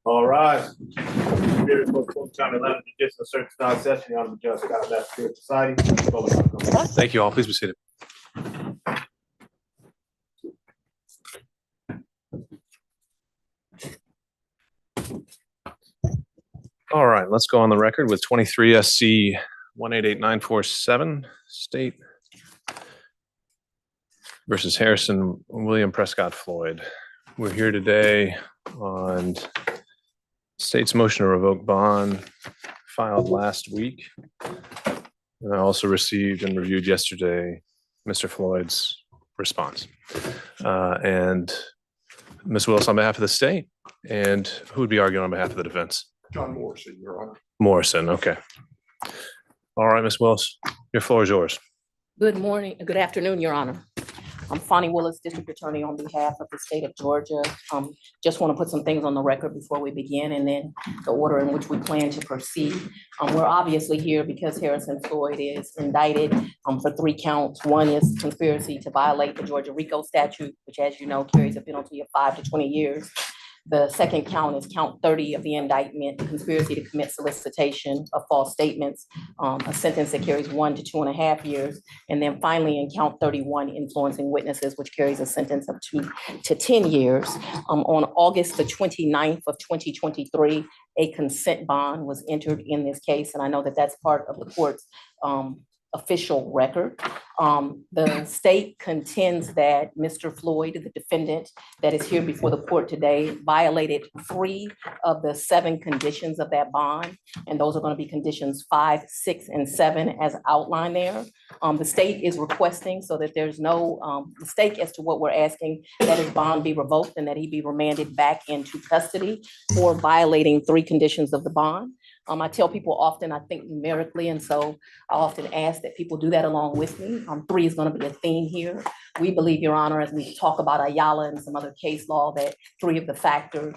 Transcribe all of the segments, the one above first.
All right. Here for Fulton County 11th Judicial Certified Session, the Honorable Judge Scott Massachusetts Society. Thank you all. Please be seated. All right, let's go on the record with 23 SC 188947, State versus Harrison William Prescott Floyd. We're here today on State's motion to revoke bond filed last week. And I also received and reviewed yesterday Mr. Floyd's response. And Ms. Willis on behalf of the state, and who would be arguing on behalf of the defense? John Morrison, Your Honor. Morrison, okay. All right, Ms. Willis, your floor is yours. Good morning, good afternoon, Your Honor. I'm Fonnie Willis, District Attorney on behalf of the state of Georgia. Just want to put some things on the record before we begin, and then the order in which we plan to proceed. We're obviously here because Harrison Floyd is indicted for 3 counts. One is conspiracy to violate the Georgia RICO statute, which, as you know, carries a penalty of 5 to 20 years. The second count is count 30 of the indictment, conspiracy to commit solicitation of false statements, a sentence that carries 1 to 2.5 years. And then finally, in count 31, influencing witnesses, which carries a sentence of 2 to 10 years. On August the 29th of 2023, a consent bond was entered in this case. And I know that that's part of the court's official record. The state contends that Mr. Floyd, the defendant that is here before the court today, violated 3 of the 7 conditions of that bond. And those are going to be conditions 5, 6, and 7 as outlined there. The state is requesting so that there's no mistake as to what we're asking, that his bond be revoked and that he be remanded back into custody for violating 3 conditions of the bond. I tell people often I think numerically, and so I often ask that people do that along with me. 3 is going to be a theme here. We believe, Your Honor, as we talk about Ayala and some other case law, that 3 of the factors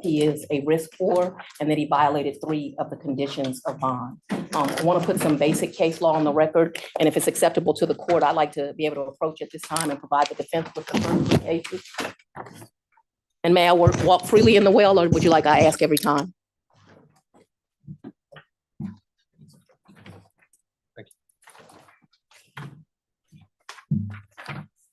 he is a risk for, and that he violated 3 of the conditions of bond. I want to put some basic case law on the record, and if it's acceptable to the court, I'd like to be able to approach at this time and provide the defense with the first 3 cases. And may I walk freely in the well, or would you like I ask every time?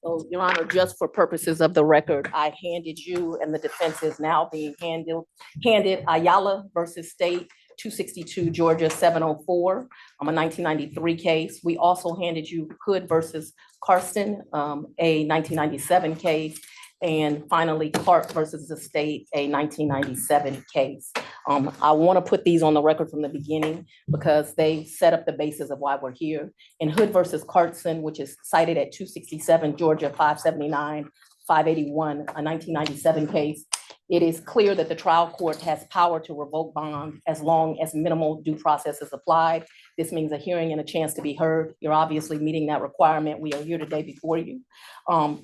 So, Your Honor, just for purposes of the record, I handed you, and the defense is now being handed Ayala versus State, 262 Georgia 704, a 1993 case. We also handed you Hood versus Karsten, a 1997 case. And finally, Clark versus the State, a 1997 case. I want to put these on the record from the beginning because they set up the basis of why we're here. In Hood versus Carson, which is cited at 267 Georgia 579, 581, a 1997 case, it is clear that the trial court has power to revoke bond as long as minimal due process is applied. This means a hearing and a chance to be heard. You're obviously meeting that requirement. We are here today before you.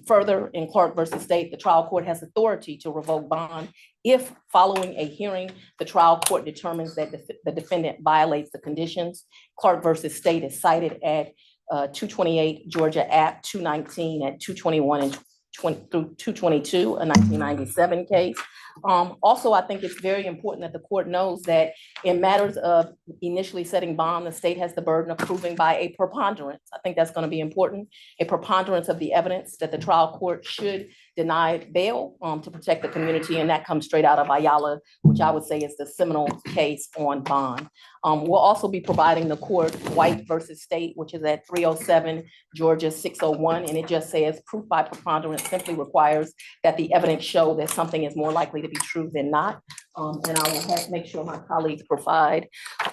Further, in Clark versus State, the trial court has authority to revoke bond if, following a hearing, the trial court determines that the defendant violates the conditions. Clark versus State is cited at 228 Georgia App 219 at 221 and through 222, a 1997 case. Also, I think it's very important that the court knows that in matters of initially setting bond, the state has the burden of proving by a preponderance. I think that's going to be important. A preponderance of the evidence that the trial court should deny bail to protect the community, and that comes straight out of Ayala, which I would say is the seminal case on bond. We'll also be providing the court White versus State, which is at 307 Georgia 601, and it just says proof by preponderance simply requires that the evidence show that something is more likely to be true than not. And I will have to make sure my colleagues provide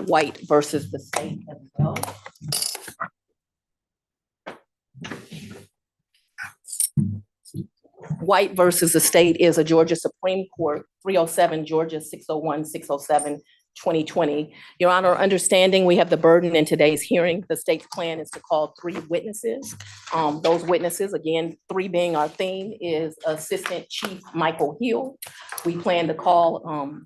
White versus the State as well. White versus the State is a Georgia Supreme Court, 307 Georgia 601, 607, 2020. Your Honor, understanding we have the burden in today's hearing, the state's plan is to call 3 witnesses. Those witnesses, again, 3 being our theme, is Assistant Chief Michael Hill. We plan to call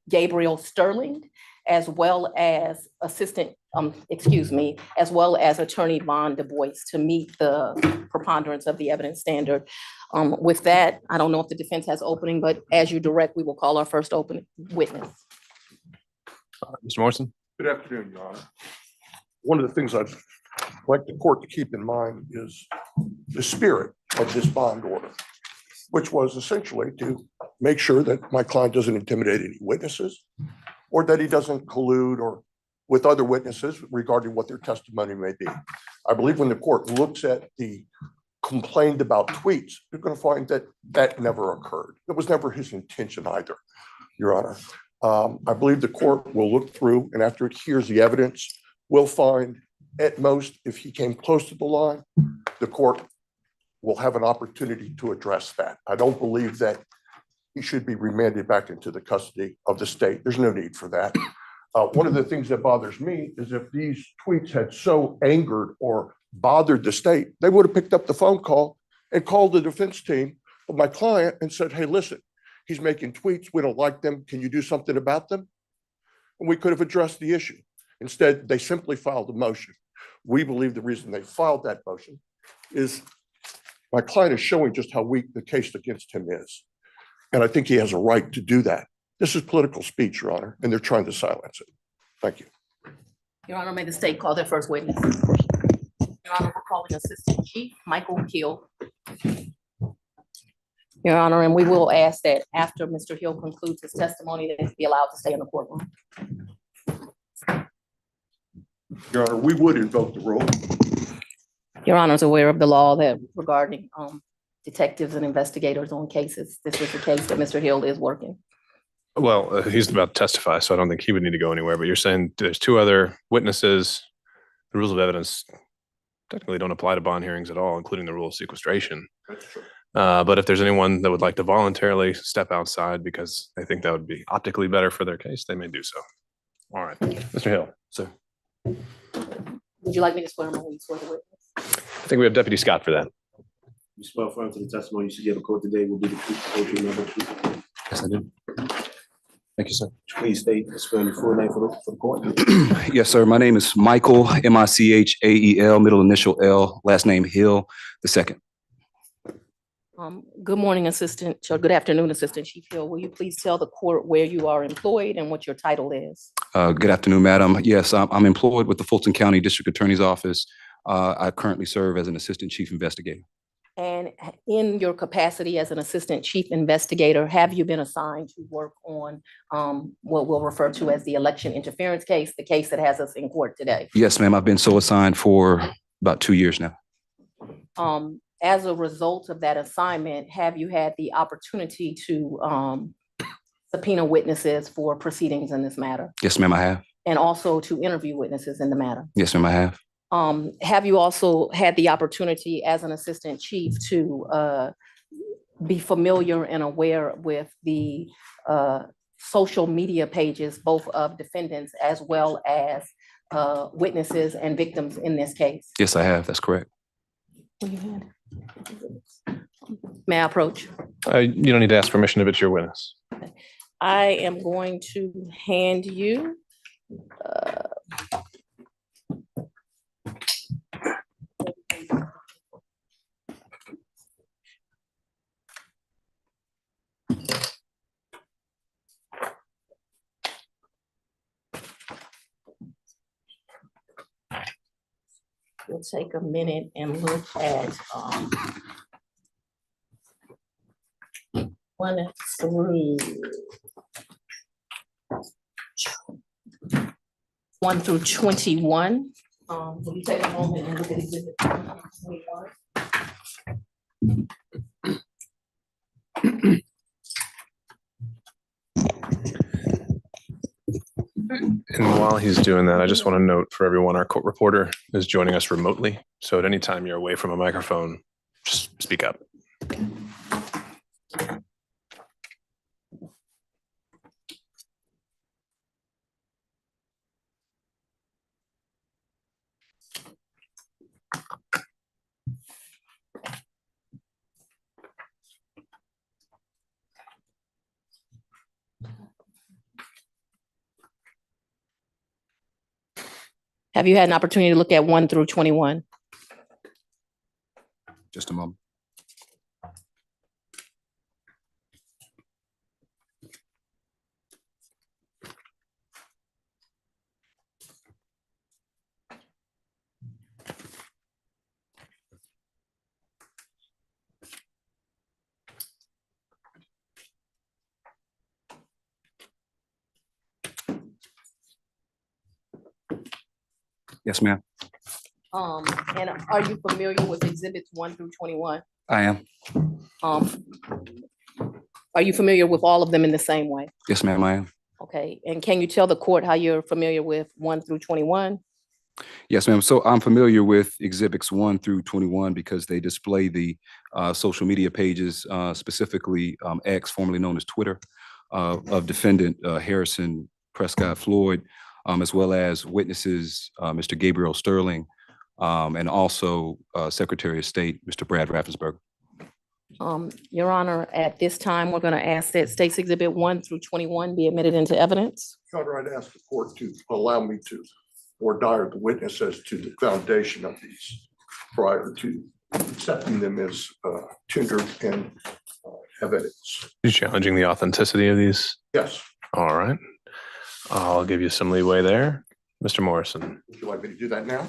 Gabriel Sterling, as well as as well as Attorney Von Du Bois to meet the preponderance of the evidence standard. With that, I don't know if the defense has opening, but as you direct, we will call our first open witness. Mr. Morrison? Good afternoon, Your Honor. One of the things I'd like the court to keep in mind is the spirit of this bond order, which was essentially to make sure that my client doesn't intimidate any witnesses or that he doesn't collude or with other witnesses regarding what their testimony may be. I believe when the court looks at the complained about tweets, you're going to find that that never occurred. It was never his intention either, Your Honor. I believe the court will look through, and after it hears the evidence, will find at most, if he came close to the line, the court will have an opportunity to address that. I don't believe that he should be remanded back into the custody of the state. There's no need for that. One of the things that bothers me is if these tweets had so angered or bothered the state, they would have picked up the phone call and called the defense team of my client and said, hey, listen, he's making tweets. We don't like them. Can you do something about them? And we could have addressed the issue. Instead, they simply filed a motion. We believe the reason they filed that motion is my client is showing just how weak the case against him is. And I think he has a right to do that. This is political speech, Your Honor, and they're trying to silence it. Thank you. Your Honor, may the state call their first witness. Your Honor, we're calling Assistant Chief Michael Hill. Your Honor, and we will ask that after Mr. Hill concludes his testimony, that he be allowed to stay in the courtroom. Your Honor, we would invoke the rule. Your Honor is aware of the law that regarding detectives and investigators on cases. This is the case that Mr. Hill is working. Well, he's about to testify, so I don't think he would need to go anywhere, but you're saying there's 2 other witnesses. The rules of evidence technically don't apply to bond hearings at all, including the rule of sequestration. That's true. But if there's anyone that would like to voluntarily step outside because they think that would be optically better for their case, they may do so. All right, Mr. Hill. Sir. Would you like me to swear him in when you swear the witness? I think we have Deputy Scott for that. You swear affirm to the testimony you should give a court today will be the truth, the whole truth, nothing but the truth. Yes, I do. Thank you, sir. Please state and swear your full name for the court. Yes, sir. My name is Michael, M-I-C-H-A-E-L, middle initial L, last name Hill, II. Good morning, good afternoon, Assistant Chief Hill. Will you please tell the court where you are employed and what your title is? Good afternoon, madam. Yes, I'm employed with the Fulton County District Attorney's Office. I currently serve as an Assistant Chief Investigator. And in your capacity as an assistant chief investigator, have you been assigned to work on what we'll refer to as the election interference case, the case that has us in court today? Yes, ma'am. I've been so assigned for about 2 years now. As a result of that assignment, have you had the opportunity to subpoena witnesses for proceedings in this matter? Yes, ma'am, I have. And also to interview witnesses in the matter? Yes, ma'am, I have. Have you also had the opportunity as an assistant chief to be familiar and aware with the social media pages, both of defendants as well as witnesses and victims in this case? Yes, I have. That's correct. May I approach? You don't need to ask permission if it's your witness. I am going to hand you we'll take a minute and look at 1 through 21. Will you take a moment and look at exhibit 1 through 21? And while he's doing that, I just want to note for everyone, our court reporter is joining us remotely. So at any time you're away from a microphone, just speak up. Have you had an opportunity to look at 1 through 21? Just a moment. Yes, ma'am. And are you familiar with exhibits 1 through 21? I am. Are you familiar with all of them in the same way? Yes, ma'am, I am. Okay, and can you tell the court how you're familiar with 1 through 21? Yes, ma'am. So I'm familiar with exhibits 1 through 21 because they display the social media pages, specifically X, formerly known as Twitter, of defendant Harrison Prescott Floyd, as well as witnesses, Mr. Gabriel Sterling, and also Secretary of State, Mr. Brad Raffensperger. Your Honor, at this time, we're going to ask that State's Exhibit 1 through 21 be admitted into evidence. Your Honor, I'd ask the court to allow me to order the witness as to the foundation of these prior to accepting them as tendered and evidence. You challenging the authenticity of these? Yes. All right. I'll give you some leeway there. Mr. Morrison. Would you like me to do that now?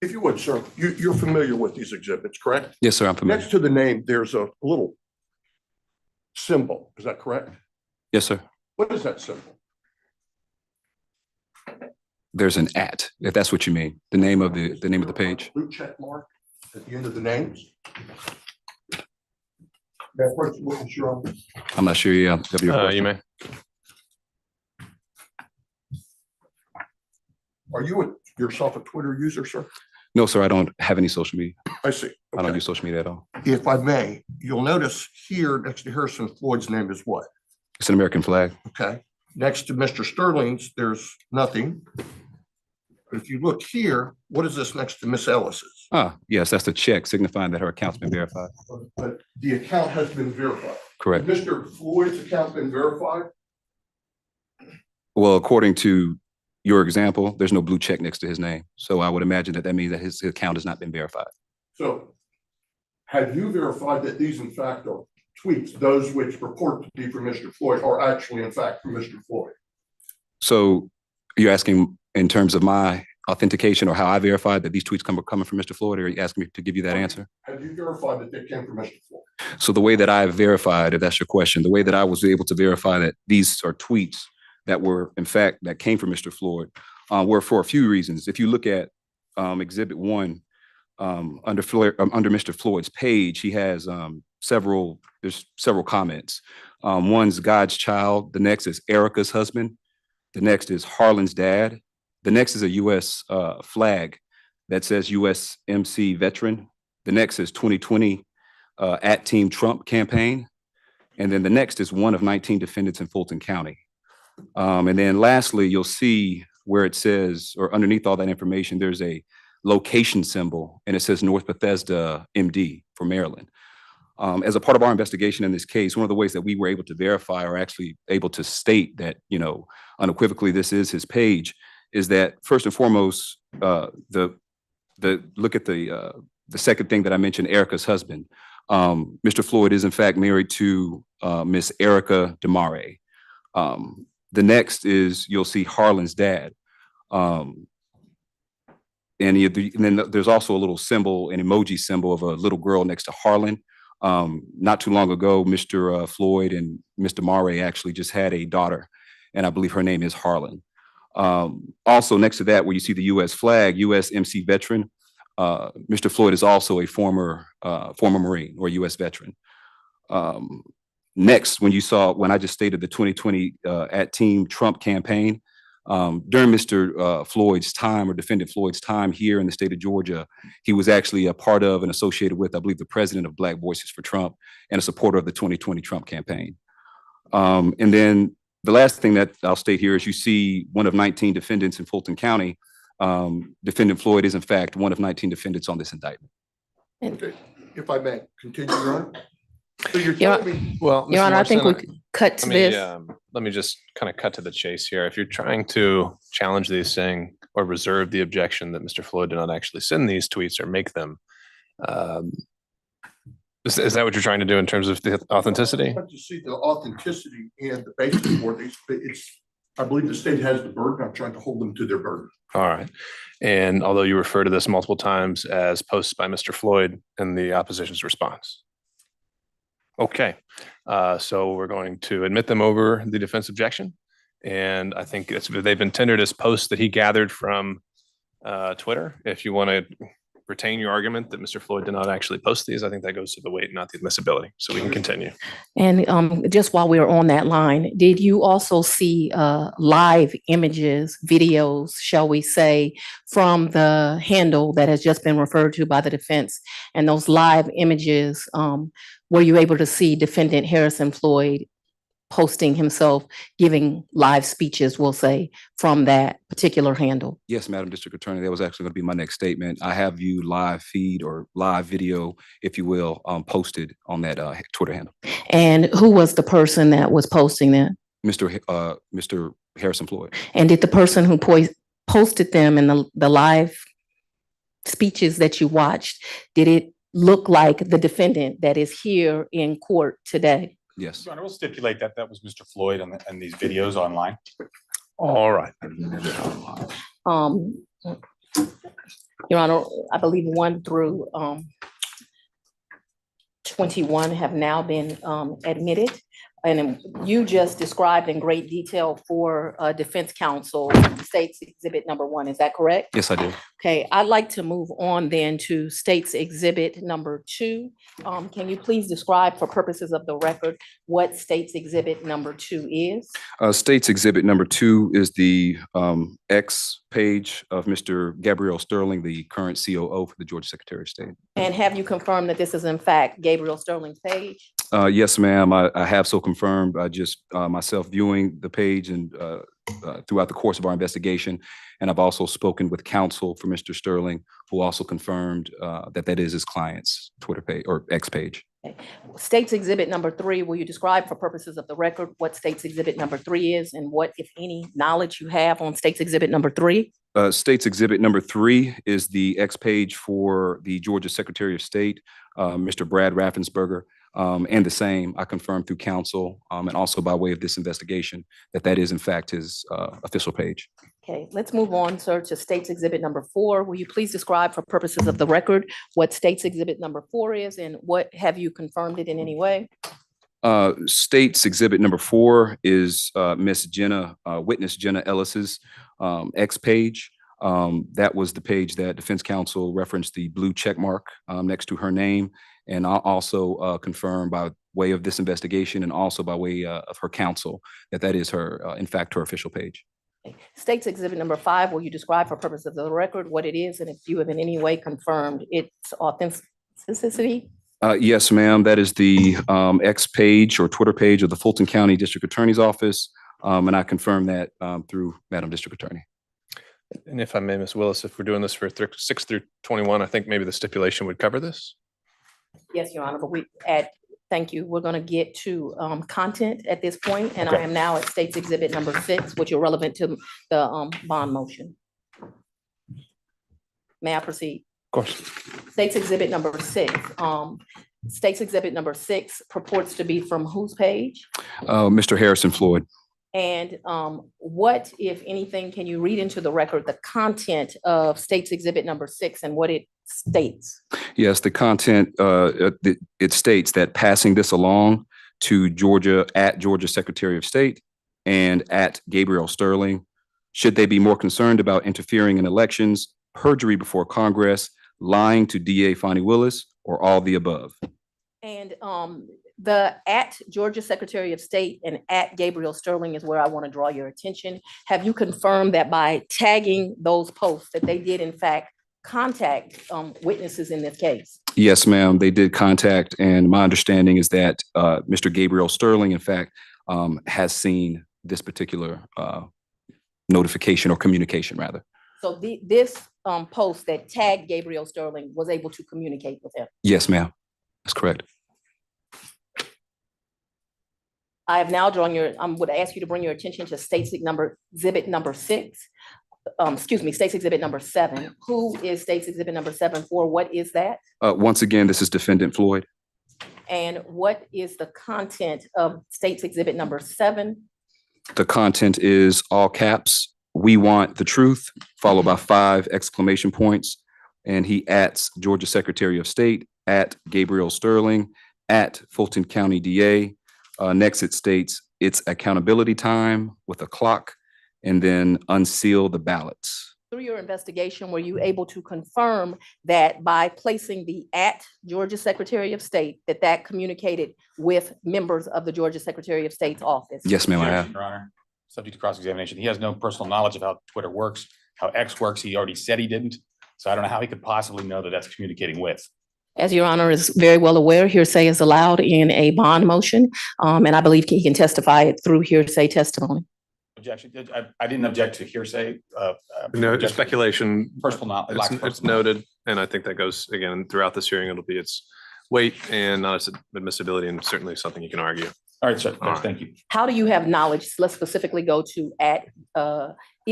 If you would, sir, you're familiar with these exhibits, correct? Yes, sir, I'm familiar. Next to the name, there's a little symbol. Is that correct? Yes, sir. What is that symbol? There's an @ if that's what you mean. The name of the page. Blue check mark at the end of the names. That first witness, Your Honor. I'm not sure. Yeah, that'd be your question. You may. Are you yourself a Twitter user, sir? No, sir, I don't have any social media. I see. I don't Okay. use social media at all. If I may, you'll notice here next to Harrison Floyd's name is what? It's an American flag. Okay. Next to Mr. Sterling's, there's nothing. But if you look here, what is this next to Miss Ellis's? Yes, that's the check signifying that her account's been verified. But the account has been verified. Correct. Mr. Floyd's account been verified? Well, according to your example, there's no blue check next to his name. So I would imagine that means that his account has not been verified. So have you verified that these in fact are tweets, those which purport to be from Mr. Floyd are actually in fact from Mr. Floyd? So You're asking in terms of my authentication or how I verified that these tweets coming from Mr. Floyd, or are you asking me to give you that answer? Have you verified that they came from Mr. Floyd? So the way that I verified, if that's your question, the way that I was able to verify that these are tweets that were, in fact, that came from Mr. Floyd, were for a few reasons. If you look at Exhibit 1, under Mr. Floyd's page, he has there's several comments. One's God's child. The next is Erica's husband. The next is Harlan's dad. The next is a U.S. Flag that says USMC veteran. The next is 2020 at Team Trump campaign. And then the next is one of 19 defendants in Fulton County. And then lastly, you'll see where it says, or underneath all that information, there's a location symbol, and it says North Bethesda, MD for Maryland. As a part of our investigation in this case, one of the ways that we were able to verify, or actually able to state that, unequivocally this is his page, is that first and foremost, look at the second thing that I mentioned, Erica's husband. Mr. Floyd is in fact married to Miss Erica DeMare. The next is, you'll see Harlan's dad. And then there's also a little symbol, an emoji symbol of a little girl next to Harlan. Not too long ago, Mr. Floyd and Mr. Mare actually just had a daughter, and I believe her name is Harlan. Also next to that, where you see the U.S. flag, USMC veteran, Mr. Floyd is also a former Marine or U.S. veteran. Next, when I just stated the 2020 at Team Trump campaign, during Mr. Floyd's time, or defendant Floyd's time here in the state of Georgia, he was actually a part of and associated with, I believe, the president of Black Voices for Trump and a supporter of the 2020 Trump campaign. And then the last thing that I'll state here is you see one of 19 defendants in Fulton County. Defendant Floyd is in fact one of 19 defendants on this indictment. Okay, if I may continue, Your Honor. So you're telling me, Well, Your Mr. Honor, I think we Morrison, could cut to this. let me just kind of cut to the chase here. If you're trying to challenge these things or reserve the objection that Mr. Floyd did not actually send these tweets or make them, is that what you're trying to do in terms of the authenticity? I want to see the authenticity and the basis for these. I believe the state has the burden. I'm trying to hold them to their burden. All right. And although you refer to this multiple times as posts by Mr. Floyd and the opposition's response. Okay, so we're going to admit them over the defense objection. And I think they've been tendered as posts that he gathered from Twitter. If you want to retain your argument that Mr. Floyd did not actually post these, I think that goes to the weight, not the admissibility. So we can continue. And just while we're on that line, did you also see live images, videos, shall we say, from the handle that has just been referred to by the defense? And those live images, were you able to see defendant Harrison Floyd posting himself, giving live speeches, we'll say, from that particular handle? Yes, Madam District Attorney, that was actually going to be my next statement. I have viewed live feed or live video, if you will, posted on that Twitter handle. And who was the person that was posting that? Mr. Harrison Floyd. And did the person who posted them in the live speeches that you watched, did it look like the defendant that is here in court today? Yes. Your Honor, we'll stipulate that that was Mr. Floyd and these videos online. All right. Your Honor, I believe 1 through 21 have now been admitted. And you just described in great detail for defense counsel state's exhibit number 1. Is that correct? Yes, I did. Okay, I'd like to move on then to state's exhibit number 2. Can you please describe for purposes of the record what state's exhibit number 2 is? State's exhibit number 2 is the X page of Mr. Gabriel Sterling, the current COO for the Georgia Secretary of State. And have you confirmed that this is in fact Gabriel Sterling's page? Yes, ma'am. I have so confirmed. I just myself viewing the page and throughout the course of our investigation. And I've also spoken with counsel for Mr. Sterling, who also confirmed that is his client's Twitter page or X page. Okay. State's exhibit number 3, will you describe for purposes of the record what state's exhibit number 3 is and what, if any, knowledge you have on state's exhibit number 3? State's exhibit number 3 is the X page for the Georgia Secretary of State, Mr. Brad Raffensperger. And the same, I confirmed through counsel and also by way of this investigation that is in fact his official page. Okay, let's move on, sir, to State's Exhibit number 4. Will you please describe for purposes of the record what State's Exhibit number 4 is and what have you confirmed it in any way? State's Exhibit number 4 is Miss Jenna, witness Jenna Ellis's X page. That was the page that Defense Counsel referenced the blue check mark next to her name. And I'll also confirm by way of this investigation and also by way of her counsel that that is her, in fact, her official page. State's Exhibit number 5, will you describe for purposes of the record what it is and if you have in any way confirmed its authenticity? Yes, ma'am. That is the X page or Twitter page of the Fulton County District Attorney's Office. And I confirm that through Madam District Attorney. And if I may, Ms. Willis, if we're doing this for 6 through 21, I think maybe the stipulation would cover this. Yes, Your Honor, but thank you. We're going to get to content at this point, and I Okay. am now at State's Exhibit number 6, which are relevant to the bond motion. May I proceed? Of course. State's Exhibit number 6. State's Exhibit number 6 purports to be from whose page? Mr. Harrison Floyd. And what, if anything, can you read into the record the content of State's Exhibit number 6 and what it states? Yes, the content, it states that passing this along to Georgia Secretary of State and at Gabriel Sterling, should they be more concerned about interfering in elections, perjury before Congress, lying to DA Fonnie Willis, or all the above? And the at Georgia Secretary of State and at Gabriel Sterling is where I want to draw your attention. Have you confirmed that by tagging those posts that they did in fact contact witnesses in this case? Yes, ma'am, they did contact, and my understanding is that Mr. Gabriel Sterling, in fact, has seen this particular notification or communication, rather. So this post that tagged Gabriel Sterling was able to communicate with him? Yes, ma'am, that's correct. I have now drawn I would ask you to bring your attention to State's Exhibit number 6. State's Exhibit number 7. Who is State's Exhibit number 7 for? What is that? Once again, this is Defendant Floyd. And what is the content of State's Exhibit number 7? The content is all caps, "We want the truth," followed by 5 exclamation points. And he ats Georgia Secretary of State, at Gabriel Sterling, at Fulton County DA. Next, it states, "It's accountability time," with a clock, and then unseal the ballots. Through your investigation, were you able to confirm that by placing the at Georgia Secretary of State, that communicated with members of the Georgia Secretary of State's office? Yes, ma'am, I have. Your Honor, subject to cross-examination. He has no personal knowledge of how Twitter works, how X works. He already said he didn't. So I don't know how he could possibly know that that's communicating with. As Your Honor is very well aware, hearsay is allowed in a bond motion, and I believe he can testify it through hearsay testimony. Objection. I didn't object to hearsay. No, Objection. speculation. Personal knowledge. It's noted, and I think that goes, again, throughout this hearing, it'll be its weight and not its admissibility, and certainly something you can argue. All right, sir. All right. Thank you. How do you have knowledge? Let's specifically go to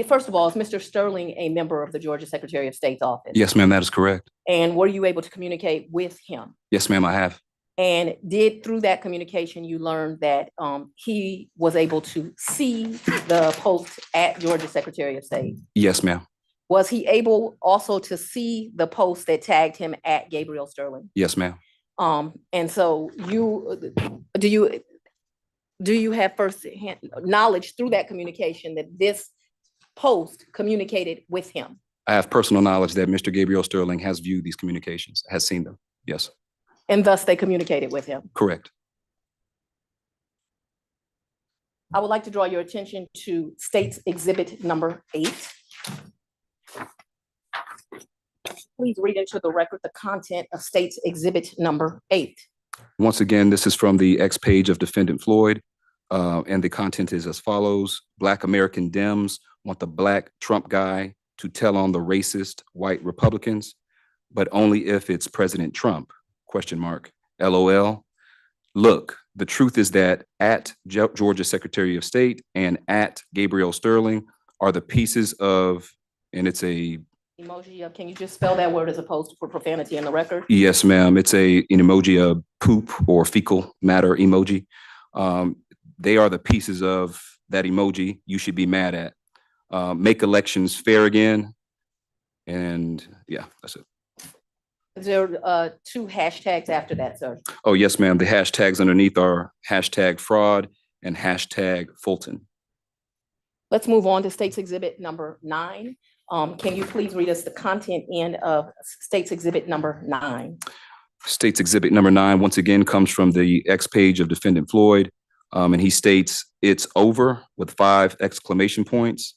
first of all, is Mr. Sterling a member of the Georgia Secretary of State's office? Yes, ma'am, that is correct. And were you able to communicate with him? Yes, ma'am, I have. And through that communication, you learned that he was able to see the post at Georgia Secretary of State? Yes, ma'am. Was he able also to see the post that tagged him at Gabriel Sterling? Yes, ma'am. And so do you have first-hand knowledge through that communication that this post communicated with him? I have personal knowledge that Mr. Gabriel Sterling has viewed these communications, has seen them. Yes, And thus they communicated with him? correct. I would like to draw your attention to State's Exhibit number 8. Please read into the record the content of State's Exhibit number 8. Once again, this is from the X page of Defendant Floyd, and the content is as follows. Black American Dems want the Black Trump guy to tell on the racist white Republicans, but only if it's President Trump, ? LOL. Look, the truth is that at Georgia Secretary of State and at Gabriel Sterling are the pieces of, and it's a Emoji of, can you just spell that word as opposed to put profanity in the record? Yes, ma'am. It's an emoji of poop or fecal matter emoji. They are the pieces of that emoji you should be mad at. make elections fair again. And yeah, that's it. Is there two hashtags after that, sir? Oh, yes, ma'am. The hashtags underneath are hashtag fraud and hashtag Fulton. Let's move on to State's Exhibit number 9. Can you please read us the content in of State's Exhibit number 9? State's Exhibit number 9, once again, comes from the X page of Defendant Floyd. And he states, "It's over," with 5 exclamation points.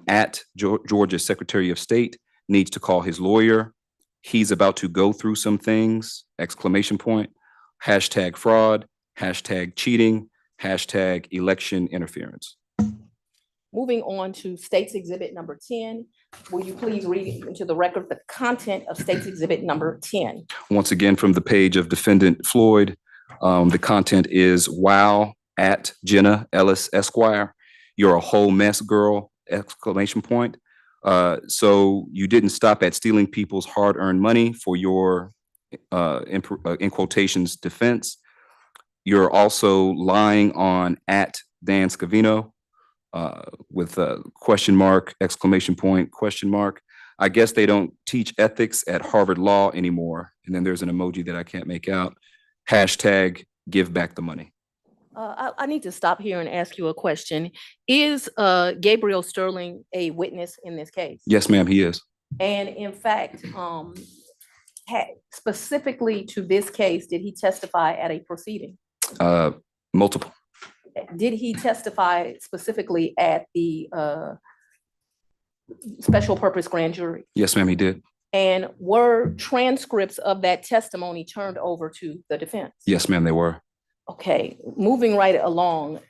At Georgia's Secretary of State needs to call his lawyer. He's about to go through some things, exclamation point. Hashtag fraud, hashtag cheating, hashtag election interference. Moving on to State's Exhibit number 10. Will you please read into the record the content of State's Exhibit number 10? Once again, from the page of Defendant Floyd, the content is, "Wow, at Jenna Ellis Esquire. You're a whole mess, girl," exclamation point. So you didn't stop at stealing people's hard-earned money for your, in quotations, defense. You're also lying on at Dan Scavino, with a question mark, exclamation point, question mark. I guess they don't teach ethics at Harvard Law anymore. And then there's an emoji that I can't make out. Hashtag give back the money. I need to stop here and ask you a question. Is Gabriel Sterling a witness in this case? Yes, ma'am, he is. And in fact, specifically to this case, did he testify at a proceeding? Multiple. Did he testify specifically at the special purpose grand jury? Yes, ma'am, he did. And were transcripts of that testimony turned over to the defense? Yes, ma'am, they were. Okay, moving right along,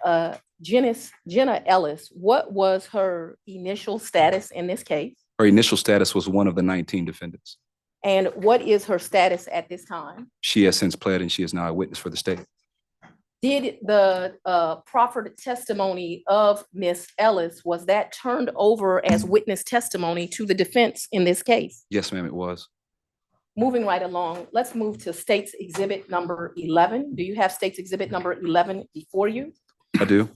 Jenna Ellis, what was her initial status in this case? Her initial status was one of the 19 defendants. And what is her status at this time? She has since pled and she is now a witness for the state. Did the proffered testimony of Miss Ellis, was that turned over as witness testimony to the defense in this case? Yes, ma'am, it was. Moving right along, let's move to State's Exhibit number 11. Do you have State's Exhibit number 11 before you? I do.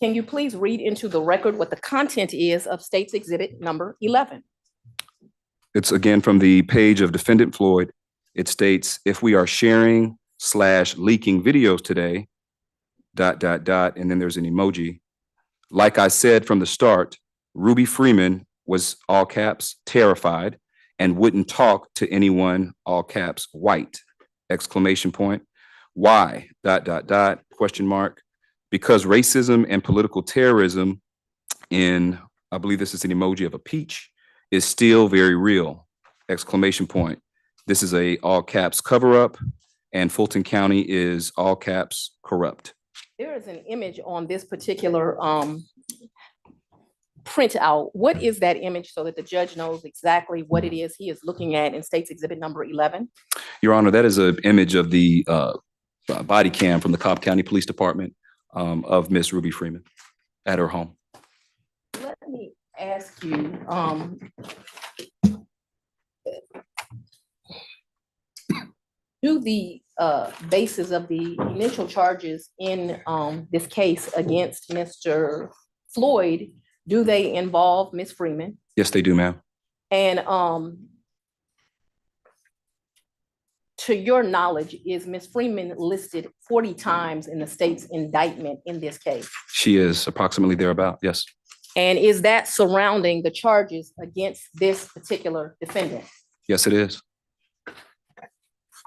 Can you please read into the record what the content is of State's Exhibit number 11? It's again from the page of Defendant Floyd. It states, "If we are sharing / leaking videos today, ... and then there's an emoji. Like I said from the start, Ruby Freeman was, all caps, terrified and wouldn't talk to anyone, all caps, white, exclamation point. Why, ... question mark. Because racism and political terrorism in, I believe this is an emoji of a peach, is still very real, exclamation point. This is a all caps cover up and Fulton County is all caps corrupt." There is an image on this particular printout. What is that image so that the judge knows exactly what it is he is looking at in State's Exhibit number 11? Your Honor, that is an image of the body cam from the Cobb County Police Department of Miss Ruby Freeman at her home. Let me ask you, do the basis of the initial charges in this case against Mr. Floyd, do they involve Miss Freeman? Yes, they do, ma'am. And to your knowledge, is Miss Freeman listed 40 times in the state's indictment in this case? She is approximately thereabout, yes. And is that surrounding the charges against this particular defendant? Yes, it is.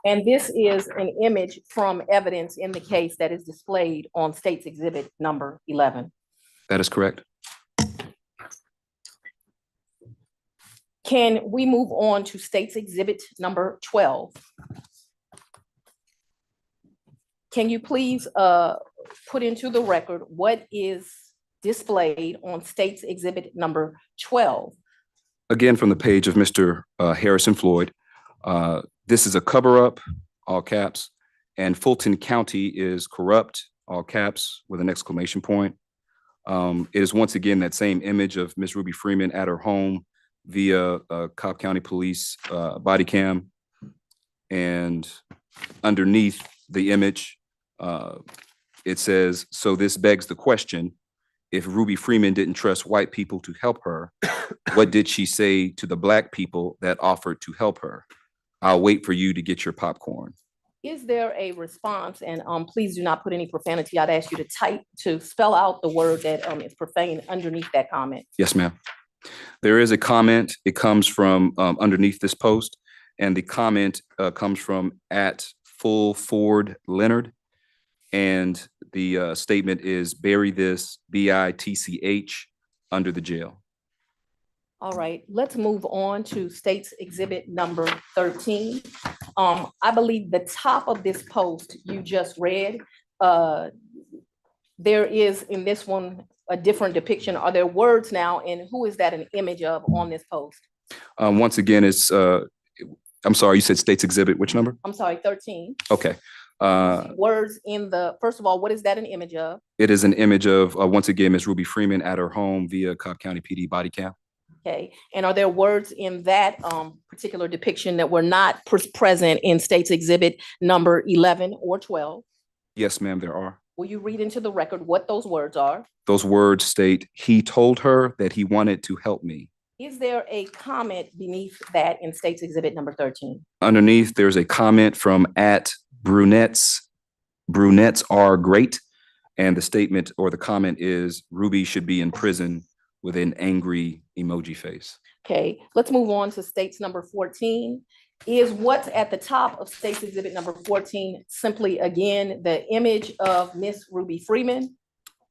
And this is an image from evidence in the case that is displayed on State's Exhibit number 11. That is correct. Can we move on to State's Exhibit number 12? Can you please put into the record what is displayed on State's Exhibit number 12? Again, from the page of Mr. Harrison Floyd, this is a cover-up, all caps, and Fulton County is corrupt, all caps, with an exclamation point. It is once again that same image of Miss Ruby Freeman at her home via Cobb County Police body cam. And underneath the image, it says, "So this begs the question, if Ruby Freeman didn't trust white people to help her, what did she say to the Black people that offered to help her? I'll wait for you to get your popcorn. Is there a response? And please do not put any profanity. I'd ask you to spell out the word that is profane underneath that comment. Yes, ma'am. There is a comment. It comes from underneath this post, and the comment comes from @Full Ford Leonard. And the statement is bury this BITCH under the jail. All right, let's move on to State's Exhibit number 13. I believe the top of this post you just read, there is in this one a different depiction. Are there words now, and who is that an image of on this post? Once again, it's, I'm sorry, you said State's Exhibit, which number? I'm sorry, 13. Okay. Words in the, first of all, what is that an image of? It is an image of, once again, Ms. Ruby Freeman at her home via Cobb County PD body cam. Okay, and are there words in that particular depiction that were not present in State's Exhibit number 11 or 12? Yes, ma'am, there are. Will you read into the record what those words are? Those words state, he told her that he wanted to help me. Is there a comment beneath that in State's Exhibit number 13? Underneath, there's a comment from @Brunettes. Brunettes are great. And the statement or the comment is Ruby should be in prison with an angry emoji face. Okay, let's move on to State's number 14. Is what's at the top of State's Exhibit number 14 simply, again, the image of Miss Ruby Freeman?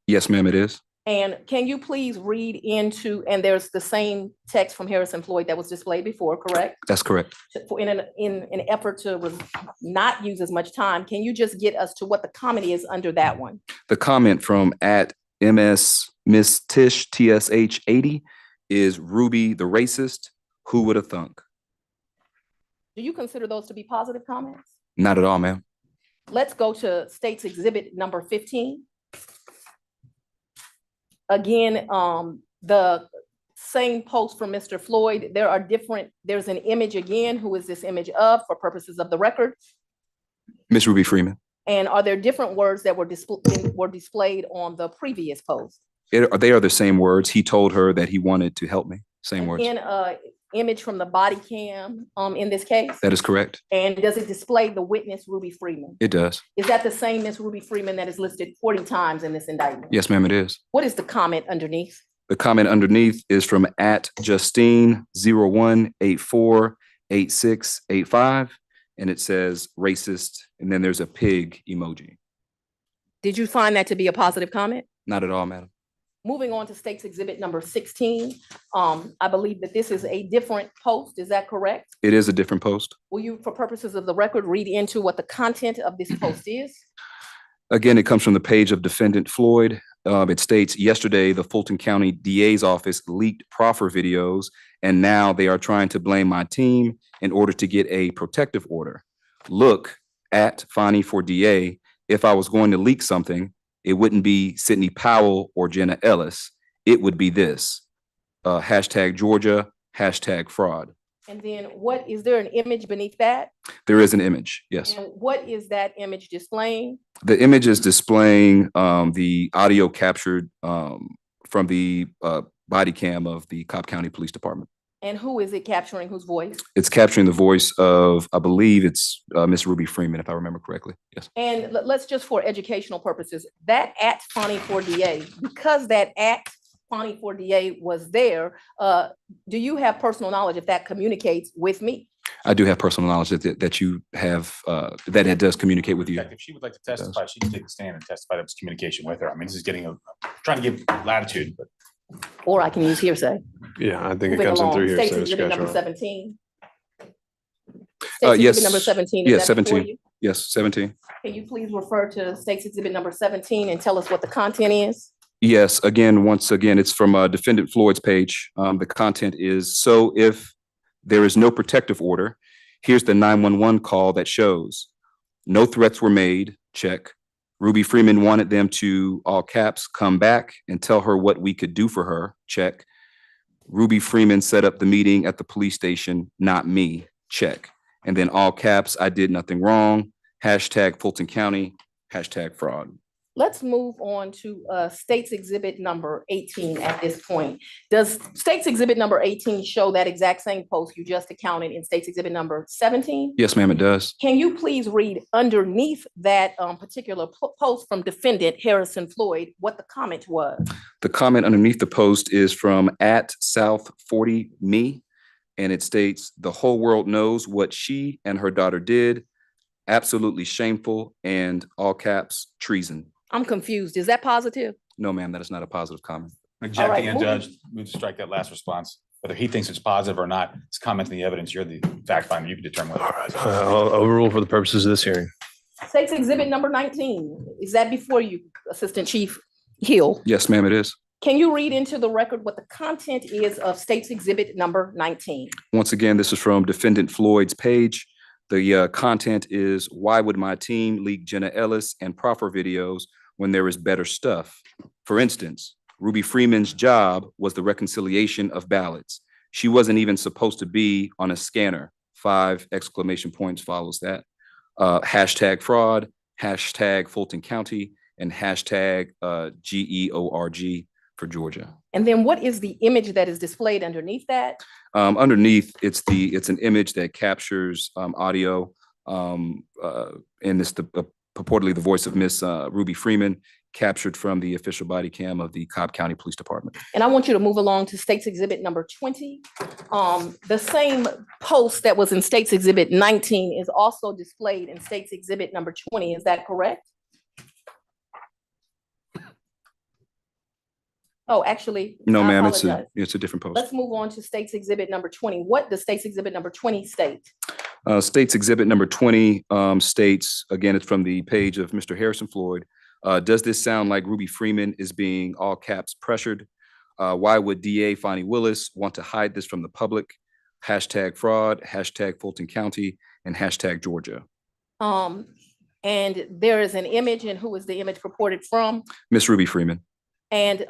Yes, ma'am, it is. And can you please read into, and there's the same text from Harrison Floyd that was displayed before, correct? That's correct. In an effort to not use as much time, can you just get us to what the comment is under that one? The comment from @MS Miss Tish TSH 80 is Ruby the racist. Who would have thunk? Do you consider those to be positive comments? Not at all, ma'am. Let's go to State's Exhibit number 15. Again, the same post from Mr. Floyd, there's an image again. Who is this image of for purposes of the record? Miss Ruby Freeman. And are there different words that were displayed on the previous post? They are the same words. He told her that he wanted to help me. Same words. In image from the body cam in this case? That is correct. And does it display the witness Ruby Freeman? It does. Is that the same Miss Ruby Freeman that is listed 40 times in this indictment? Yes, ma'am, it is. What is the comment underneath? The comment underneath is from @Justine01848685, and it says racist, and then there's a pig emoji. Did you find that to be a positive comment? Not at all, madam. Moving on to State's Exhibit number 16. I believe that this is a different post. Is that correct? It is a different post. Will you, for purposes of the record, read into what the content of this post is? Again, it comes from the page of defendant Floyd. It states, yesterday, the Fulton County DA's office leaked proffer videos, and now they are trying to blame my team in order to get a protective order. Look, @Fonnie for DA, if I was going to leak something, it wouldn't be Sidney Powell or Jenna Ellis. It would be this, #Georgia, #fraud. And then is there an image beneath that? There is an image, yes. And what is that image displaying? The image is displaying the audio captured from the body cam of the Cobb County Police Department. And who is it capturing, whose voice? It's capturing the voice of, I believe it's Miss Ruby Freeman, if I remember correctly. Yes. And let's just for educational purposes, that @Fonnie for DA, because that @Fonnie for DA was there, do you have personal knowledge if that communicates with me? I do have personal knowledge that you have, that it does communicate with you. If she would like to testify, she can take the stand and testify that it's communication with her. I mean, this is trying to give latitude, but. Or I can use hearsay. Yeah, I think it Moving comes in along, through here. State's So Exhibit number discussion. 17. Yes. State's Exhibit number 17. is Yes, that before 17. you? Yes, 17. Can you please refer to State's Exhibit number 17 and tell us what the content is? Yes, once again, it's from defendant Floyd's page. The content is, so if there is no protective order, here's the 911 call that shows no threats were made, check. Ruby Freeman wanted them to, all caps, come back and tell her what we could do for her, check. Ruby Freeman set up the meeting at the police station, not me, check. And then all caps, I did nothing wrong, #Fulton County, #fraud. Let's move on to State's Exhibit number 18 at this point. Does State's Exhibit number 18 show that exact same post you just accounted in State's Exhibit number 17? Yes, ma'am, it does. Can you please read underneath that particular post from defendant Harrison Floyd, what the comment was? The comment underneath the post is from @South40Me, and it states, "The whole world knows what she and her daughter did. Absolutely shameful," and all caps, treason. I'm confused. Is that positive? No, ma'am, that is not a positive comment. Objecting, and moving- Judge, move to strike that last response. Whether he thinks it's positive or not, it's commenting the evidence. You're the fact finder. You can determine All whether. right, I'll overrule for the purposes of this hearing. State's Exhibit number 19. Is that before you, Assistant Chief Hill? Yes, ma'am, it is. Can you read into the record what the content is of State's Exhibit number 19? Once again, this is from defendant Floyd's page. The content is, "Why would my team leak Jenna Ellis and proffer videos when there is better stuff? For instance, Ruby Freeman's job was the reconciliation of ballots. She wasn't even supposed to be on a scanner." 5 exclamation points follows that. Hashtag fraud, hashtag Fulton County, and hashtag GEORG for Georgia. And then what is the image that is displayed underneath that? Underneath, it's an image that captures audio, and it's purportedly the voice of Miss Ruby Freeman, captured from the official body cam of the Cobb County Police Department. And I want you to move along to State's Exhibit number 20. The same post that was in State's Exhibit 19 is also displayed in State's Exhibit number 20. Is that correct? Oh, actually. No, I ma'am, apologize. it's a different post. Let's move on to State's Exhibit number 20. What does State's Exhibit number 20 state? State's Exhibit number 20 states, again, it's from the page of Mr. Harrison Floyd. "Does this sound like Ruby Freeman is being all caps pressured? Why would DA Fonnie Willis want to hide this from the public? Hashtag fraud, hashtag Fulton County, and hashtag Georgia." And there is an image, and who is the image purported from? Miss Ruby Freeman. And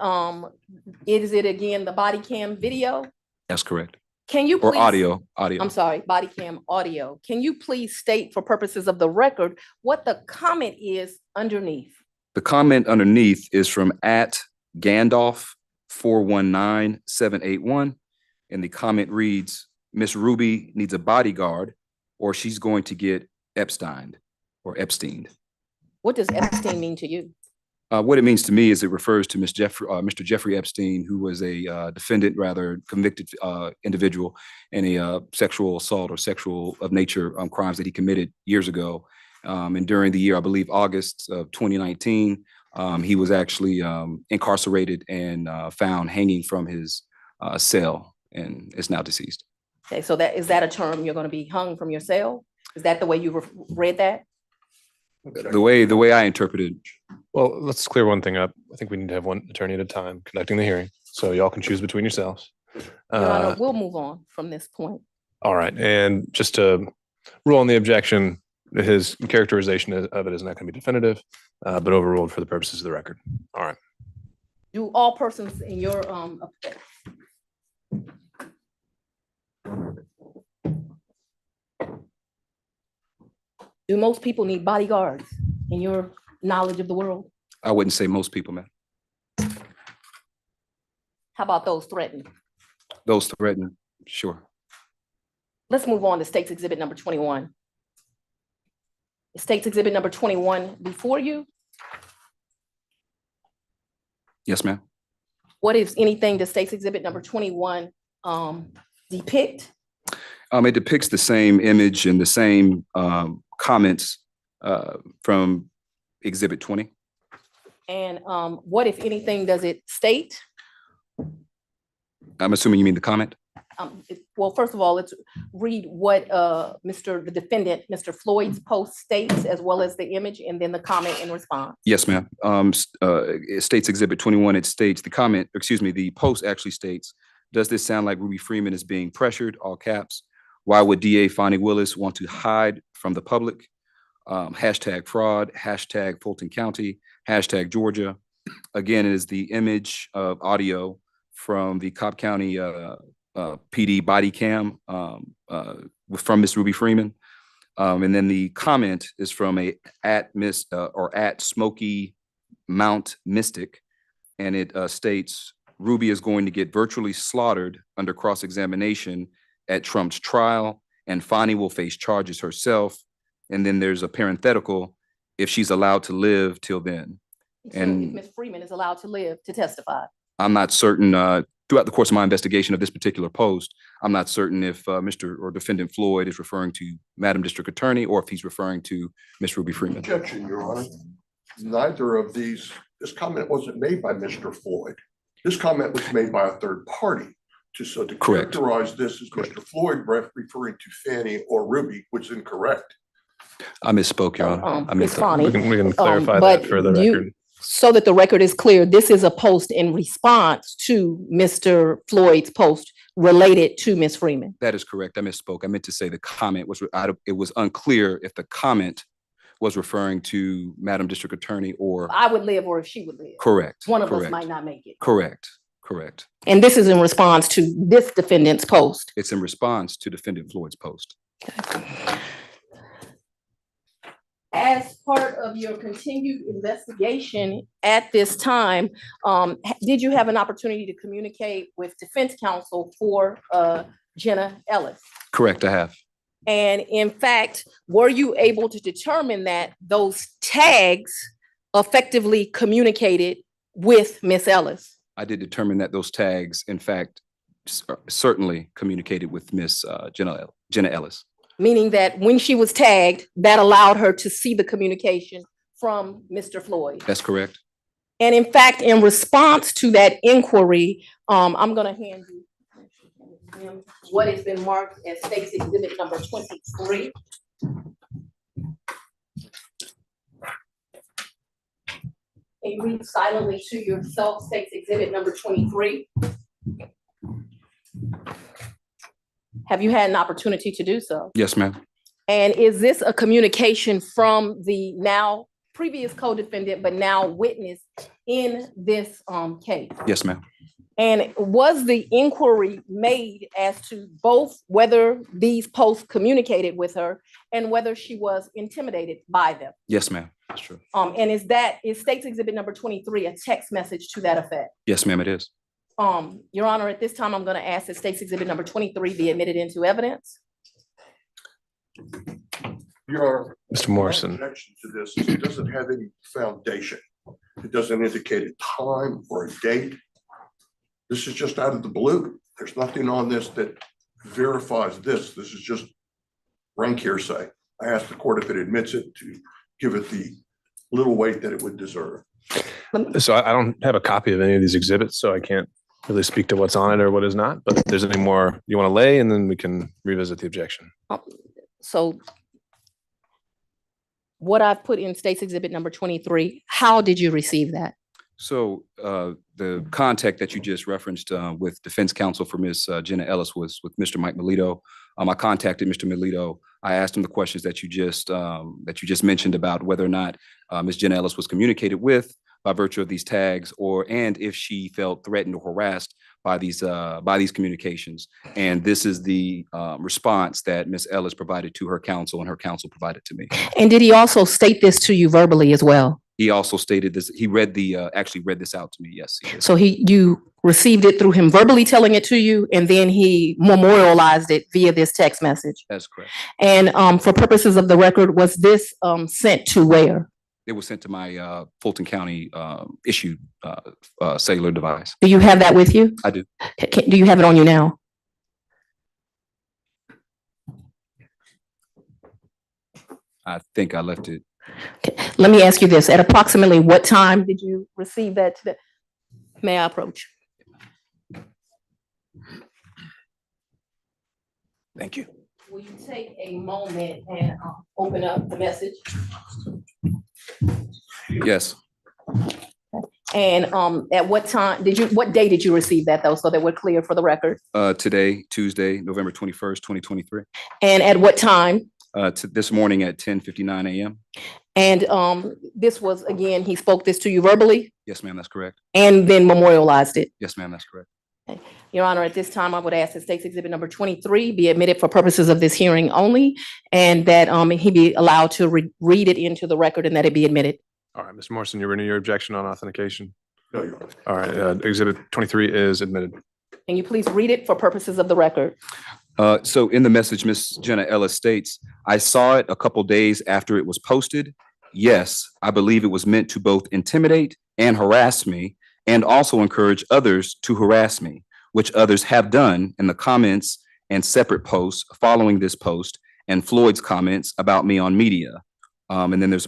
is it again the body cam video? That's correct. Can you Or please? audio. I'm sorry, body cam audio. Can you please state for purposes of the record what the comment is underneath? The comment underneath is from @Gandalf419781. And the comment reads, "Miss Ruby needs a bodyguard or she's going to get Epsteined or Epsteined." What does Epstein mean to you? What it means to me is it refers to Mr. Jeffrey Epstein, who was a defendant, rather convicted individual in a sexual assault or sexual of nature crimes that he committed years ago. And during the year, I believe August of 2019, he was actually incarcerated and found hanging from his cell and is now deceased. Okay, so is that a term, you're going to be hung from your cell? Is that the way you read that? The way I interpreted, Well, let's clear one thing up. I think we need to have one attorney at a time conducting the hearing, so y'all can choose between yourselves. Your Honor, we'll move on from this point. All right, and just to rule on the objection, his characterization of it is not going to be definitive, but overruled for the purposes of the record. All right. Do all persons in your do most people need bodyguards in your knowledge of the world? I wouldn't say most people, man. How about those threatened? Those threatened, sure. Let's move on to State's Exhibit number 21. Is State's Exhibit number 21 before you? Yes, ma'am. What, if anything, does State's Exhibit number 21 depict? It depicts the same image and the same comments from Exhibit 20. And what, if anything, does it state? I'm assuming you mean the comment? Well, first of all, let's read what the defendant, Mr. Floyd's post states, as well as the image, and then the comment in response. Yes, ma'am. It states Exhibit 21. It states the post actually states, "Does this sound like Ruby Freeman is being pressured?" All caps. "Why would DA Fonnie Willis want to hide from the public?" Hashtag fraud, hashtag Fulton County, hashtag Georgia. Again, it is the image of audio from the Cobb County PD body cam from Miss Ruby Freeman. And then the comment is from @Smokey Mount Mystic. And it states Ruby is going to get virtually slaughtered under cross-examination at Trump's trial, and Fonnie will face charges herself. And then there's a parenthetical, if she's allowed to live till then. So if And Ms. Freeman is allowed to live to testify. I'm not certain, throughout the course of my investigation of this particular post, I'm not certain if Mr. or Defendant Floyd is referring to Madam District Attorney or if he's referring to Ms. Ruby Freeman. Objection, Your Honor. Neither of these, this comment wasn't made by Mr. Floyd. This comment was made by a third party. So to Correct. characterize this as Mr. Floyd referring to Fannie or Ruby, which is incorrect. I misspoke, Your Honor. I Ms. meant to- Fonnie, We can clarify but that for the you- record. so that the record is clear, this is a post in response to Mr. Floyd's post related to Ms. Freeman. That is correct. I misspoke. I meant to say the comment was, it was unclear if the comment was referring to Madam District Attorney or, I would live or if she would live. correct. One of us correct, might not make it. Correct, correct. And this is in response to this defendant's post. It's in response to Defendant Floyd's post. As part of your continued investigation at this time, did you have an opportunity to communicate with defense counsel for Jenna Ellis? Correct, I have. And in fact, were you able to determine that those tags effectively communicated with Miss Ellis? I did determine that those tags, in fact, certainly communicated with Miss Jenna Ellis. Meaning that when she was tagged, that allowed her to see the communication from Mr. Floyd. That's correct. And in fact, in response to that inquiry, I'm gonna hand you what has been marked as State's Exhibit number 23. Can you read silently to yourself, State's Exhibit number 23? Have you had an opportunity to do so? Yes, ma'am. And is this a communication from the now previous co-defendant, but now witness in this case? Yes, ma'am. And was the inquiry made as to both whether these posts communicated with her and whether she was intimidated by them? Yes, ma'am. That's true. And is State's Exhibit number 23 a text message to that effect? Yes, ma'am, it is. Your Honor, at this time, I'm going to ask that State's Exhibit number 23 be admitted into evidence. Your Honor. Mr. Morrison. My objection to this is it doesn't have any foundation. It doesn't indicate a time or a date. This is just out of the blue. There's nothing on this that verifies this. This is just rank hearsay. I asked the court if it admits it to give it the little weight that it would deserve. So I don't have a copy of any of these exhibits, so I can't really speak to what's on it or what is not. But if there's any more you want to lay, and then we can revisit the objection. So what I've put in State's Exhibit number 23, how did you receive that? So the contact that you just referenced with defense counsel for Ms. Jenna Ellis was with Mr. Mike Melito. I contacted Mr. Melito. I asked him the questions that you just mentioned about whether or not Ms. Jenna Ellis was communicated with by virtue of these tags, and if she felt threatened or harassed by these communications. And this is the response that Ms. Ellis provided to her counsel and her counsel provided to me. And did he also state this to you verbally as well? He also stated this, he read actually read this out to me, yes. He did. So you received it through him verbally telling it to you, and then he memorialized it via this text message. That's correct. And for purposes of the record, was this sent to where? It was sent to my Fulton County issued cellular device. Do you have that with you? I do. Do you have it on you now? I think I left it. Okay. Let me ask you this. At approximately what time did you receive that? May I approach? Thank you. Will you take a moment and open up the message? Yes. And at what time what day did you receive that though, so that we're clear for the record? Today, Tuesday, November 21st, 2023. And at what time? This morning at 10:59 a.m. And this was, again, he spoke this to you verbally Yes, ma'am, that's correct. and then memorialized it. Yes, ma'am, that's correct. Your Honor, at this time, I would ask that State's Exhibit number 23 be admitted for purposes of this hearing only, and that he be allowed to read it into the record and that it be admitted. All right, Mr. Morrison, you renew your objection on authentication. No, Your Honor. All right, exhibit 23 is admitted. Can you please read it for purposes of the record? So in the message, Ms. Jenna Ellis states, I saw it a couple days after it was posted. Yes, I believe it was meant to both intimidate and harass me, and also encourage others to harass me, which others have done in the comments and separate posts following this post and Floyd's comments about me on media. And then there's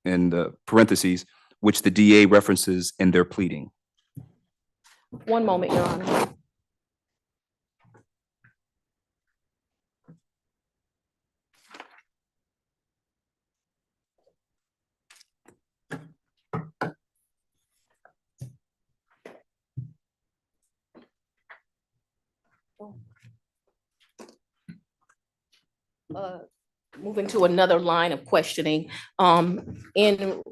in the parentheses, which the DA references in their pleading. One moment, Your Honor. Moving to another line of questioning, in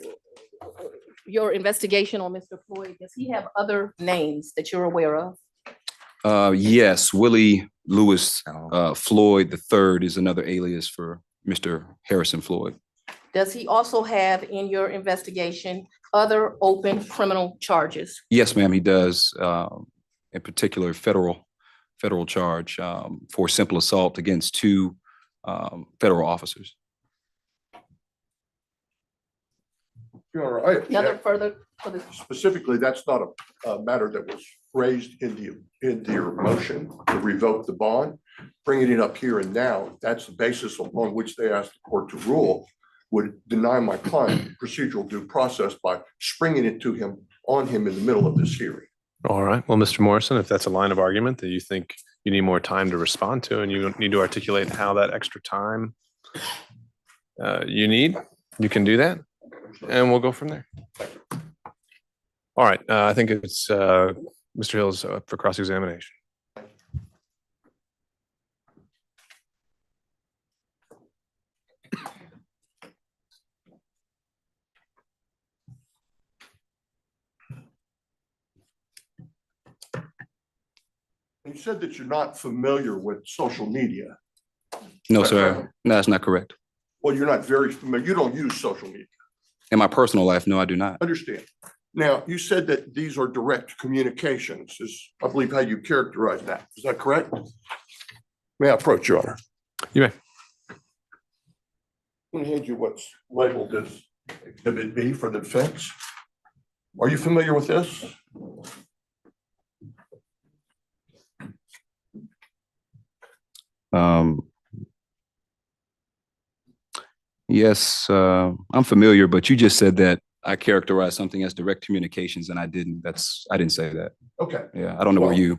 your investigation on Mr. Floyd, does he have other names that you're aware of? Yes, Willie Lewis Floyd III is another alias for Mr. Harrison Floyd. Does he also have in your investigation other open criminal charges? Yes, ma'am, he does. In particular, federal charge for simple assault against two federal officers. Your Honor, Another further for this? specifically, that's not a matter that was raised in your motion to revoke the bond. Bringing it up here and now, that's the basis upon which they asked the court to rule, would deny my client procedural due process by springing it to him on him in the middle of this hearing. All right. Well, Mr. Morrison, if that's a line of argument that you think you need more time to respond to, and you need to articulate how that extra time you need, you can do that, and we'll go from there. All right. I think it's Mr. Hill's up for cross-examination. You said that you're not familiar with social media. No, sir. No, that's not correct. Well, you're not very familiar. You don't use social media. In my personal life, no, I do not. Understand. Now, you said that these are direct communications, is I believe how you characterize that. Is that correct? May I approach, Your Honor? You may. I'm going to hand you what's labeled as Exhibit B for the defense. Are you familiar with this? Yes, I'm familiar, but you just said that I characterized something as direct communications, and I didn't. I didn't say that. Okay. Yeah, I don't know where you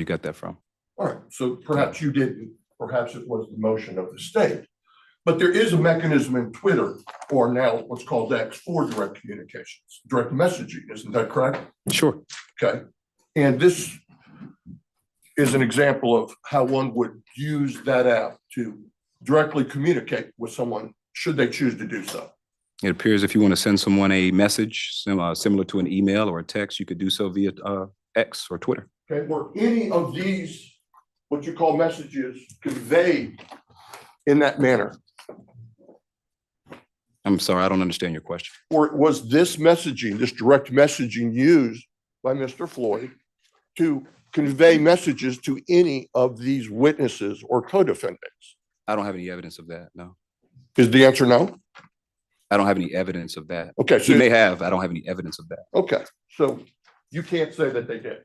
got that from. All right. So perhaps you didn't. Perhaps it was the motion of the state. But there is a mechanism in Twitter, or now what's called X, for direct communications, direct messaging. Isn't that correct? Sure. Okay. And this is an example of how one would use that app to directly communicate with someone, should they choose to do so. It appears if you want to send someone a message similar to an email or a text, you could do so via X or Twitter. Okay. Were any of these, what you call messages, conveyed in that manner? I'm sorry, I don't understand your question. Or was this messaging, this direct messaging, used by Mr. Floyd to convey messages to any of these witnesses or co-defendants? I don't have any evidence of that, no. Is the answer no? I don't have any evidence of that. Okay, You so, may have, I don't have any evidence of that. okay, so you can't say that they did.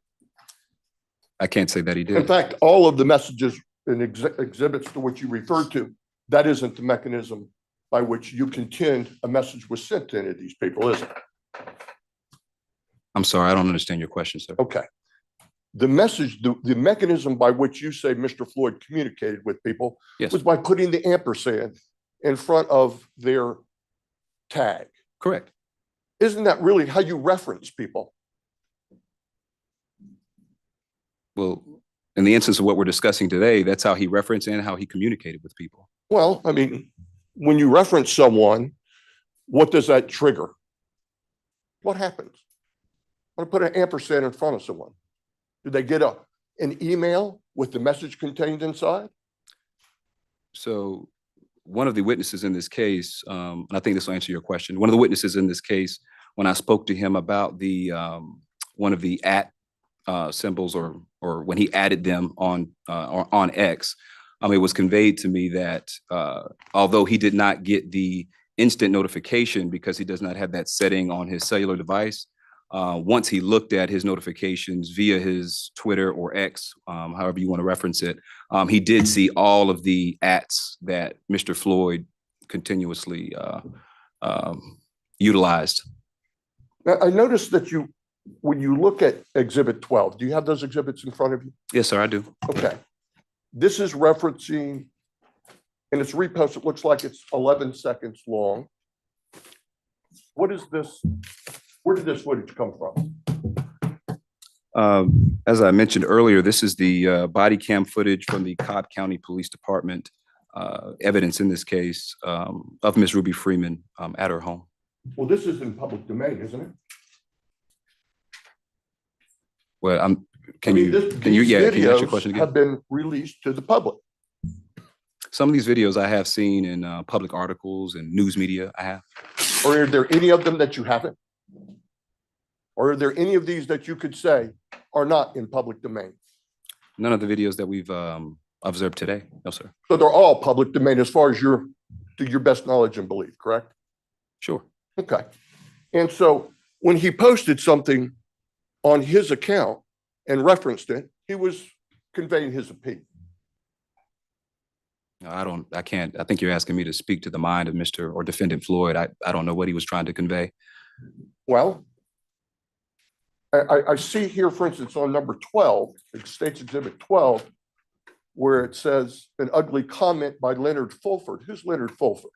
I can't say that he In did. fact, all of the messages and exhibits to which you referred to, that isn't the mechanism by which you contend a message was sent to any of these people, is it? I'm sorry, I don't understand your question, sir. Okay. The message, the mechanism by which you say Mr. Floyd communicated with people Yes, was by putting the ampersand in front of their tag. correct. Isn't that really how you reference people? Well, in the instance of what we're discussing today, that's how he referenced and how he communicated with people. Well, I mean, when you reference someone, what does that trigger? What happens? I put an ampersand in front of someone. Do they get an email with the message contained inside? So one of the witnesses in this case, and I think this will answer your question. One of the witnesses in this case, when I spoke to him about the one of the symbols or when he added them on X, it was conveyed to me that although he did not get the instant notification because he does not have that setting on his cellular device, once he looked at his notifications via his Twitter or X, however you want to reference it, he did see all of the ats that Mr. Floyd continuously utilized. Now, I noticed that when you look at Exhibit 12, do you have those exhibits in front of you? Yes, sir, I do. Okay. This is referencing, and it's reposted, it looks like it's 11 seconds long. What is this? Where did this footage come from? As I mentioned earlier, this is the body cam footage from the Cobb County Police Department, evidence in this case of Ms. Ruby Freeman at her home. Well, this is in public domain, isn't it? Well, can these you ask your videos question again? have been released to the public. Some of these videos I have seen in public articles and news media. I have. Or are there any of them that you haven't? Or are there any of these that you could say are not in public domain? None of the videos that we've observed today. No, sir. So they're all public domain as far as to your best knowledge and belief, correct? Sure. Okay. And so when he posted something on his account and referenced it, he was conveying his opinion. No, I can't. I think you're asking me to speak to the mind of Mr. or Defendant Floyd. I don't know what he was trying to convey. Well, I see here, for instance, on number 12, it states Exhibit 12, where it says an ugly comment by Leonard Fulford. Who's Leonard Fulford?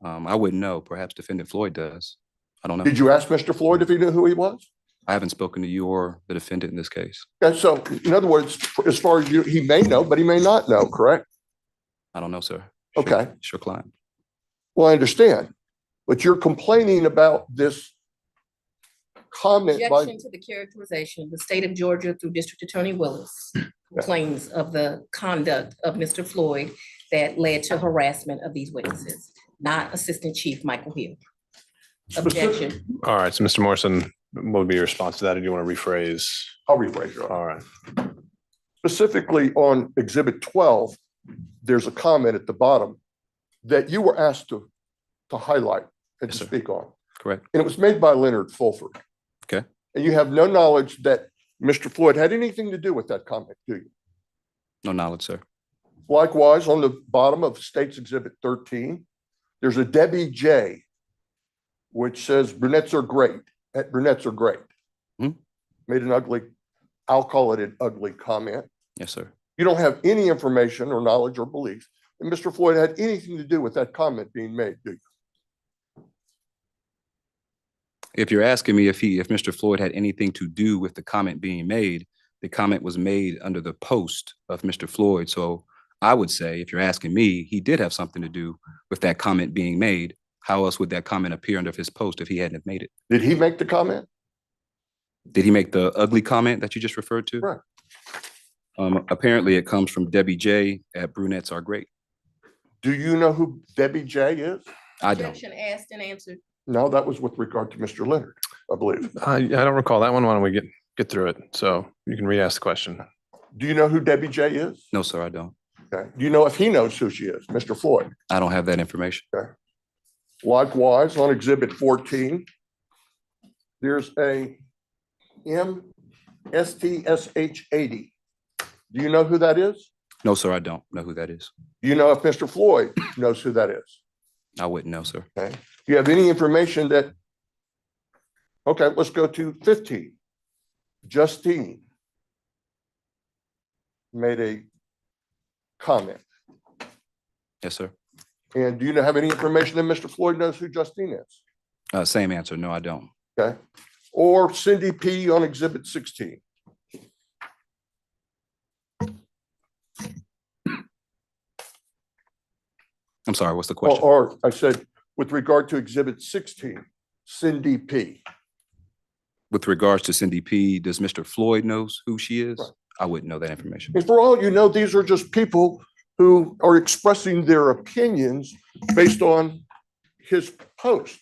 I wouldn't know. Perhaps Defendant Floyd does. I don't know. Did you ask Mr. Floyd if he knew who he was? I haven't spoken to you or the defendant in this case. Okay, so in other words, as far as he may know, but he may not know, correct? I don't know, sir. Okay. Sure, client. Well, I understand, but you're complaining about this comment by, Objection to the characterization. The state of Georgia through District Attorney Willis complains of the conduct of Mr. Floyd that led to harassment of these witnesses, not Assistant Chief Michael Hill. Objection. All right, so Mr. Morrison, what would be your response to that? Or do you want to rephrase? I'll rephrase it. All right. Specifically on Exhibit 12, there's a comment at the bottom that you were asked to highlight and Yes, to sir. speak on. Correct. And it was made by Leonard Fulford. Okay. And you have no knowledge that Mr. Floyd had anything to do with that comment, do you? No knowledge, sir. Likewise, on the bottom of State's Exhibit 13, there's a Debbie J, which says brunettes are great. Brunettes are great. Hmm. Made an ugly, I'll call it an ugly comment. Yes, sir. You don't have any information or knowledge or belief that Mr. Floyd had anything to do with that comment being made, do you? If you're asking me if Mr. Floyd had anything to do with the comment being made, the comment was made under the post of Mr. Floyd. So I would say, if you're asking me, he did have something to do with that comment being made. How else would that comment appear under his post if he hadn't have made it? Did he make the comment? Did he make the ugly comment that you just referred to? Right. Apparently it comes from Debbie J at Brunettes Are Great. Do you know who Debbie J is? I don't. Objection asked and answered. No, that was with regard to Mr. Leonard, I believe. I don't recall that one. Why don't we get through it? So you can re-ask the question. Do you know who Debbie J is? No, sir, I don't. Okay. Do you know if he knows who she is, Mr. Floyd? I don't have that information. Likewise, on Exhibit 14, there's a MSTSH80. Do you know who that is? No, sir, I don't know who that is. Do you know if Mr. Floyd knows who that is? I wouldn't know, sir. Okay. Do you have any information that, okay, let's go to 15. Justine made a comment. Yes, sir. And do you have any information that Mr. Floyd knows who Justine is? Same answer. No, I don't. Okay. Or Cindy P on Exhibit 16. I'm sorry, what's the question? Or I said, with regard to Exhibit 16, Cindy P. With regards to Cindy P, does Mr. Floyd knows who she is? Right. I wouldn't know that information. And for all you know, these are just people who are expressing their opinions based on his post.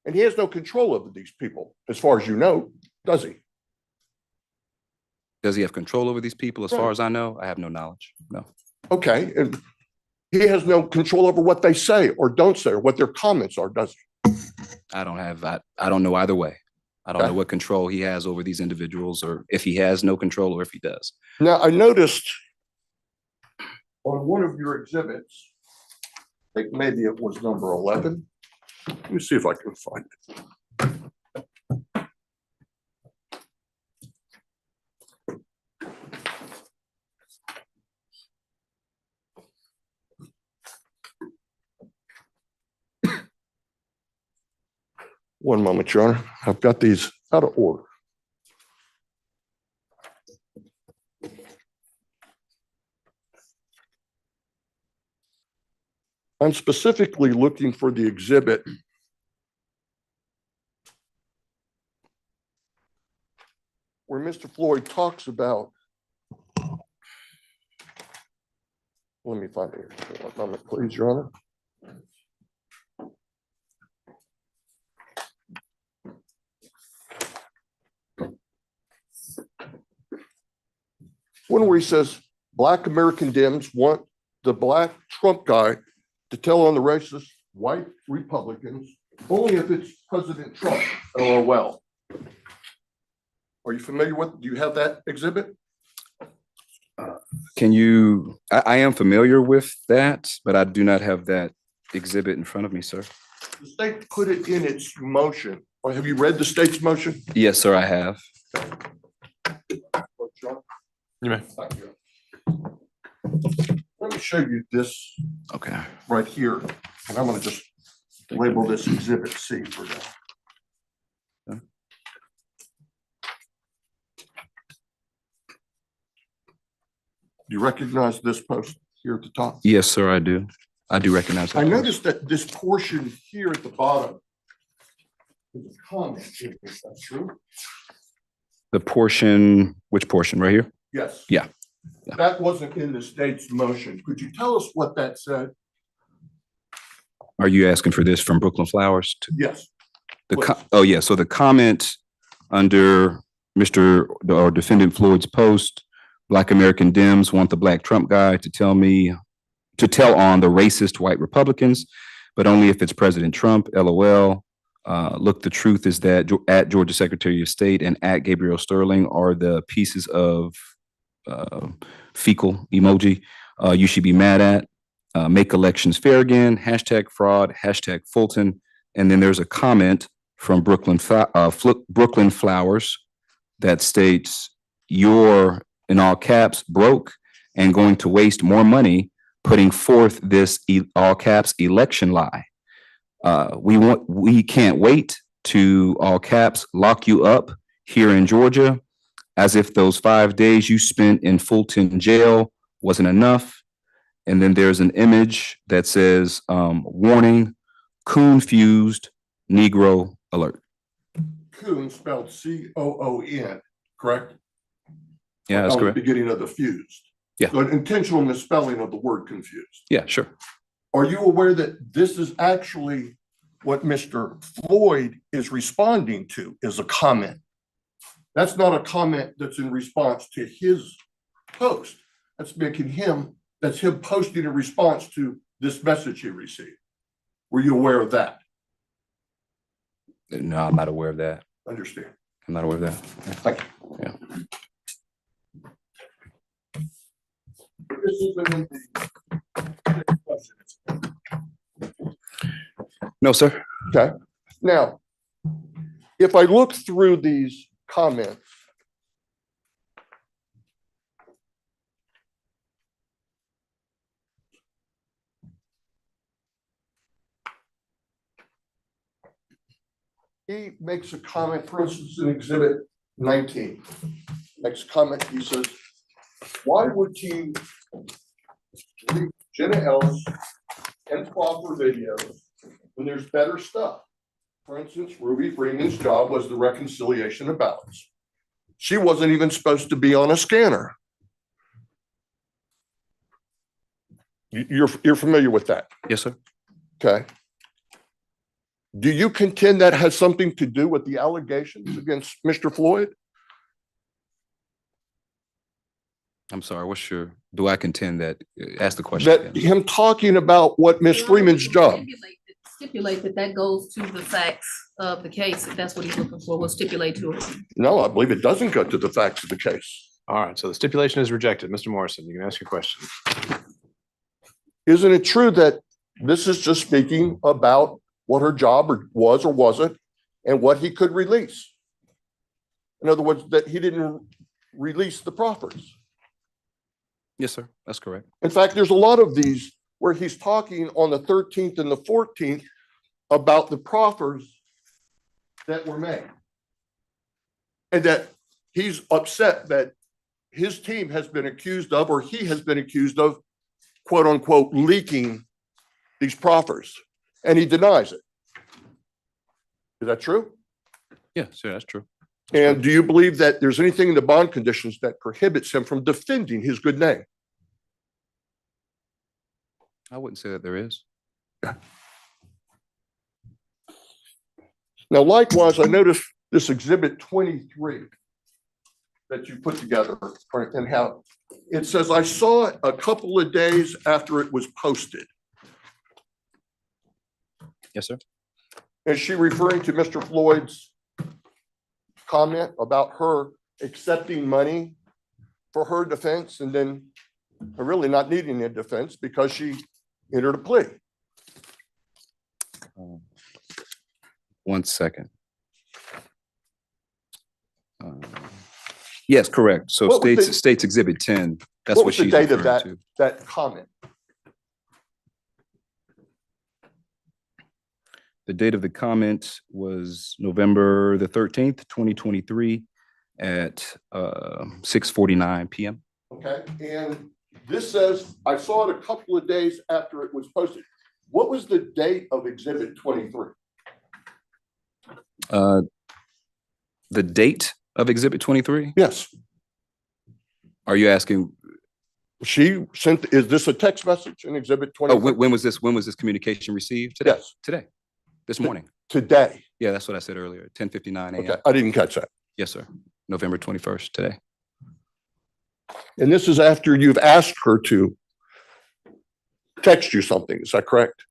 And he has no control over these people, as far as you know, does he? Does he have control over these people? As Right. far as I know, I have no knowledge. No. Okay, and he has no control over what they say or don't say, or what their comments are, does he? I don't know either way. I don't Okay. know what control he has over these individuals, or if he has no control, or if he does. Now, I noticed on one of your exhibits, I think maybe it was number 11. Let me see if I can find it. One moment, Your Honor. I've got these out of order. I'm specifically looking for the exhibit where Mr. Floyd talks about, let me find it here. One moment, please, Your Honor. One where he says, Black American Dems want the Black Trump guy to tell on the racist white Republicans only if it's President Trump. LOL. Are you familiar with, do you have that exhibit? Can you, I am familiar with that, but I do not have that exhibit in front of me, sir. The state put it in its motion. Or have you read the state's motion? Yes, sir, I have. You may. Thank you. Let me show you this Okay. right here, and I'm gonna just label this Exhibit C for now. Do you recognize this post here at the top? Yes, sir, I do. I do recognize that. I noticed that this portion here at the bottom is a comment. Is that true? The portion, which portion, right here? Yes. Yeah. That wasn't in the state's motion. Could you tell us what that said? Are you asking for this from Brooklyn Flowers? Yes. Oh, yeah, so the comment under Mr. or Defendant Floyd's post, Black American Dems want the Black Trump guy to tell on the racist white Republicans, but only if it's President Trump, LOL. Look, the truth is that at Georgia Secretary of State and at Gabriel Sterling are the pieces of fecal emoji you should be mad at. Make elections fair again, hashtag fraud, hashtag Fulton. And then there's a comment from Brooklyn Flowers that states, you're, in all caps, broke and going to waste more money putting forth this all caps election lie. We can't wait to, all caps, lock you up here in Georgia, as if those 5 days you spent in Fulton jail wasn't enough. And then there's an image that says, warning, coon-fused Negro alert. Coon spelled C-O-O-N, correct? Yeah, that's On the correct. beginning of the fused. Yeah. So an intentional misspelling of the word confused. Yeah, sure. Are you aware that this is actually what Mr. Floyd is responding to, is a comment? That's not a comment that's in response to his post. That's him posting in response to this message he received. Were you aware of that? No, I'm not aware of that. Understand. I'm not aware of that. Thank you. Yeah. This is in the question. No, sir. Okay. Now, if I look through these comments, he makes a comment, for instance, in Exhibit 19. Next comment, he says, why would you leave Jenna Ellis and proper videos when there's better stuff? For instance, Ruby Freeman's job was the reconciliation of ballots. She wasn't even supposed to be on a scanner. You're familiar with that, Yes, sir. okay? Do you contend that has something to do with the allegations against Mr. Floyd? I'm sorry, do I contend that, ask the question That again. him talking about what Ms. Freeman's job? Stipulate that goes to the facts of the case, if that's what he's looking for, we'll stipulate to it. No, I believe it doesn't go to the facts of the case. All right, so the stipulation is rejected. Mr. Morrison, you can ask your question. Isn't it true that this is just speaking about what her job was or wasn't and what he could release? In other words, that he didn't release the proffers. Yes, sir. That's correct. In fact, there's a lot of these where he's talking on the 13th and the 14th about the proffers that were made. And that he's upset that his team has been accused of, or he has been accused of, quote unquote, leaking these proffers. And he denies it. Is that true? Yeah, sir, that's true. And do you believe that there's anything in the bond conditions that prohibits him from defending his good name? I wouldn't say that there is. Now, likewise, I noticed this exhibit 23 that you put together and how it says, I saw it a couple of days after it was posted. Yes, sir. Is she referring to Mr. Floyd's comment about her accepting money for her defense and then really not needing a defense because she entered a plea? 1 second. Yes, correct. So What was states exhibit 10. That's What what was the she's date of referring to. that comment? The date of the comment was November the 13th, 2023 at 6:49 p.m. Okay, and this says, I saw it a couple of days after it was posted. What was the date of exhibit 23? The date of exhibit 23? Yes, Are you asking, she sent, is this a text message in exhibit oh, 23? when was this communication received? Today? Yes, Today, this morning. today. Yeah, that's what I said earlier, 10:59 a.m. Okay, I didn't catch that. Yes, sir. November 21st, today. And this is after you've asked her to text you something. Is that correct?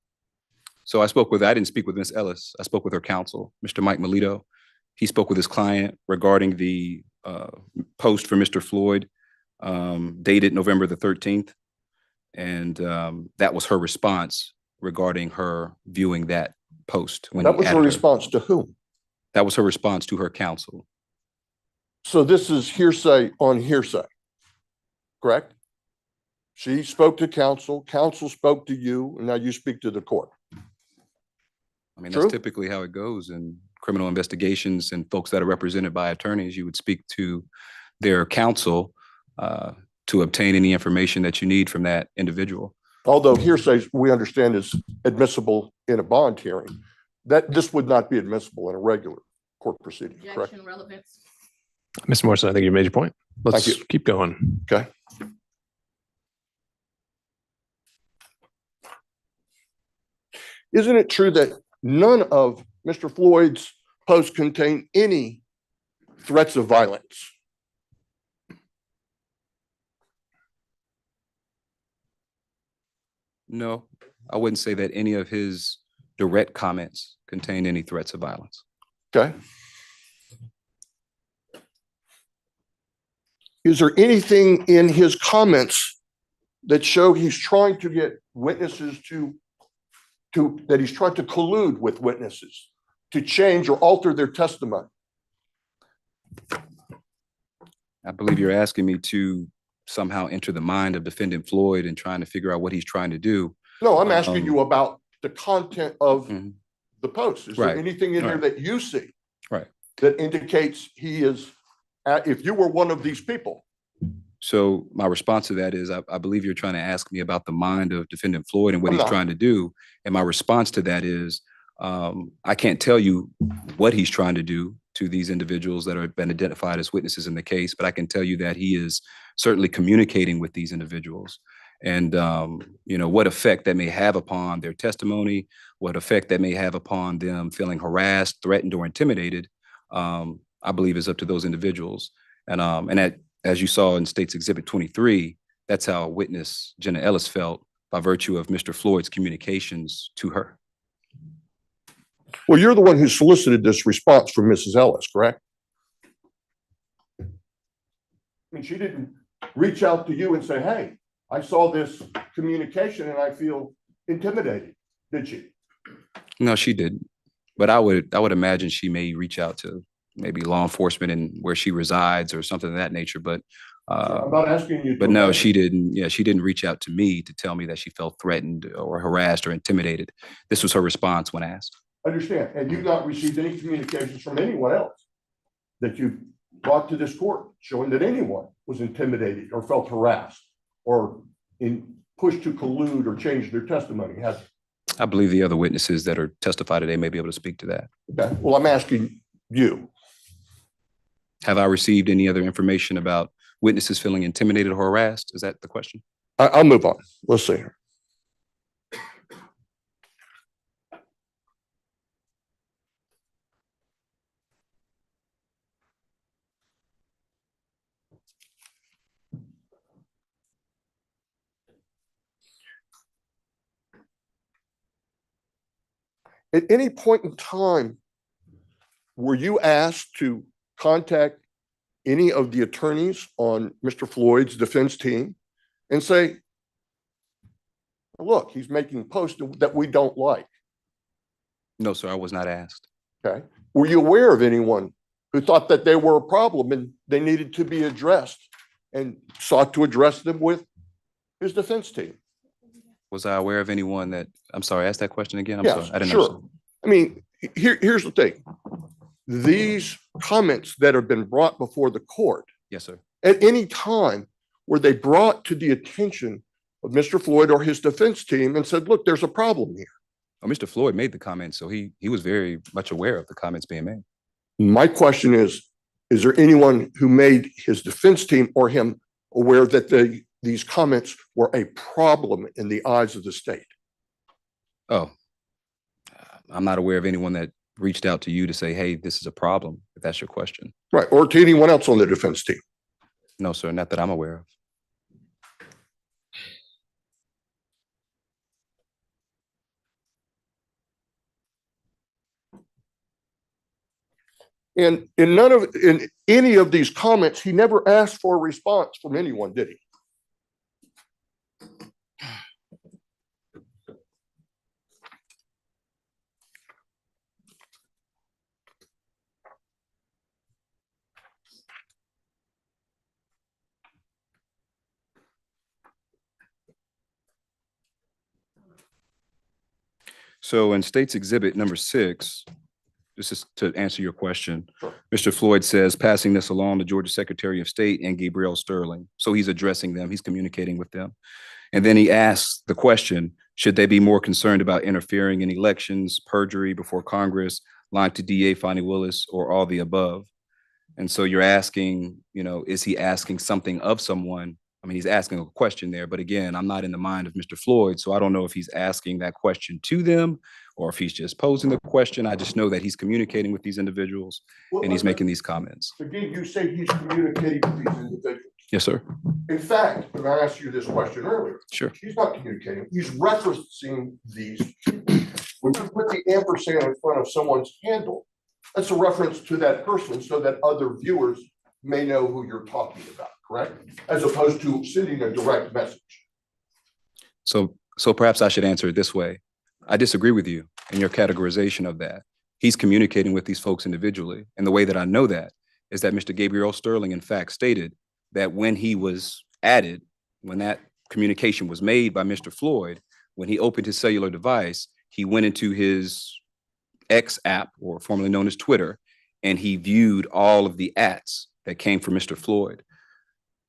So I didn't speak with Ms. Ellis. I spoke with her counsel, Mr. Mike Melito. He spoke with his client regarding the post for Mr. Floyd, dated November the 13th. And that was her response regarding her viewing that post. When That he was her added her. response to whom? That was her response to her counsel. So this is hearsay on hearsay, correct? She spoke to counsel, counsel spoke to you, and now you speak to the court. I mean, True. that's typically how it goes in criminal investigations, and folks that are represented by attorneys. You would speak to their counsel to obtain any information that you need from that individual. Although hearsay, we understand, is admissible in a bond hearing, that this would not be admissible in a regular court proceeding, correct? Objection, relevance. Mr. Morrison, I think you made your point. Let's Thank you. keep going. Okay. Isn't it true that none of Mr. Floyd's posts contain any threats of violence? No, I wouldn't say that any of his direct comments contained any threats of violence. Okay. Is there anything in his comments that show he's trying to get witnesses that he's trying to collude with witnesses to change or alter their testimony? I believe you're asking me to somehow enter the mind of defendant Floyd and trying to figure out what he's trying to do. No, I'm asking you about the content of Mhm. the post. Is there Right. anything in there Right. that you see Right. that indicates he is, if you were one of these people? So my response to that is, I believe you're trying to ask me about the mind of defendant Floyd and what I'm he's not. trying to do. And my response to that is, I can't tell you what he's trying to do to these individuals that have been identified as witnesses in the case, but I can tell you that he is certainly communicating with these individuals. and, what effect that may have upon their testimony, what effect that may have upon them feeling harassed, threatened, or intimidated, I believe is up to those individuals. And that, as you saw in State's Exhibit 23, that's how witness Jenna Ellis felt by virtue of Mr. Floyd's communications to her. Well, you're the one who solicited this response from Mrs. Ellis, correct? I mean, she didn't reach out to you and say, hey, I saw this communication and I feel intimidated, did she? No, she didn't. But I would imagine she may reach out to maybe law enforcement and where she resides or something of that nature. But I'm not asking you. But no, she didn't. Yeah, she didn't reach out to me to tell me that she felt threatened or harassed or intimidated. This was her response when asked. Understand. And you've not received any communications from anyone else that you brought to this court showing that anyone was intimidated or felt harassed or pushed to collude or change their testimony, has it? I believe the other witnesses that are testified today may be able to speak to that. Okay. Well, I'm asking you. Have I received any other information about witnesses feeling intimidated or harassed? Is that the question? I'll move on. Let's see. At any point in time, were you asked to contact any of the attorneys on Mr. Floyd's defense team and say, look, he's making posts that we don't like? No, sir, I was not asked. Okay. Were you aware of anyone who thought that they were a problem and they needed to be addressed and sought to address them with his defense team? Was I aware of anyone that, I'm sorry, ask that question again? I'm Yes, sorry, I didn't sure. understand. I mean, here's the thing. These comments that have been brought before the court, Yes, sir. at any time were they brought to the attention of Mr. Floyd or his defense team and said, look, there's a problem here? Oh, Mr. Floyd made the comment, so he was very much aware of the comments being made. My question is there anyone who made his defense team or him aware that these comments were a problem in the eyes of the state? Oh, I'm not aware of anyone that reached out to you to say, hey, this is a problem, if that's your question. Right, or to anyone else on the defense team? No, sir, not that I'm aware of. And in any of these comments, he never asked for a response from anyone, did he? So in State's Exhibit number 6, this is to answer your question. Sure. Mr. Floyd says, passing this along to Georgia Secretary of State and Gabrielle Sterling. So he's addressing them, he's communicating with them. And then he asks the question, should they be more concerned about interfering in elections, perjury before Congress, lying to DA Fonnie Willis, or all the above? And so you're asking, is he asking something of someone? I mean, he's asking a question there, but again, I'm not in the mind of Mr. Floyd, so I don't know if he's asking that question to them or if he's just posing the question. I just know that he's communicating with these individuals and he's making these comments. Again, you say he's communicating with these individuals. Yes, sir. In fact, when I asked you this question earlier, Sure. he's not communicating. He's referencing these people. When you put the ampersand in front of someone's handle, that's a reference to that person so that other viewers may know who you're talking about, correct? As opposed to sending a direct message. So perhaps I should answer it this way. I disagree with you in your categorization of that. He's communicating with these folks individually. And the way that I know that is that Mr. Gabriel Sterling, in fact, stated that when he was added, when that communication was made by Mr. Floyd, when he opened his cellular device, he went into his X app, or formerly known as Twitter, and he viewed all of the ads that came from Mr. Floyd.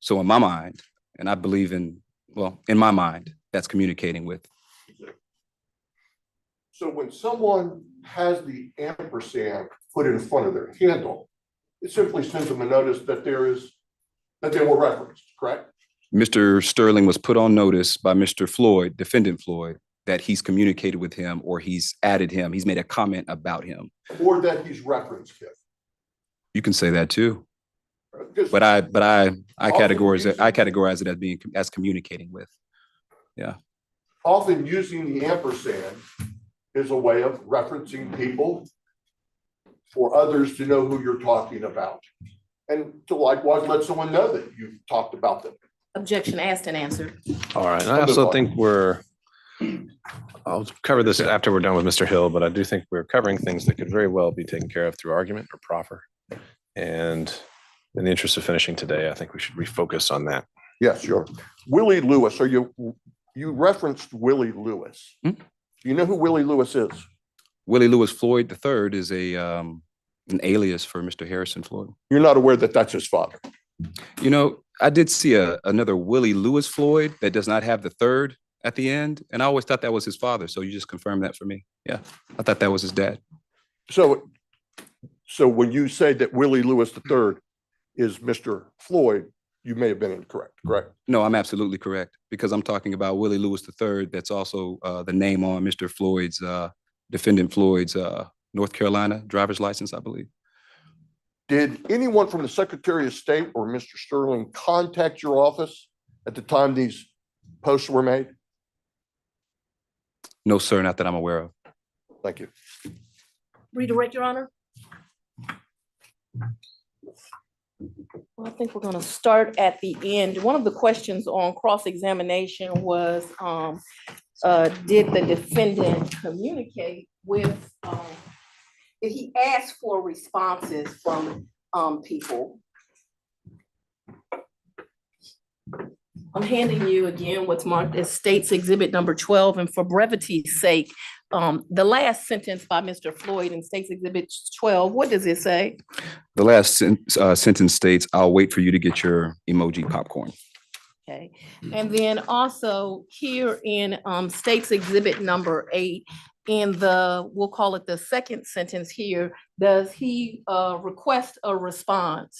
So in my mind, and I believe in my mind, that's communicating with. So when someone has the ampersand put in front of their handle, it simply sends them a notice that they were referenced, correct? Mr. Sterling was put on notice by Mr. Floyd, defendant Floyd, that he's communicated with him or he's added him. He's made a comment about him. Or that he's referenced him. You can say that too. Because But I Often categorize it as being, as communicating with. often using the ampersand is a way of referencing people for others to know who you're talking about. And to likewise let someone know that you've talked about them. Objection asked and answered. All right. And I also think I'll cover this after we're done with Mr. Hill, but I do think we're covering things that could very well be taken care of through argument or proffer. And in the interest of finishing today, I think we should refocus on that. Yes, sure. Willie Lewis, you referenced Willie Lewis. Hmm? Do you know who Willie Lewis is? Willie Lewis Floyd III is an alias for Mr. Harrison Floyd. You're not aware that that's his father. You know, I did see another Willie Lewis Floyd that does not have the third at the end. And I always thought that was his father. So you just confirmed that for me. Yeah. I thought that was his dad. So when you say that Willie Lewis III is Mr. Floyd, you may have been incorrect, correct? No, I'm absolutely correct because I'm talking about Willie Lewis III. That's also the name on Mr. Floyd's, defendant Floyd's North Carolina driver's license, I believe. Did anyone from the Secretary of State or Mr. Sterling contact your office at the time these posts were made? No, sir, not that I'm aware of. Thank you. Redirect, Your Honor. Well, I think we're going to start at the end. One of the questions on cross-examination was, did the defendant communicate with, did he ask for responses from people? I'm handing you again what's marked as State's Exhibit number 12, and for brevity's sake, the last sentence by Mr. Floyd in State's Exhibit 12, what does it say? The last sentence states, "I'll wait for you to get your emoji popcorn." Okay, and then also here in State's Exhibit number 8, in the, we'll call it the second sentence here, does he request a response?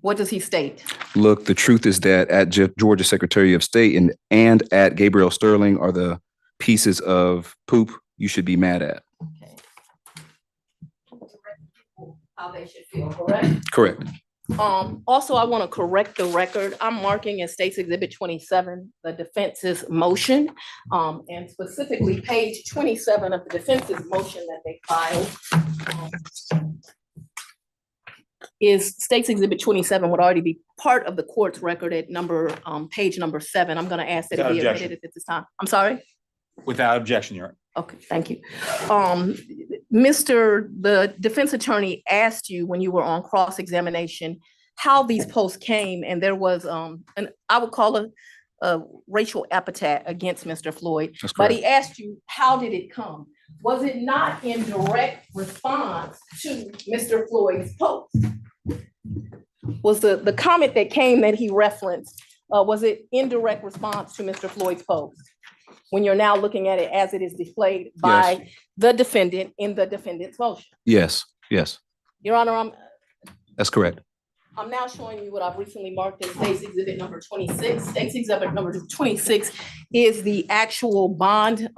What does he state? Look, the truth is that at Georgia Secretary of State and at Gabriel Sterling are the pieces of poop you should be mad at. Okay. How they should feel, correct? Correct. Also, I want to correct the record. I'm marking as State's Exhibit 27, the defense's motion, and specifically page 27 of the defense's motion that they filed. Is State's Exhibit 27 would already be part of the court's record at page number 7. I'm going to ask that it be admitted at this time. I'm sorry? Without objection, Your Honor. Okay, thank you. The defense attorney asked you when you were on cross-examination how these posts came, and there was I would call a racial epithet against Mr. Floyd. That's but correct. he asked you, how did it come? Was it not in direct response to Mr. Floyd's post? Was the comment that came that he referenced, was it in direct response to Mr. Floyd's post? When you're now looking at it as it is displayed by the defendant in the defendant's motion? Yes, yes, Your Honor, that's correct. I'm now showing you what I've recently marked as State's Exhibit number 26. State's Exhibit number 26 is the actual bond,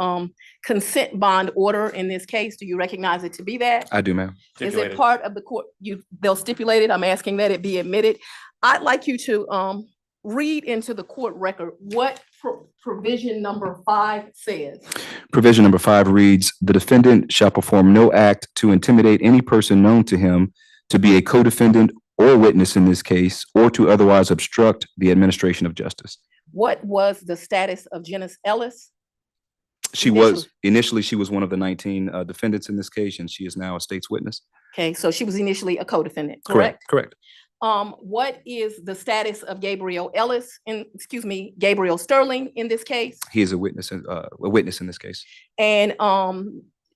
consent bond order in this case. Do you recognize it to be that? I do, ma'am. Is it Stipulated. part of the court? They'll stipulate it. I'm asking that it be admitted. I'd like you to read into the court record what provision number 5 says. Provision number 5 reads, "The defendant shall perform no act to intimidate any person known to him to be a co-defendant or witness in this case, or to otherwise obstruct the administration of justice." What was the status of Janice Ellis? Initially, she was one of the 19 defendants in this case, and she is now a state's witness. Okay, so she was initially a co-defendant, correct? Correct. What is the status of Gabriel Sterling in this case? He is a witness in this case. And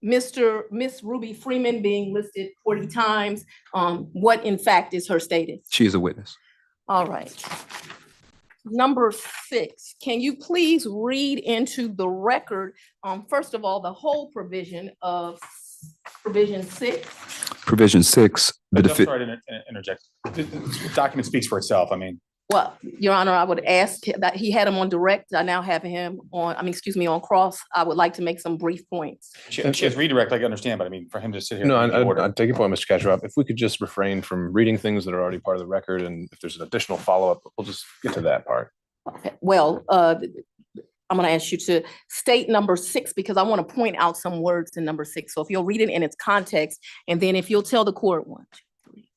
Miss Ruby Freeman being listed 40 times, what in fact is her status? She is a witness. All right. Number 6, can you please read into the record, first of all, the whole provision of provision 6? Provision 6. I'm sorry to interject. The document speaks for itself. I mean, Well, Your Honor, I would ask that he had him on direct. I now have him on, on cross. I would like to make some brief points. She has redirect, I can understand, but I mean, for him to sit here. No, and read the order. I take your point, Mr. Ketchum. If we could just refrain from reading things that are already part of the record, and if there's an additional follow-up, we'll just get to that part. Okay. Well, I'm going to ask you to state number 6 because I want to point out some words in number 6. So if you'll read it in its context, and then if you'll tell the court 1, 2, 3,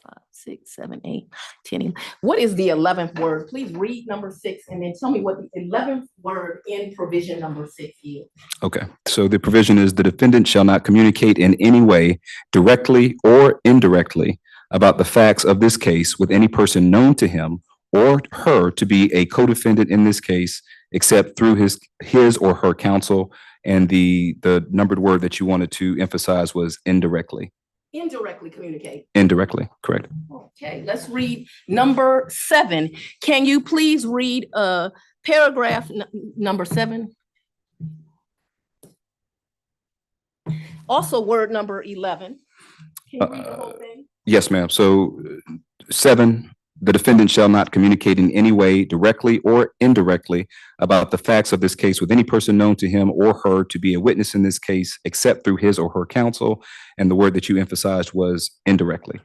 5, 6, 7, 8, 10, 11. What is the 11th word? Please read number 6 and then tell me what the 11th word in provision number 6 is. Okay, so the provision is the defendant shall not communicate in any way, directly or indirectly, about the facts of this case with any person known to him or her to be a co-defendant in this case, except through his or her counsel. And the numbered word that you wanted to emphasize was indirectly. Indirectly communicate. Indirectly, correct. Okay, let's read number 7. Can you please read paragraph number 7? Also word number 11. Can you read the whole thing? Yes, ma'am. So 7, the defendant shall not communicate in any way, directly or indirectly, about the facts of this case with any person known to him or her to be a witness in this case, except through his or her counsel. And the word that you emphasized was indirectly.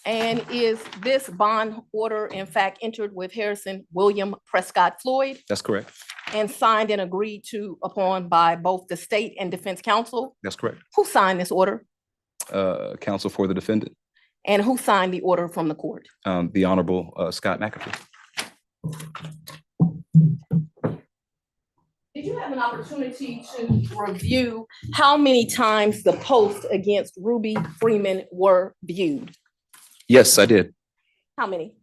And is this bond order in fact entered with Harrison William Prescott Floyd That's correct. and signed and agreed to upon by both the state and defense counsel? That's correct. Who signed this order? Counsel for the defendant, And who signed the order from the court? the Honorable Scott McAfee. Did you have an opportunity to review how many times the posts against Ruby Freeman were viewed? Yes, I did. How many?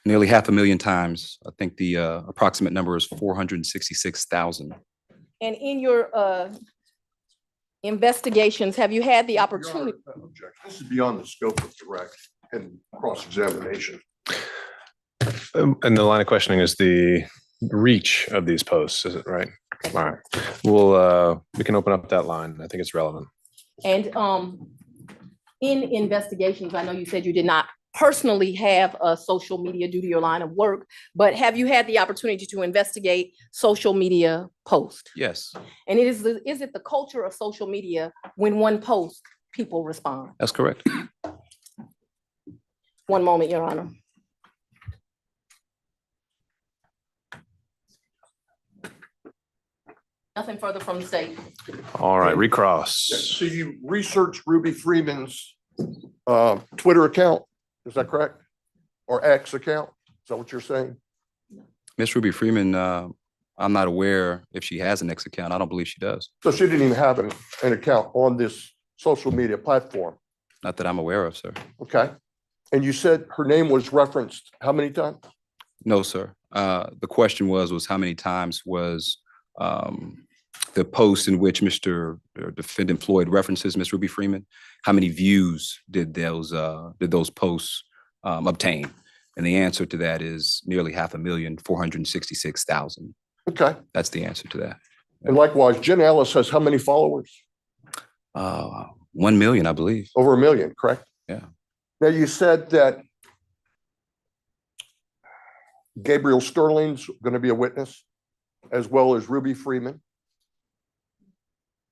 Nearly 500,000 times. I think the approximate number is 466,000. And in your investigations, have you had the opportunity? This is beyond the scope of direct and cross-examination. And the line of questioning is the reach of these posts, is it right? All right. We can open up that line. I think it's relevant. And in investigations, I know you said you did not personally have a social media due to your line of work, but have you had the opportunity to investigate social media posts? Yes, And is it the culture of social media when one post, people respond? that's correct. One moment, Your Honor. Nothing further from the state. All right, recross. So you researched Ruby Freeman's Twitter account, is that correct? Or X account? Is that what you're saying? Miss Ruby Freeman, I'm not aware if she has an X account. I don't believe she does. So she didn't even have an account on this social media platform, Not that I'm aware of, sir. okay? And you said her name was referenced how many times? No, sir. The question was how many times was the post in which Mr. Defendant Floyd references Miss Ruby Freeman, how many views did those posts obtain? And the answer to that is nearly 500,466,000. Okay. That's the answer to that. And likewise, Jen Ellis has how many followers? 1 million, I believe. Over 1 million, correct? Yeah. Now, you said that Gabriel Sterling's going to be a witness, as well as Ruby Freeman.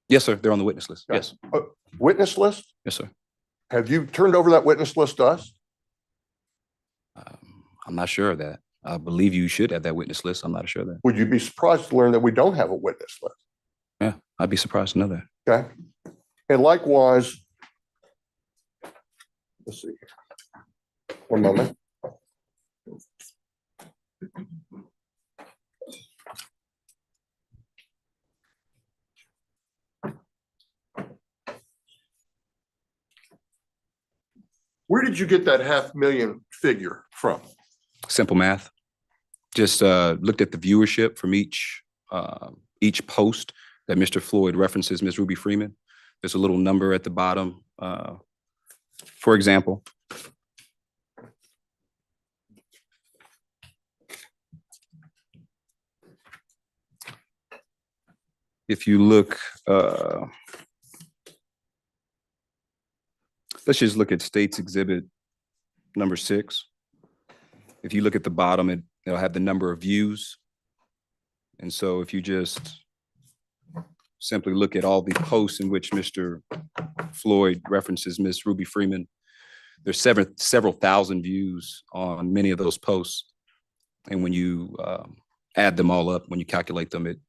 Yes, sir. They're on the witness list. Okay. Yes. Witness list? Yes, sir. Have you turned over that witness list to us? I'm not sure of that. I believe you should have that witness list. I'm not sure of that. Would you be surprised to learn that we don't have a witness list? Yeah, I'd be surprised to know that. Okay. And likewise, let's see. One moment. Where did you get that 500,000 figure from? Simple math. Just looked at the viewership from each post that Mr. Floyd references Ms. Ruby Freeman. There's a little number at the bottom. For example, if you look, let's just look at State's Exhibit number 6. if you look at the bottom, it'll have the number of views. And so if you just simply look at all the posts in which Mr. Floyd references Ms. Ruby Freeman, there's several thousand views on many of those posts. And when you add them all up, when you calculate them, it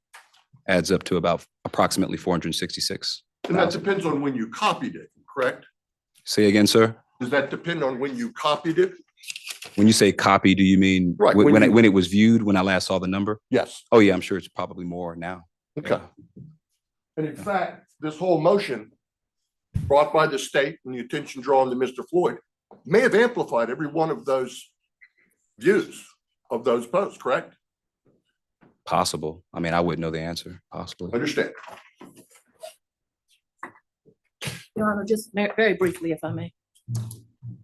adds up to about approximately 466. And that depends on when you copied it, correct? Say again, sir? Does that depend on when you copied it? When you say copy, do you mean Right, when when it was viewed, when I last saw the number? Yes. Oh, yeah, I'm sure it's probably more now. Okay. And in fact, this whole motion brought by the state and the attention drawn to Mr. Floyd may have amplified every one of those views of those posts, correct? Possible. I mean, I wouldn't know the answer, possibly. Understand. Your Honor, just very briefly, if I may.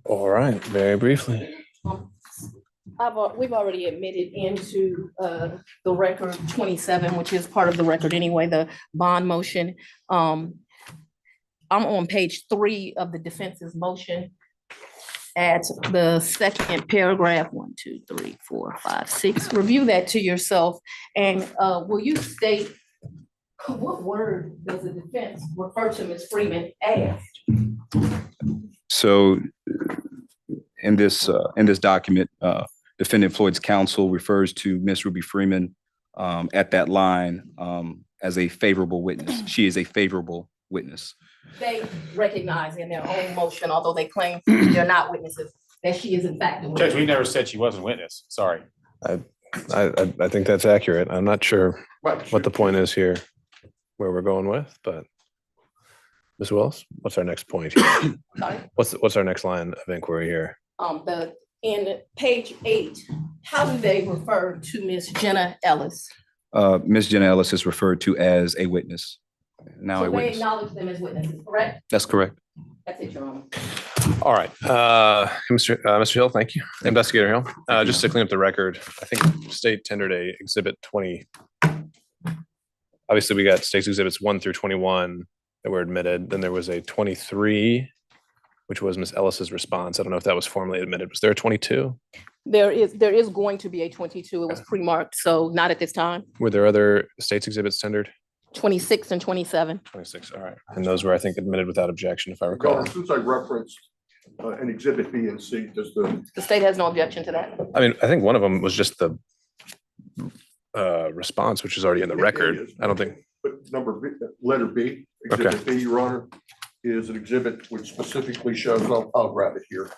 All right, very briefly. We've already admitted into the record 27, which is part of the record anyway, the bond motion. I'm on page 3 of the defense's motion at the second paragraph, 1, 2, 3, 4, 5, 6. Review that to yourself. And will you state what word does the defense refer to Ms. Freeman as? So in this document, Defendant Floyd's counsel refers to Ms. Ruby Freeman at that line as a favorable witness. She is a favorable witness. They recognize in their own motion, although they claim they're not witnesses, that she is in fact a Judge, witness. we never said she wasn't witness. Sorry. I think that's accurate. I'm not sure Right. what the point is here, where we're going with, but Ms. Willis, what's our next point here? Sorry. What's our next line of inquiry here? In page 8, how do they refer to Miss Jenna Ellis? Ms. Jenna Ellis is referred to as a witness. Now So a they witness. acknowledge them as witnesses, correct? That's correct. That's it, Your Honor. All right, Mr. Hill, thank you. Investigator Hill, just to clean up the record, I think state tendered a exhibit 20. Obviously, we got state's exhibits 1 through 21 that were admitted. Then there was a 23, which was Ms. Ellis's response. I don't know if that was formally admitted. Was there a 22? There is going to be a 22. It was pre-marked, so not at this time. Were there other state's exhibits tendered? 26 and 27. 26, all right. And those were, I think, admitted without objection, if I Your recall. Honor, since I referenced an exhibit B and C, does the The state has no objection to that. I mean, I think one of them was just the response, which is already in the record. I don't think, but number B, letter B, exhibit B, Your Honor, is an exhibit which specifically shows, I'll grab it here.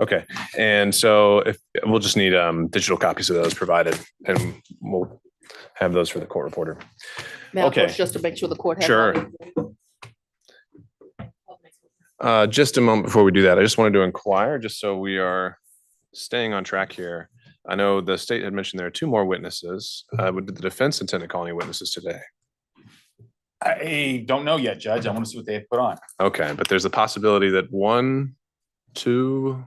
okay. And so if, we'll just need digital copies of those provided, and we'll have those for the court reporter. Madam Okay. Clerk, just to make sure the court has. Sure. Just a moment before we do that, I just wanted to inquire, just so we are staying on track here. I know the state had mentioned there are 2 more witnesses. Did the defense intend to call any witnesses today? I don't know yet, Judge. I want to see what they have put on. Okay, but there's a possibility that 1, 2,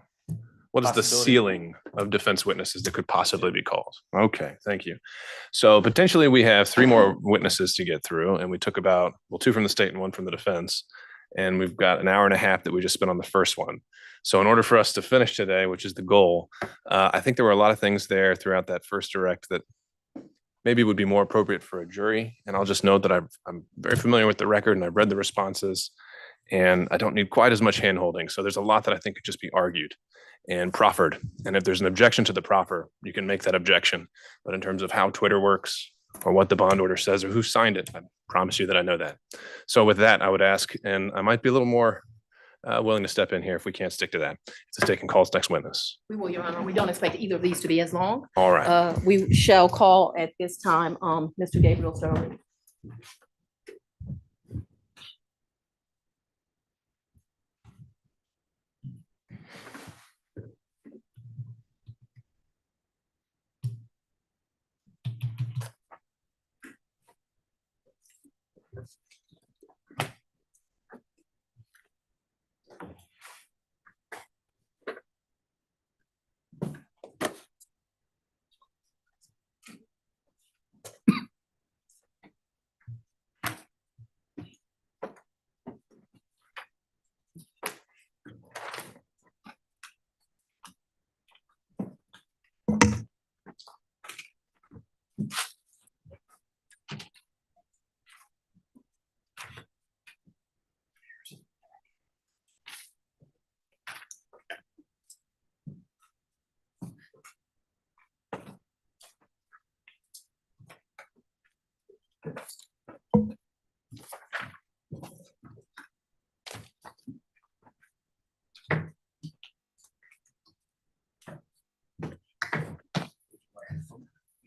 what is the Possibility. ceiling of defense witnesses that could possibly be called? Okay, thank you. So potentially we have 3 more witnesses to get through, and we took about, well, 2 from the state and 1 from the defense. And we've got an hour and a half that we just spent on the first one. So in order for us to finish today, which is the goal, I think there were a lot of things there throughout that first direct that maybe would be more appropriate for a jury. And I'll just note that I'm very familiar with the record and I've read the responses, and I don't need quite as much handholding. So there's a lot that I think could just be argued and proffered. And if there's an objection to the proffer, you can make that objection. But in terms of how Twitter works or what the bond order says or who signed it, I promise you that I know that. So with that, I would ask, and I might be a little more willing to step in here if we can't stick to that. It's a taking calls next witness. We will, Your Honor. We don't expect either of these to be as long. All right. We shall call at this time, Mr. Gabriel Sterling.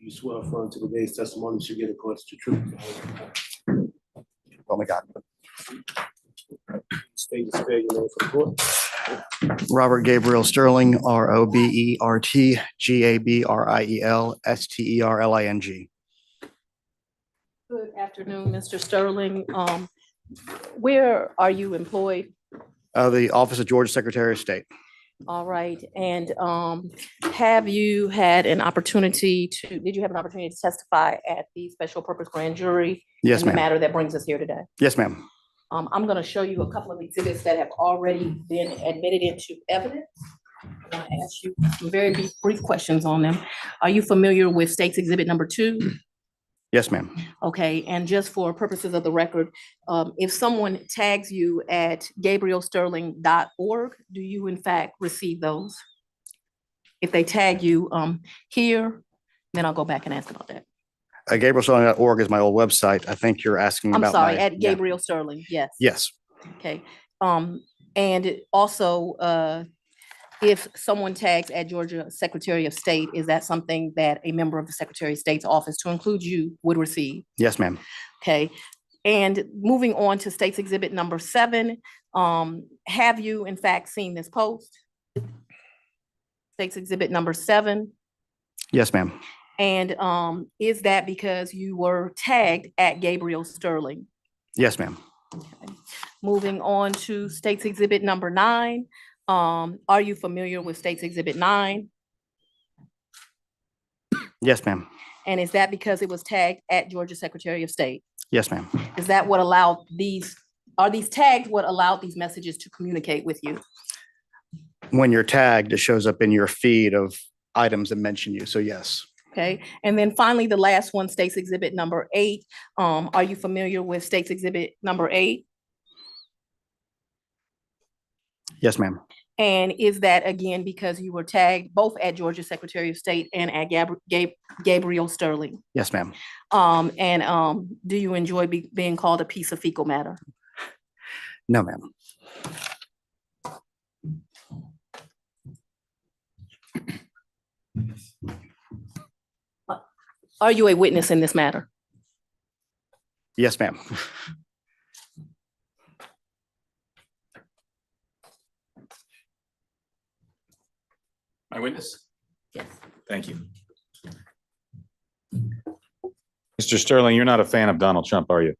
You swear affirm to today's testimony should get according to truth. Oh my God. State and spell your name for the court. Robert Gabriel Sterling, Robert Gabriel Sterling. Good afternoon, Mr. Sterling. Where are you employed? The Office of Georgia Secretary of State. All right, and have you had an opportunity did you have an opportunity to testify at the special purpose grand jury? Yes, in the ma'am. matter that brings us here today? Yes, ma'am. I'm going to show you a couple of exhibits that have already been admitted into evidence. I'm going to ask you some very brief questions on them. Are you familiar with State's Exhibit number 2? Yes, ma'am. Okay, and just for purposes of the record, if someone tags you at gabrielsterling.org, do you in fact receive those? If they tag you here, then I'll go back and ask about that. GabrielSterling.org is my old website. I think you're asking I'm about. sorry, my- at yeah. Gabriel Sterling, yes. Yes, Okay, and also, if someone tags at Georgia Secretary of State, is that something that a member of the Secretary of State's office, to include you, would receive? yes, ma'am. Okay, and moving on to State's Exhibit number 7, have you in fact seen this post? State's Exhibit number 7, Yes, ma'am. and is that because you were tagged at Gabriel Sterling? Yes, ma'am. Moving on to State's Exhibit number 9, are you familiar with State's Exhibit 9? Yes, ma'am. And is that because it was tagged at Georgia Secretary of State? Yes, ma'am. Is that what allowed are these tags what allowed these messages to communicate with you? When you're tagged, it shows up in your feed of items that mention you. So yes. Okay, and then finally, the last one, State's Exhibit number 8. Are you familiar with State's Exhibit number 8? Yes, ma'am. And is that again because you were tagged both at Georgia Secretary of State and at Gabriel Sterling? Yes, ma'am. Do you enjoy being called a piece of fecal matter? No, ma'am. Are you a witness in this matter? Yes, ma'am. My witness? Yes. Thank you. Mr. Sterling, you're not a fan of Donald Trump, are you?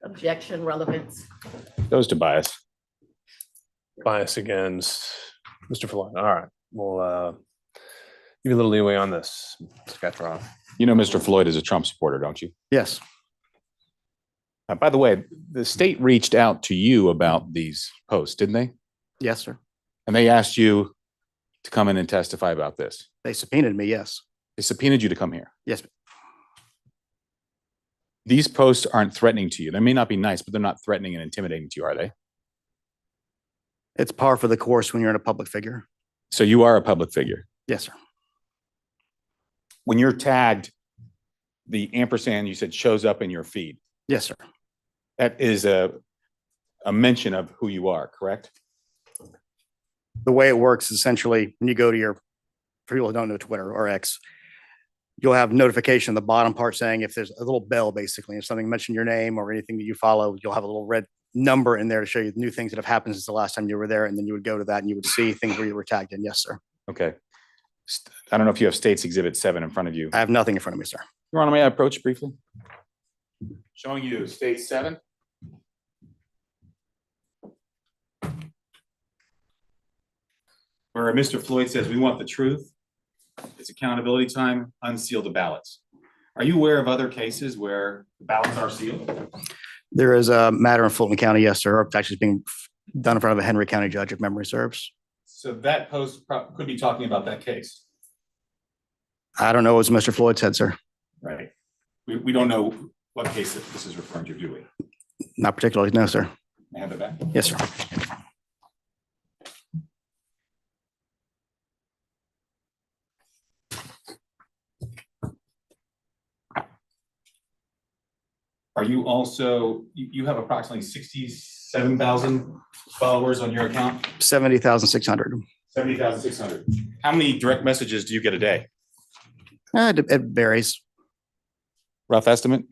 Objection, relevance. Goes to bias. Bias against Mr. Floyd. All right, we'll give you a little leeway on this, Mr. Gattron. You know Mr. Floyd is a Trump supporter, don't you? Yes. By the way, the state reached out to you about these posts, didn't they? Yes, sir. And they asked you to come in and testify about this. They subpoenaed me. Yes. They subpoenaed you to come here. Yes. These posts aren't threatening to you. They may not be nice, but they're not threatening and intimidating to you, are they? It's par for the course when you're in a public figure. So you are a public figure. Yes, sir. When you're tagged, the ampersand you said shows up in your feed. Yes, sir. That is a mention of who you are, correct? The way it works is essentially when you go to for people who don't know Twitter or X, you'll have notification in the bottom part saying if there's a little bell, basically, if something mentioned your name or anything that you follow, you'll have a little red number in there to show you the new things that have happened since the last time you were there. And then you would go to that and you would see things where you were tagged in. Yes, sir. Okay. I don't know if you have State's Exhibit 7 in front of you. I have nothing in front of me, sir. Your Honor, may I approach briefly? Showing you State 7. Where Mr. Floyd says, we want the truth. It's accountability time, unseal the ballots. Are you aware of other cases where the ballots are sealed? There is a matter in Fulton County, yes, sir. It's actually being done in front of a Henry County judge, if memory serves. So that post could be talking about that case. I don't know what Mr. Floyd said, sir. Right. We don't know what case this is referring to, do we? Not particularly, no, sir. May I have it back? Yes, sir. Are you also, you have approximately 67,000 followers on your account? 70,600. 70,600. How many direct messages do you get a day? It varies. Rough estimate?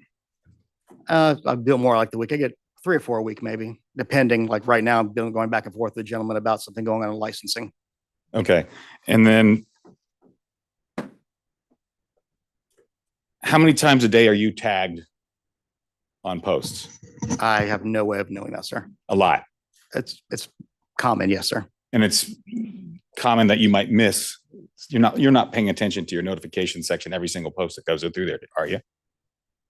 I do it more like the week. I get 3 or 4 a week, maybe, depending. Like right now, I'm going back and forth with a gentleman about something going on in licensing. Okay. And then how many times a day are you tagged on posts? I have no way of knowing that, sir. A lot. It's common, yes, sir. And it's common that you might miss. You're not paying attention to your notification section every single post that goes through there, are you?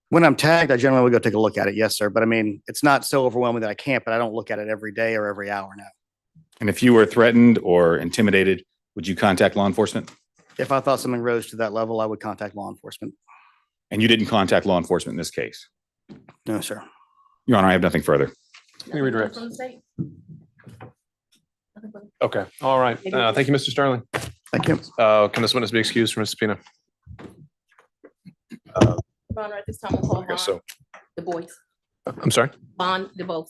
When I'm tagged, I generally will go take a look at it, yes, sir. But I mean, it's not so overwhelming that I can't, but I don't look at it every day or every hour now. And if you were threatened or intimidated, would you contact law enforcement? If I thought something rose to that level, I would contact law enforcement. And you didn't contact law enforcement in this case? No, sir. Your Honor, I have nothing further. Can you redirect? From the state? Okay, all right. Thank you, Mr. Sterling. Thank you. Can this witness be excused from his subpoena? Your Honor, at this time, we'll call I guess so. Du Bois. I'm sorry, can Bond Du Bois.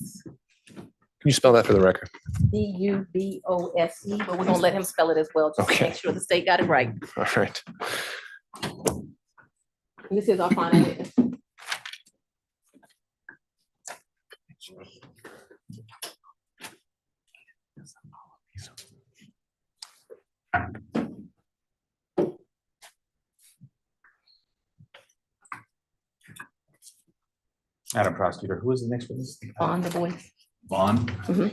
you spell that for the record? D-U-B-O-S-E, but we're gonna let him spell it as well, just to Okay. make sure the state got it right. All right. And this is our final witness. Madam Prosecutor, who is the next witness? Bond Du Bois. Vaughn? Mhm.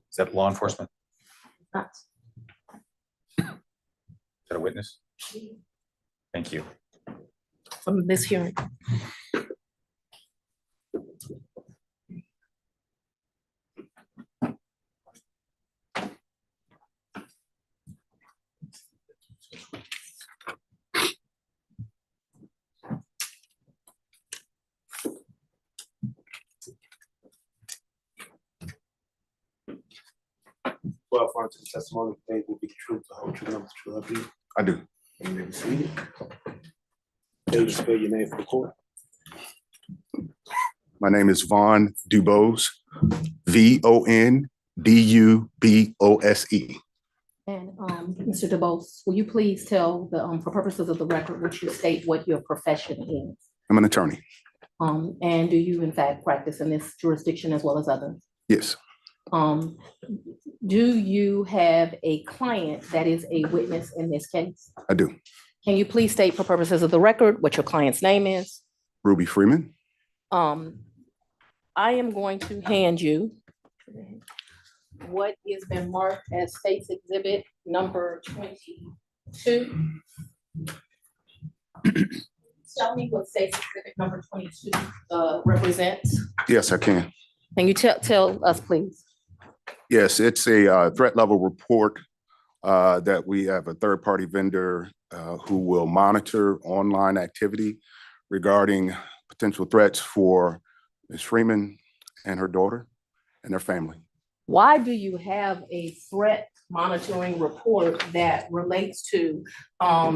Is that law enforcement? Not- Is that a witness? Thank you. From this hearing. Well, for the testimony today will be the truth, the whole truth, and nothing but the truth, help you. I do. You may be seated. Please spell your name for the court. My name is Vaughn Dubose, VONDUBOSE. And Mr. Du Bois, will you please tell for purposes of the record, would you state what your profession is? I'm an attorney. And do you in fact practice in this jurisdiction as well as others? Yes, Do you have a client that is a witness in this case? I do. Can you please state for purposes of the record what your client's name is? Ruby Freeman. I am going to hand you what has been marked as State's Exhibit number 22. Tell me what State's Exhibit number 22 represents. Yes, I can. Can you tell us, please? Yes, it's a threat level report that we have a third-party vendor who will monitor online activity regarding potential threats for Ms. Freeman and her daughter and their family. Why do you have a threat monitoring report that relates to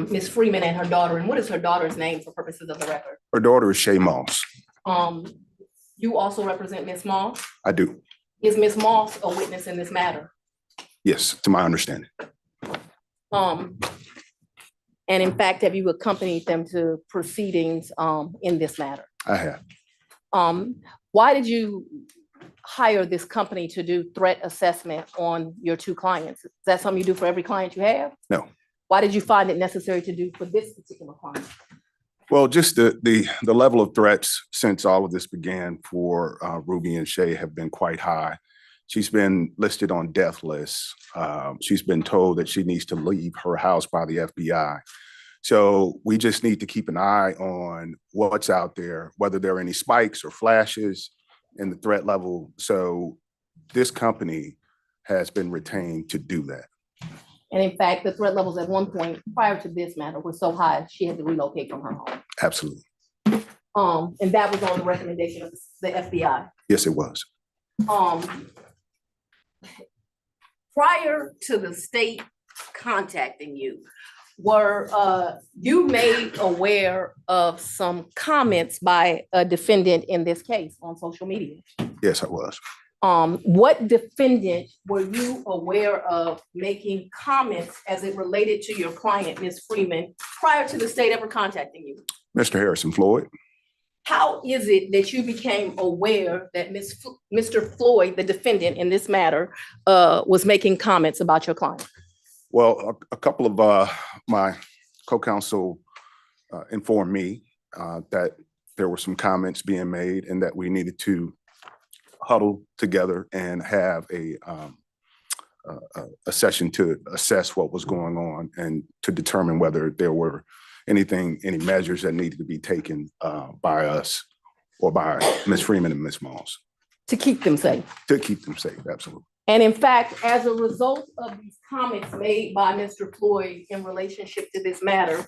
Ms. Freeman and her daughter? And what is her daughter's name for purposes of the record? Her daughter is Shay Moss. You also represent Ms. Moss? I do. Is Ms. Moss a witness in this matter? Yes, to my understanding. And in fact, have you accompanied them to proceedings in this matter? I have. Why did you hire this company to do threat assessment on your two clients? Is that something you do for every client you have? No. Why did you find it necessary to do for this particular client? Well, just the level of threats since all of this began for Ruby and Shay have been quite high. She's been listed on death lists. She's been told that she needs to leave her house by the FBI. So we just need to keep an eye on what's out there, whether there are any spikes or flashes in the threat level. So this company has been retained to do that. And in fact, the threat levels at one point prior to this matter were so high, she had to relocate from her home. Absolutely. And that was on the recommendation of the FBI. Yes, it was. Prior to the state contacting you, were you made aware of some comments by a defendant in this case on social media? Yes, I was. What defendant were you aware of making comments as it related to your client, Ms. Freeman, prior to the state ever contacting you? Mr. Harrison Floyd. How is it that you became aware that Mr. Floyd, the defendant in this matter, was making comments about your client? Well, a couple of my co-counsel informed me that there were some comments being made and that we needed to huddle together and have a session to assess what was going on and to determine whether there were any measures that needed to be taken by us or by Ms. Freeman and Ms. Moss. To keep them safe. To keep them safe, absolutely. And in fact, as a result of these comments made by Mr. Floyd in relationship to this matter,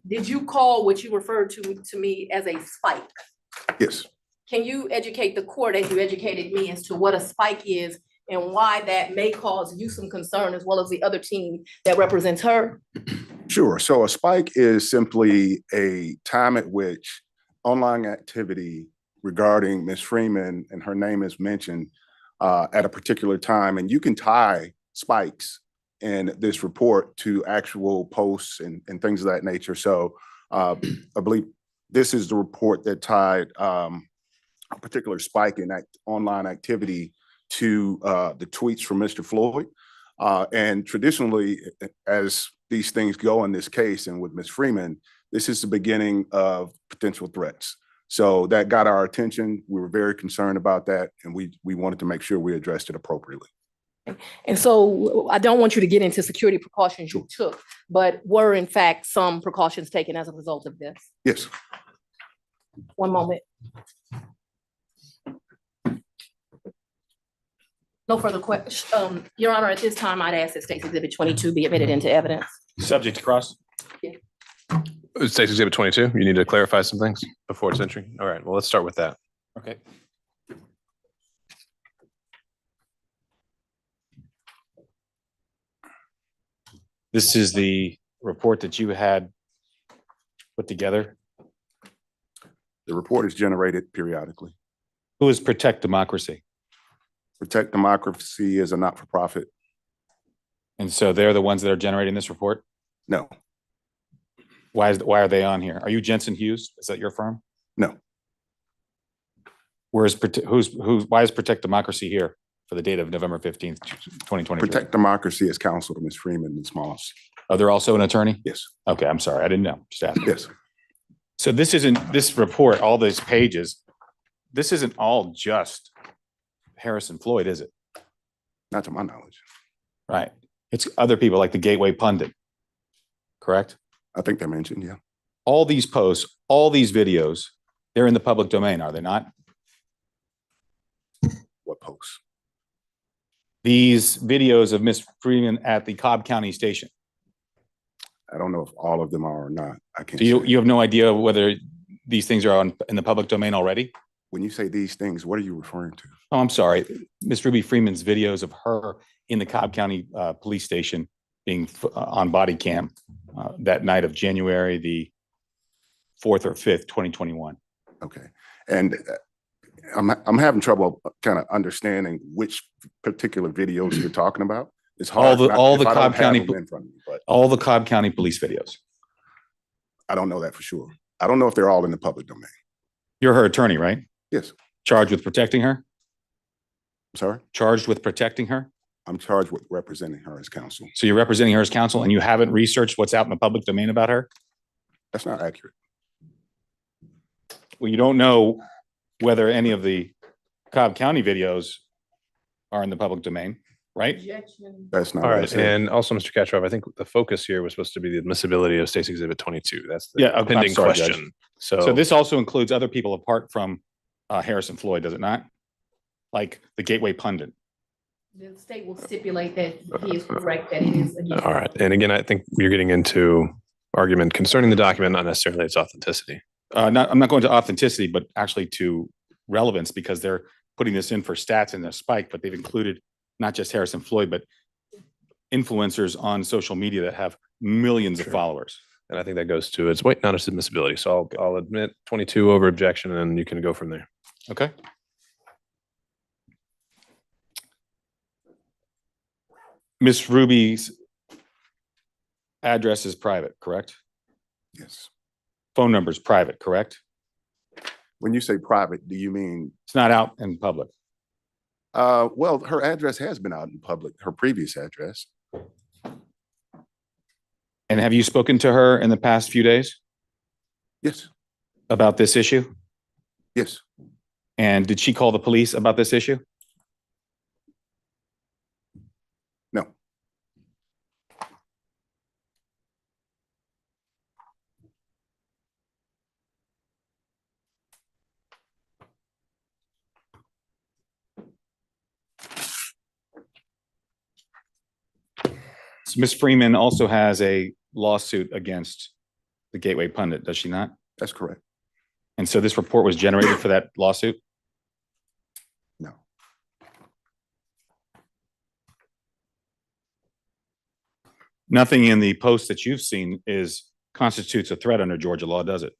did you call what you referred to me as a spike? Yes. Can you educate the court as you educated me as to what a spike is and why that may cause you some concern as well as the other team that represents her? Sure. So a spike is simply a time at which online activity regarding Ms. Freeman, and her name is mentioned at a particular time, and you can tie spikes in this report to actual posts and things of that nature. So I believe this is the report that tied a particular spike in online activity to the tweets from Mr. Floyd. And traditionally, as these things go in this case and with Ms. Freeman, this is the beginning of potential threats. So that got our attention. We were very concerned about that, and we wanted to make sure we addressed it appropriately. And so I don't want you to get into security precautions you took, but were in fact some precautions taken as a result of this? Yes. One moment. No further questions. Your Honor, at this time, I'd ask that State's Exhibit 22 be admitted into evidence. Subject to cross. State's Exhibit 22, you need to clarify some things before its entry. All right, well, let's start with that. Okay. This is the report that you had put together. The report is generated periodically. Who is Protect Democracy? Protect Democracy is a not-for-profit. And so they're the ones that are generating this report? No. Why are they on here? Are you Jensen Hughes? Is that your firm? No. Why is Protect Democracy here for the date of November 15th, 2023? Protect Democracy is counsel to Ms. Freeman and Ms. Moss. Oh, they're also an attorney? Yes. Okay, I'm sorry. I didn't know. Just asking. Yes. So this report, all these pages, this isn't all just Harrison Floyd, is it? Not to my knowledge. Right. It's other people like the Gateway Pundit, correct? I think they mentioned, yeah. All these posts, all these videos, they're in the public domain, are they not? What posts? These videos of Ms. Freeman at the Cobb County station. I don't know if all of them are or not. I can't Do say. you have no idea whether these things are in the public domain already? When you say these things, what are you referring to? Oh, I'm sorry. Ms. Ruby Freeman's videos of her in the Cobb County police station being on body cam that night of January the 4th or 5th, 2021. Okay. And I'm having trouble kind of understanding which particular videos you're talking about. It's hard. All the if I don't Cobb have County them in front of me, but all the Cobb County police videos. I don't know that for sure. I don't know if they're all in the public domain. You're her attorney, right? Yes. Charged with protecting her? I'm sorry. Charged with protecting her? I'm charged with representing her as counsel. So you're representing her as counsel and you haven't researched what's out in the public domain about her? That's not accurate. Well, you don't know whether any of the Cobb County videos are in the public domain, right? That's not All what I right, said. and also, Mr. Katrov, I think the focus here was supposed to be the admissibility of State's Exhibit 22. That's the Yeah, I'm pending sorry, Judge. question. So this also includes other people apart from Harrison Floyd, does it not? Like the Gateway Pundit. The state will stipulate that he is correct, that it is. All right, and again, I think you're getting into argument concerning the document, not necessarily its authenticity. I'm not going to authenticity, but actually to relevance because they're putting this in for stats in their spike, but they've included not just Harrison Floyd, but influencers on social media that have millions of followers. And I think that goes to its weight, not its admissibility. So I'll admit 22 over objection, and you can go from there. Okay. Miss Ruby's address is private, correct? Yes. Phone number is private, correct? When you say private, do you mean, It's not out in public. well, her address has been out in public, her previous address. And have you spoken to her in the past few days Yes, about this issue? yes. And did she call the police about this issue? No. So Ms. Freeman also has a lawsuit against the Gateway Pundit, does she not? That's correct. And so this report was generated for that lawsuit? No. Nothing in the post that you've seen constitutes a threat under Georgia law, does it?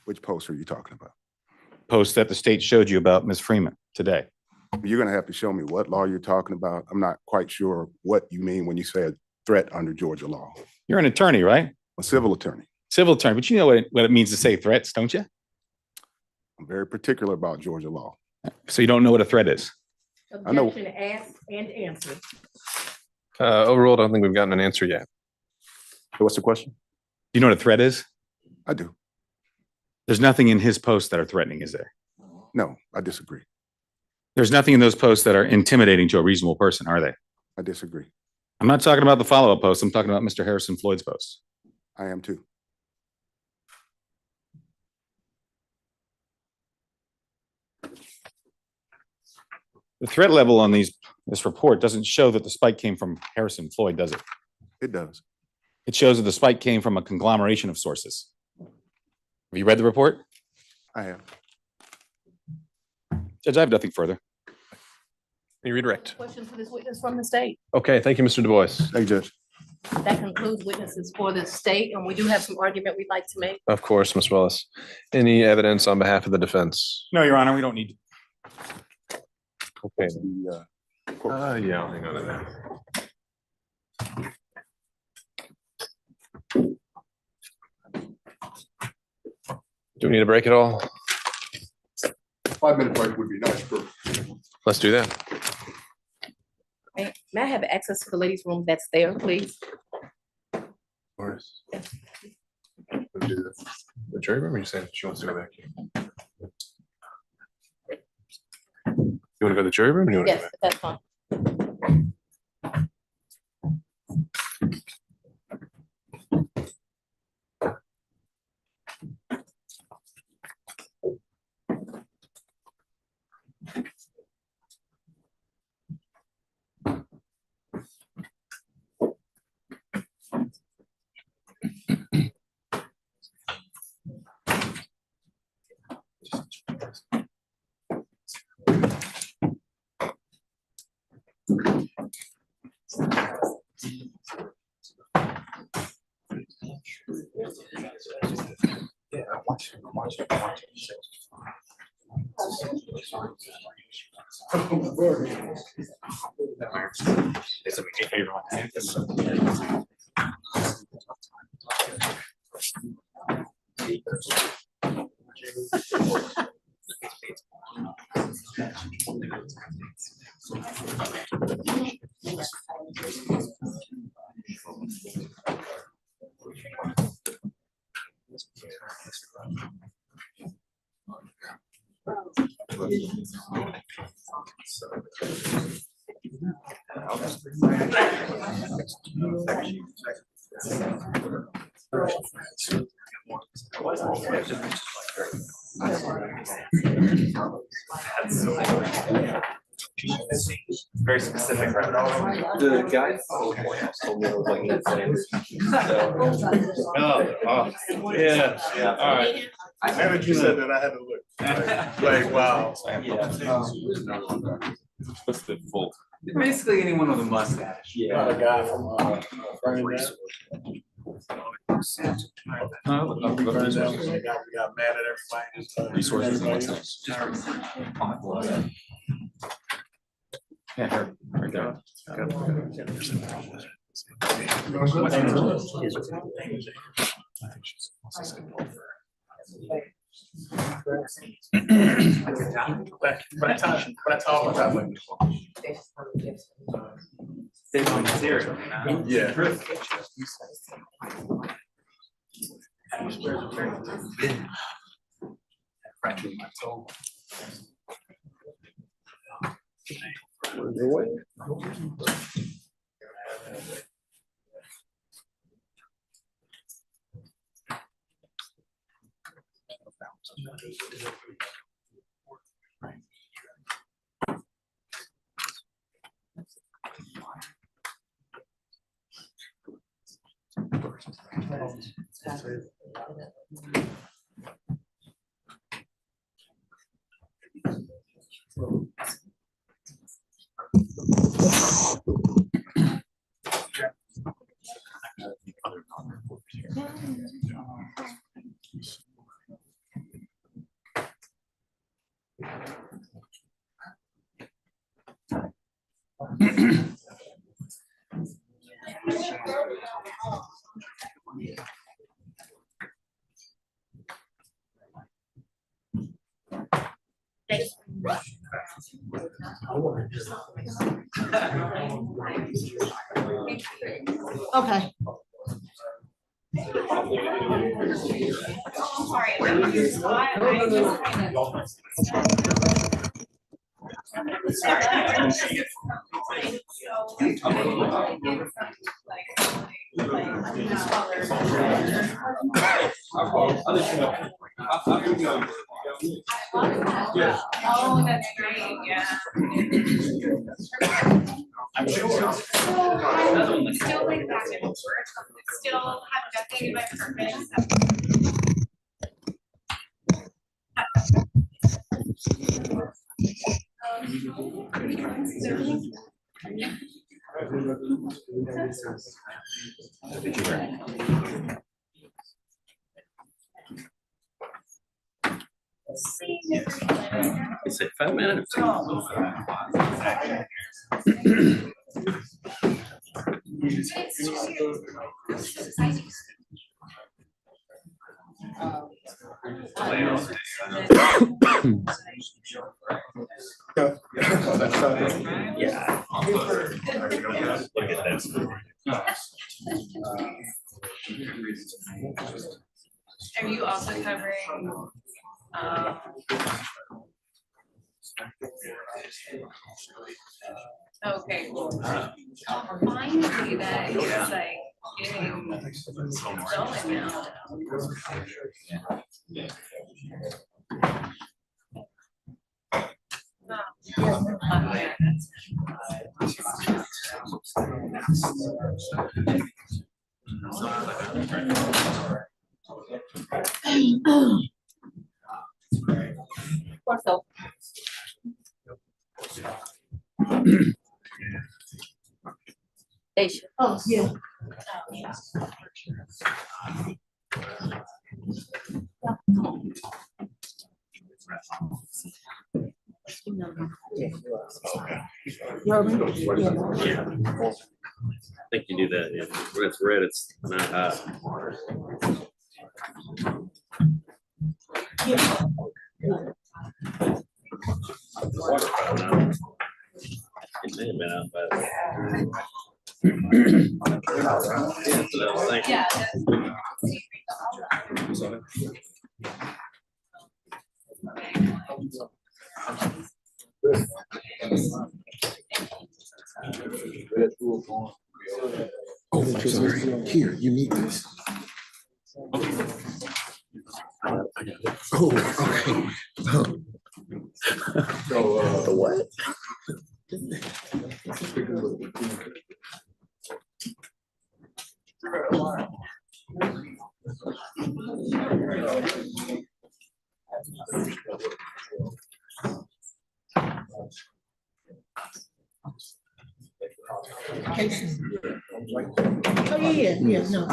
Which post are you talking about? Post that the state showed you about Ms. Freeman today. You're gonna have to show me what law you're talking about. I'm not quite sure what you mean when you say a threat under Georgia law. You're an attorney, right? A civil attorney. Civil attorney, but you know what it means to say threats, don't you? I'm very particular about Georgia law. So you don't know what a threat is? I know. Objection asked and answered. Overruled, I don't think we've gotten an answer yet. What's the question? Do you know what a threat is? I do. There's nothing in his posts that are threatening, is there? No, I disagree. There's nothing in those posts that are intimidating to a reasonable person, are they? I disagree. I'm not talking about the follow-up posts. I'm talking about Mr. Harrison Floyd's posts. I am too. The threat level on this report doesn't show that the spike came from Harrison Floyd, does it? It does. It shows that the spike came from a conglomeration of sources. Have you read the report? I am. Judge, I have nothing further. You redirect. Question for this witness from the state. Okay, thank you, Mr. Du Bois. Thank you, Judge. That concludes witnesses for the state, and we do have some argument we'd like to make. Of course, Ms. Willis. Any evidence on behalf of the defense? No, Your Honor, we don't need. Okay. The, Yeah, I'll hang on to that. Do we need a break at all? 5-minute break would be nice for. Let's do that. May I have access to the ladies' room that's there, please? Morris. We'll do the jury room, or you saying she wants to go back here? You want to go to the jury room? Or you want to go Yes, back? that's fine. Very specific. The guy. Yeah, yeah, all right. Now that you said that, I had to look. Like, wow. What's the full? Basically anyone with a mustache. Not a guy from, Burning Man. Burning Man, we got mad at everybody. Resources and Everybody. Okay. Oh, that's great, yeah. Still like back and forth, still have nothing in my purpose. Is it 5 minutes? Yeah. Look at this. Are you also covering, okay, cool. Finally, that is like getting going now. So. Daisha. Oh, yeah. I think you do that. Yeah. When it's red, it's not hot. Water fountain out. It may have been out by yeah, that's what I was thinking. Yeah. Oh, I'm sorry. Here, you need this. Oh, okay. The what? Oh, yeah, no.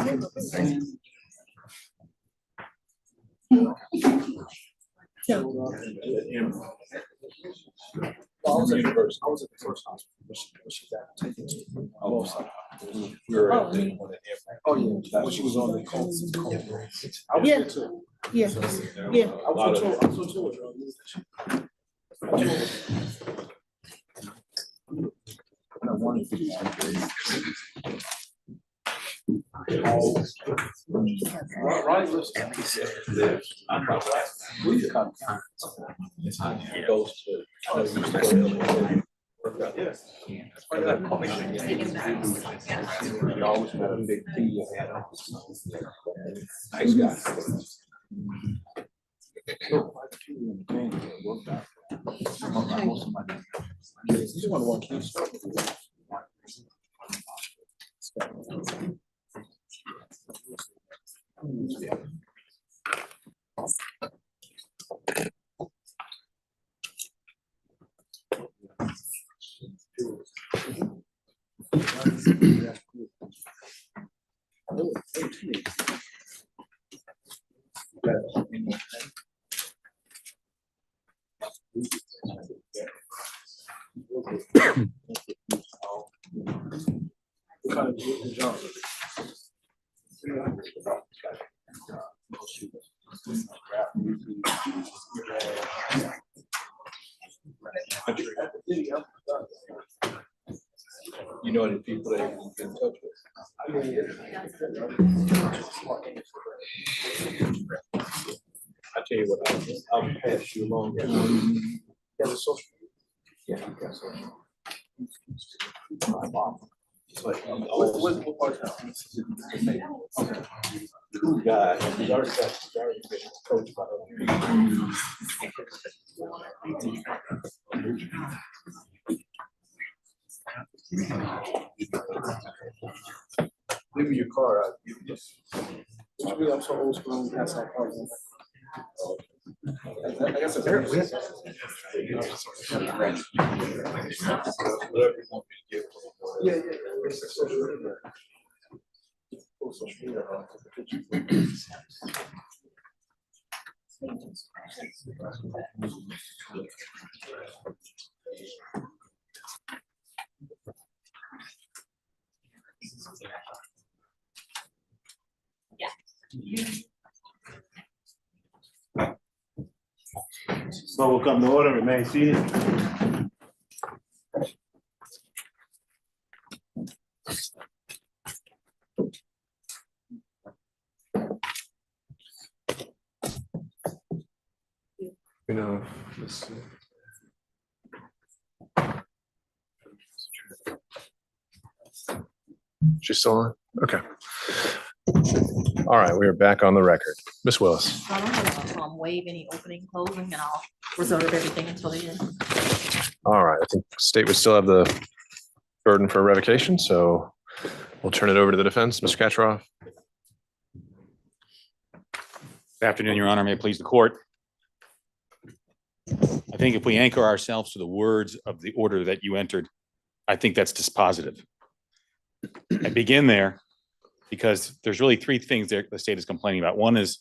I was at the first hospital. She got taken to both sides. We were at the one at Emory. Oh, yeah, when she was on the cold. I was there too. Yeah, yeah. I was on Nice guy. He's one of the kids. You know any people that you've been in touch with? I tell you what, I'll pass you along. Yeah, the social. Yeah, you got social. My mom. What part of town? Okay. Cool guy. He's already been coached by other. Leave me your car out. I'm so old school. That's not part of it. I guess it's there. Yeah. So we'll come to order, remain seated. You know, this. She's still on? Okay. All right, we are back on the record. Ms. Willis. I'm gonna waive any opening, closing, and I'll reserve everything until the end. All right, I think state would still have the burden for revocation, so we'll turn it over to the defense. Mr. Kaczmarov. Good afternoon, Your Honor. May it please the court. I think if we anchor ourselves to the words of the order that you entered, I think that's dispositive. I begin there because there's really three things that the state is complaining about. One is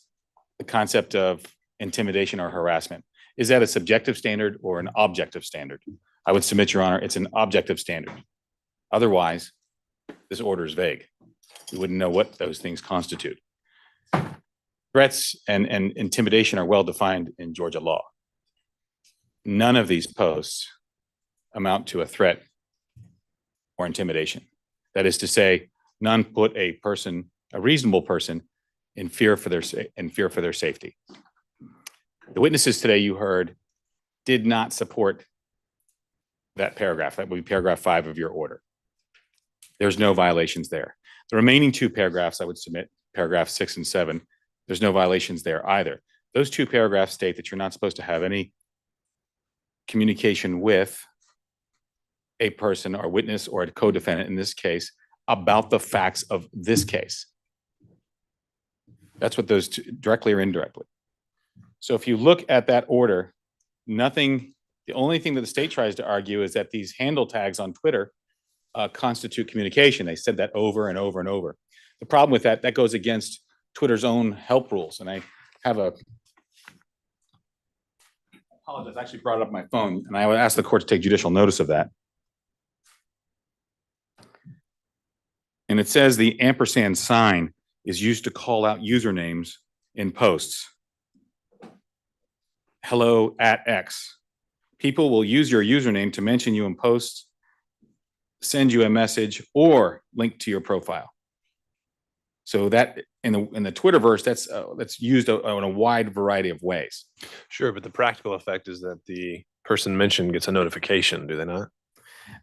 the concept of intimidation or harassment. Is that a subjective standard or an objective standard? I would submit, Your Honor, it's an objective standard. Otherwise, this order is vague. We wouldn't know what those things constitute. Threats and intimidation are well defined in Georgia law. None of these posts amount to a threat or intimidation. That is to say, none put a reasonable person in fear for their safety. The witnesses today you heard did not support that paragraph. That would be paragraph 5 of your order. There's no violations there. The remaining two paragraphs I would submit, paragraph 6 and 7, there's no violations there either. Those two paragraphs state that you're not supposed to have any communication with a person or witness or a co-defendant in this case about the facts of this case. That's what those two, directly or indirectly. So if you look at that order, the only thing that the state tries to argue is that these handle tags on Twitter constitute communication. They said that over and over and over. The problem with that goes against Twitter's own help rules. And I have a apologize. I actually brought it up on my phone, and I would ask the court to take judicial notice of that. And it says the ampersand sign is used to call out usernames in posts. Hello at X. People will use your username to mention you in posts, send you a message, or link to your profile. So that in the Twitterverse, that's used in a wide variety of ways. Sure, but the practical effect is that the person mentioned gets a notification, do they not?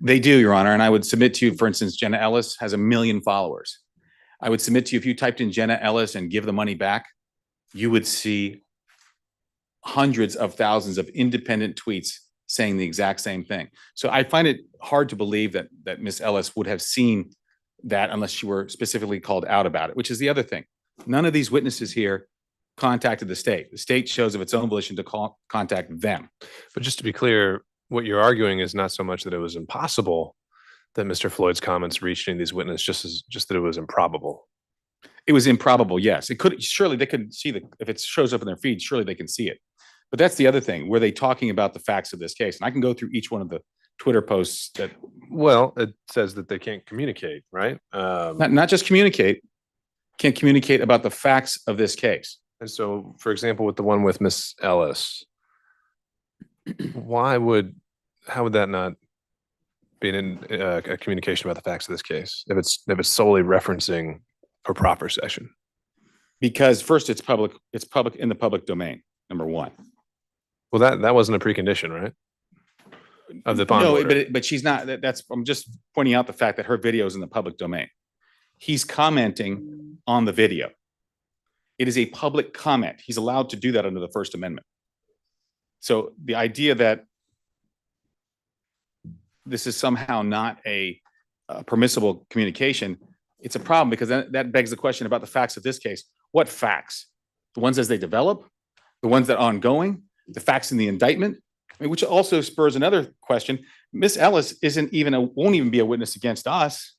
They do, Your Honor. And I would submit to you, for instance, Jenna Ellis has 1 million followers. I would submit to you, if you typed in Jenna Ellis and give the money back, you would see hundreds of thousands of independent tweets saying the exact same thing. So I find it hard to believe that Ms. Ellis would have seen that unless she were specifically called out about it, which is the other thing. None of these witnesses here contacted the state. The state chose of its own volition to contact them. But just to be clear, what you're arguing is not so much that it was impossible that Mr. Floyd's comments reached any of these witnesses, just that it was improbable. It was improbable, yes. It could, surely they could see if it shows up in their feed, surely they can see it. But that's the other thing. Were they talking about the facts of this case? And I can go through each one of the Twitter posts that. Well, it says that they can't communicate, right? Not just communicate, can't communicate about the facts of this case. And so, for example, with the one with Miss Ellis, how would that not be a communication about the facts of this case if it's solely referencing a proper session? Because first, it's public in the public domain, number one. Well, that wasn't a precondition, right? Of the bond order. No, but she's not. I'm just pointing out the fact that her video is in the public domain. He's commenting on the video. It is a public comment. He's allowed to do that under the First Amendment. So the idea that this is somehow not a permissible communication, it's a problem because that begs the question about the facts of this case. What facts? The ones as they develop, the ones that are ongoing, the facts in the indictment, which also spurs another question. Miss Ellis won't even be a witness against us.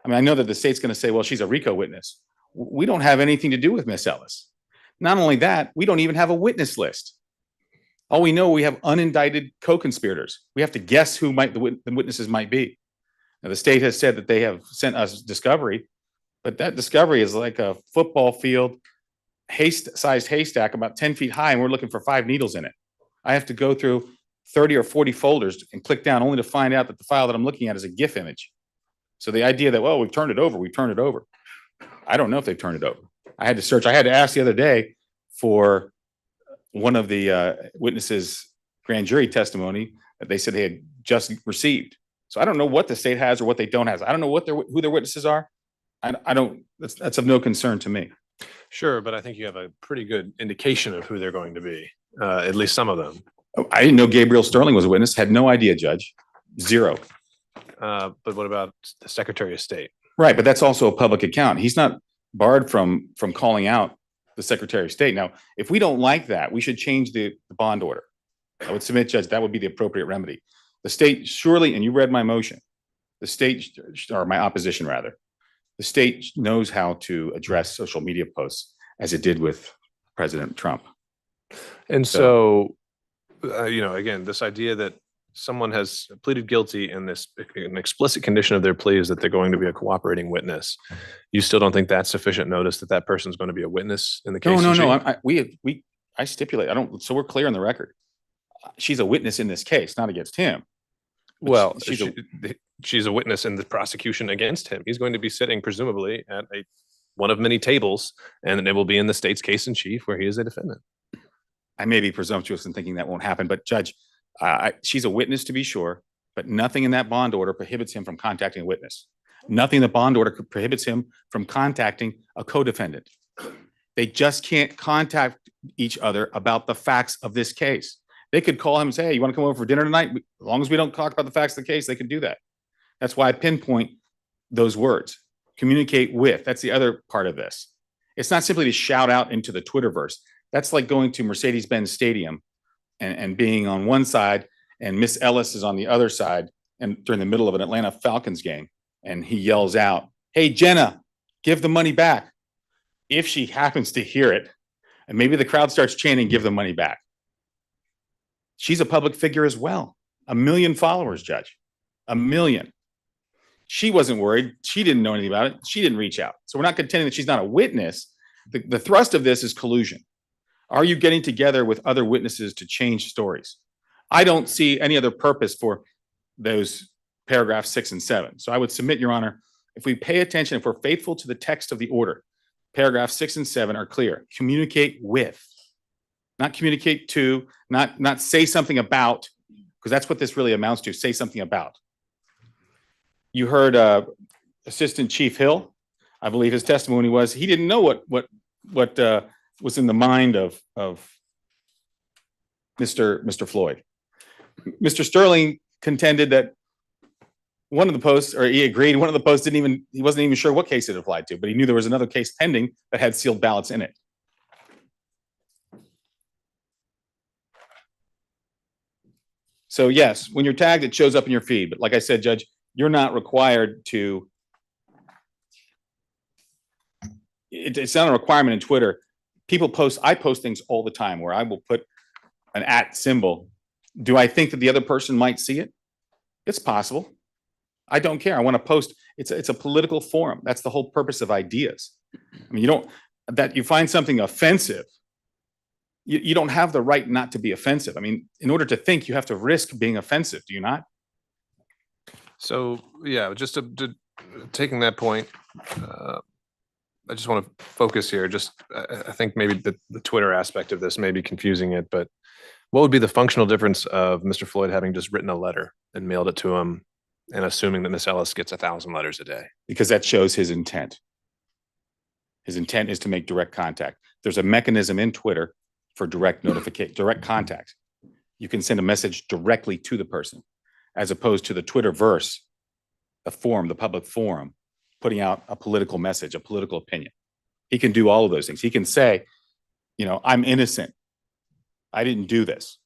I mean, I know that the state's going to say, well, she's a RICO witness. We don't have anything to do with Miss Ellis. Not only that, we don't even have a witness list. All we know, we have unindicted co-conspirators. We have to guess who the witnesses might be. Now, the state has said that they have sent us discovery, but that discovery is like a football field, sized haystack about 10 feet high, and we're looking for 5 needles in it. I have to go through 30 or 40 folders and click down only to find out that the file that I'm looking at is a GIF image. So the idea that, well, we've turned it over. I don't know if they've turned it over. I had to search. I had to ask the other day for one of the witnesses' grand jury testimony that they said they had just received. So I don't know what the state has or what they don't have. I don't know who their witnesses are. I don't. That's of no concern to me. Sure, but I think you have a pretty good indication of who they're going to be. At least some of them. I didn't know Gabriel Sterling was a witness. Had no idea, Judge. Zero. But what about the Secretary of State? Right, but that's also a public account. He's not barred from calling out the Secretary of State. Now, if we don't like that, we should change the bond order. I would submit, Judge, that would be the appropriate remedy. The state surely, and you read my motion, the state, or my opposition rather, the state knows how to address social media posts as it did with President Trump. And so again, this idea that someone has pleaded guilty and an explicit condition of their plea is that they're going to be a cooperating witness. You still don't think that's sufficient notice that that person's going to be a witness in the case? No. I stipulate. So we're clear on the record. She's a witness in this case, not against him. Well, she's a witness in the prosecution against him. He's going to be sitting presumably at one of many tables, and it will be in the state's case in chief where he is a defendant. I may be presumptuous in thinking that won't happen, but Judge, she's a witness to be sure, but nothing in that bond order prohibits him from contacting a witness. Nothing in the bond order prohibits him from contacting a co-defendant. They just can't contact each other about the facts of this case. They could call him and say, hey, you want to come over for dinner tonight? As long as we don't talk about the facts of the case, they can do that. That's why I pinpoint those words. Communicate with. That's the other part of this. It's not simply to shout out into the Twitterverse. That's like going to Mercedes-Benz Stadium and being on one side and Miss Ellis is on the other side and during the middle of an Atlanta Falcons game. And he yells out, hey, Jenna, give the money back. If she happens to hear it, and maybe the crowd starts chanting, give the money back. She's a public figure as well. 1 million followers, Judge. 1 million. She wasn't worried. She didn't know anything about it. She didn't reach out. So we're not contending that she's not a witness. The thrust of this is collusion. Are you getting together with other witnesses to change stories? I don't see any other purpose for those paragraphs 6 and 7. So I would submit, Your Honor, if we pay attention, if we're faithful to the text of the order, paragraphs 6 and 7 are clear. Communicate with, not communicate to, not say something about, because that's what this really amounts to, say something about. You heard Assistant Chief Hill. I believe his testimony was he didn't know what was in the mind of Mr. Floyd. Mr. Sterling contended that one of the posts, or he agreed, one of the posts he wasn't even sure what case it applied to, but he knew there was another case pending that had sealed ballots in it. So yes, when you're tagged, it shows up in your feed. But like I said, Judge, you're not required to, it's not a requirement in Twitter. I post things all the time where I will put an @ symbol. Do I think that the other person might see it? It's possible. I don't care. I want to post. It's a political forum. That's the whole purpose of ideas. I mean, you find something offensive, you don't have the right not to be offensive. I mean, in order to think, you have to risk being offensive. Do you not? So, yeah, just taking that point, I just want to focus here. I think maybe the Twitter aspect of this may be confusing it, but what would be the functional difference of Mr. Floyd having just written a letter and mailed it to him and assuming that Miss Ellis gets 1,000 letters a day? Because that shows his intent. His intent is to make direct contact. There's a mechanism in Twitter for direct contact. You can send a message directly to the person, as opposed to the Twitterverse, the public forum, putting out a political message, a political opinion. He can do all of those things. He can say, I'm innocent. I didn't do this.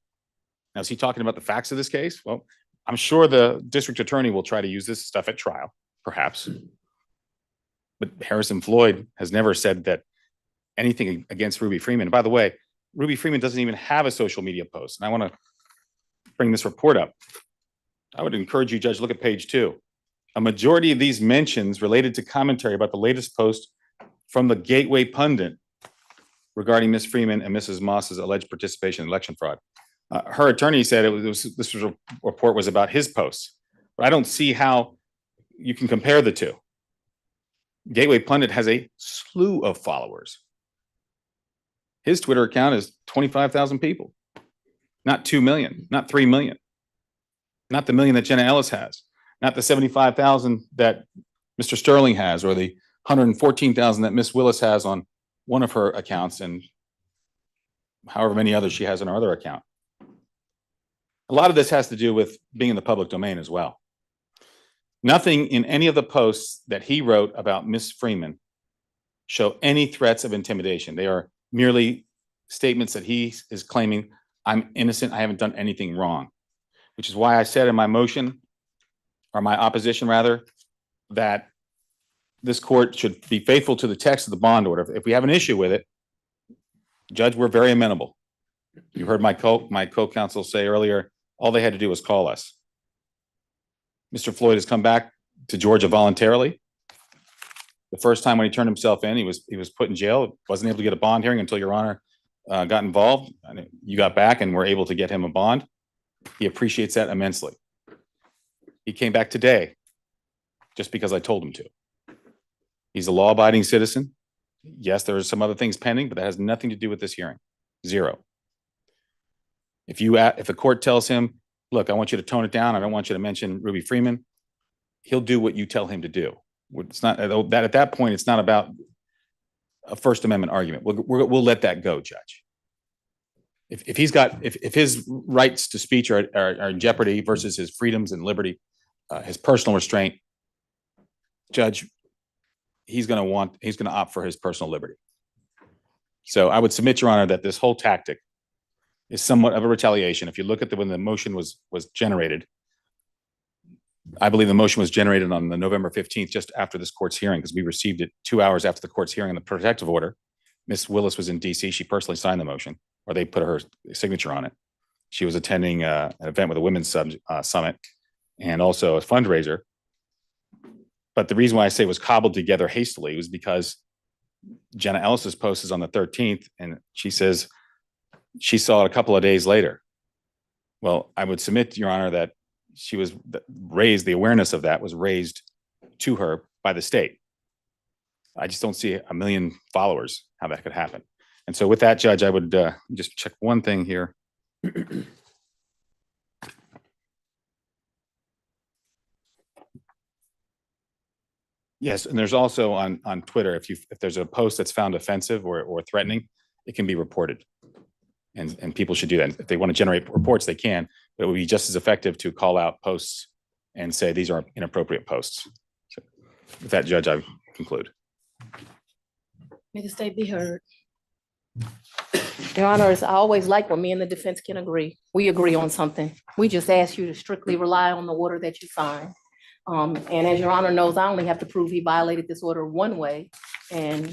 Now, is he talking about the facts of this case? Well, I'm sure the district attorney will try to use this stuff at trial, perhaps. But Harrison Floyd has never said that anything against Ruby Freeman. And by the way, Ruby Freeman doesn't even have a social media post. And I want to bring this report up. I would encourage you, Judge, look at page 2. A majority of these mentions related to commentary about the latest post from the Gateway Pundit regarding Ms. Freeman and Mrs. Moss's alleged participation in election fraud. Her attorney said this report was about his posts, but I don't see how you can compare the two. Gateway Pundit has a slew of followers. His Twitter account is 25,000 people, not 2 million, not 3 million, not the million that Jenna Ellis has, not the 75,000 that Mr. Sterling has, or the 114,000 that Miss Willis has on one of her accounts, and however many others she has in her other account. A lot of this has to do with being in the public domain as well. Nothing in any of the posts that he wrote about Miss Freeman show any threats of intimidation. They are merely statements that he is claiming, I'm innocent, I haven't done anything wrong, which is why I said in my motion, or my opposition rather, that this court should be faithful to the text of the bond order. If we have an issue with it, Judge, we're very amenable. You heard my co-counsel say earlier, all they had to do was call us. Mr. Floyd has come back to Georgia voluntarily. The first time when he turned himself in, he was put in jail, wasn't able to get a bond hearing until Your Honor got involved. And you got back and were able to get him a bond. He appreciates that immensely. He came back today just because I told him to. He's a law-abiding citizen. Yes, there are some other things pending, but that has nothing to do with this hearing. Zero. If the court tells him, look, I want you to tone it down, I don't want you to mention Ruby Freeman, he'll do what you tell him to do. It's not that at that point, it's not about a First Amendment argument. We'll let that go, Judge. If his rights to speech are in jeopardy versus his freedoms and liberty, his personal restraint, Judge, he's going to opt for his personal liberty. So I would submit, Your Honor, that this whole tactic is somewhat of a retaliation. If you look at when the motion was generated, I believe the motion was generated on the November 15th, just after this court's hearing, because we received it 2 hours after the court's hearing on the protective order. Miss Willis was in DC. She personally signed the motion, or they put her signature on it. She was attending an event with a women's summit and also a fundraiser. But the reason why I say it was cobbled together hastily was because Jenna Ellis's post is on the 13th, and she says she saw it a couple of days later. Well, I would submit, Your Honor, that she was raised, the awareness of that was raised to her by the state. I just don't see 1 million followers, how that could happen. And so with that, Judge, I would just check one thing here. Yes, and there's also on Twitter, if there's a post that's found offensive or threatening, it can be reported. And people should do that. If they want to generate reports, they can, but it would be just as effective to call out posts and say these are inappropriate posts. So with that, Judge, I conclude. May the state be heard. Your Honor, I always like when me and the defense can agree. We agree on something. We just ask you to strictly rely on the order that you sign. And as Your Honor knows, I only have to prove he violated this order one way, and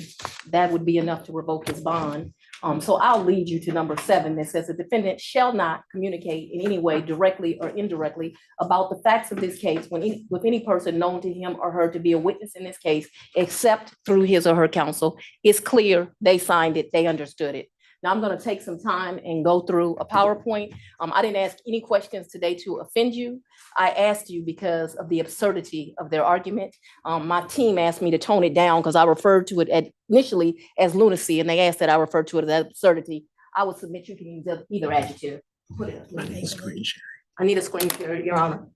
that would be enough to revoke his bond. So I'll lead you to number 7 that says the defendant shall not communicate in any way directly or indirectly about the facts of this case with any person known to him or her to be a witness in this case, except through his or her counsel. It's clear they signed it, they understood it. Now I'm going to take some time and go through a PowerPoint. I didn't ask any questions today to offend you. I asked you because of the absurdity of their argument. My team asked me to tone it down because I referred to it initially as lunacy, and they asked that I refer to it as absurdity. I would submit you can use either adjective. Put it up. I need a screen share. I need a screen share, Your Honor.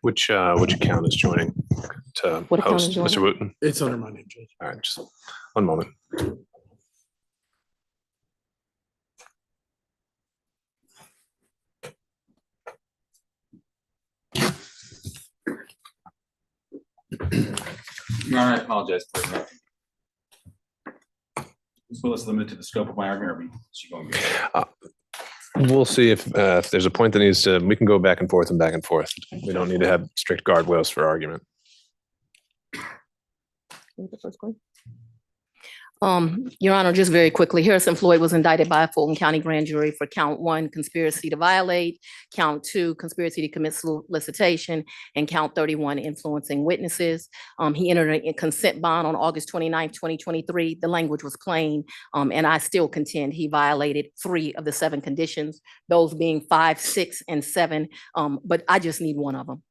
Which account is joining to What account host, is joining? Mr. Wooten? It's under my name, Judge. All right, just one moment. Your Honor, I apologize for that. Ms. Willis, limited to the scope of my argument, or is she going to be? We'll see if there's a point that needs to, we can go back and forth and back and forth. We don't need to have strict guardrails for argument. The first one. Your Honor, just very quickly, Harrison Floyd was indicted by a Fulton County grand jury for count 1, conspiracy to violate, count 2, conspiracy to commit solicitation, and count 31, influencing witnesses. He entered a consent bond on August 29th, 2023. The language was plain, and I still contend he violated 3 of the 7 conditions, those being 5, 6, and 7, but I just need one of them.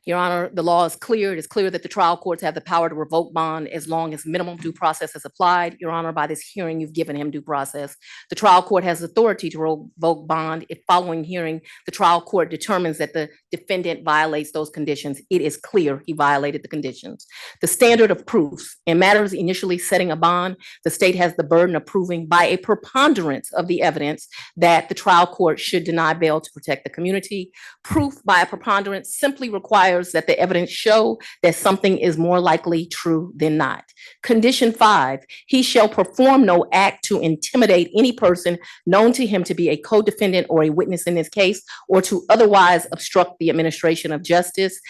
Your Honor, the law is clear. It is clear that the trial courts have the power to revoke bond as long as minimum due process is applied. Your Honor, by this hearing, you've given him due process. The trial court has authority to revoke bond if following hearing, the trial court determines that the defendant violates those conditions. It is clear he violated the conditions. The standard of proof in matters initially setting a bond, the state has the burden of proving by a preponderance of the evidence that the trial court should deny bail to protect the community. Proof by a preponderance simply requires that the evidence show that something is more likely true than not. Condition 5, he shall perform no act to intimidate any person known to him to be a co-defendant or a witness in this case, or to otherwise obstruct the administration of justice.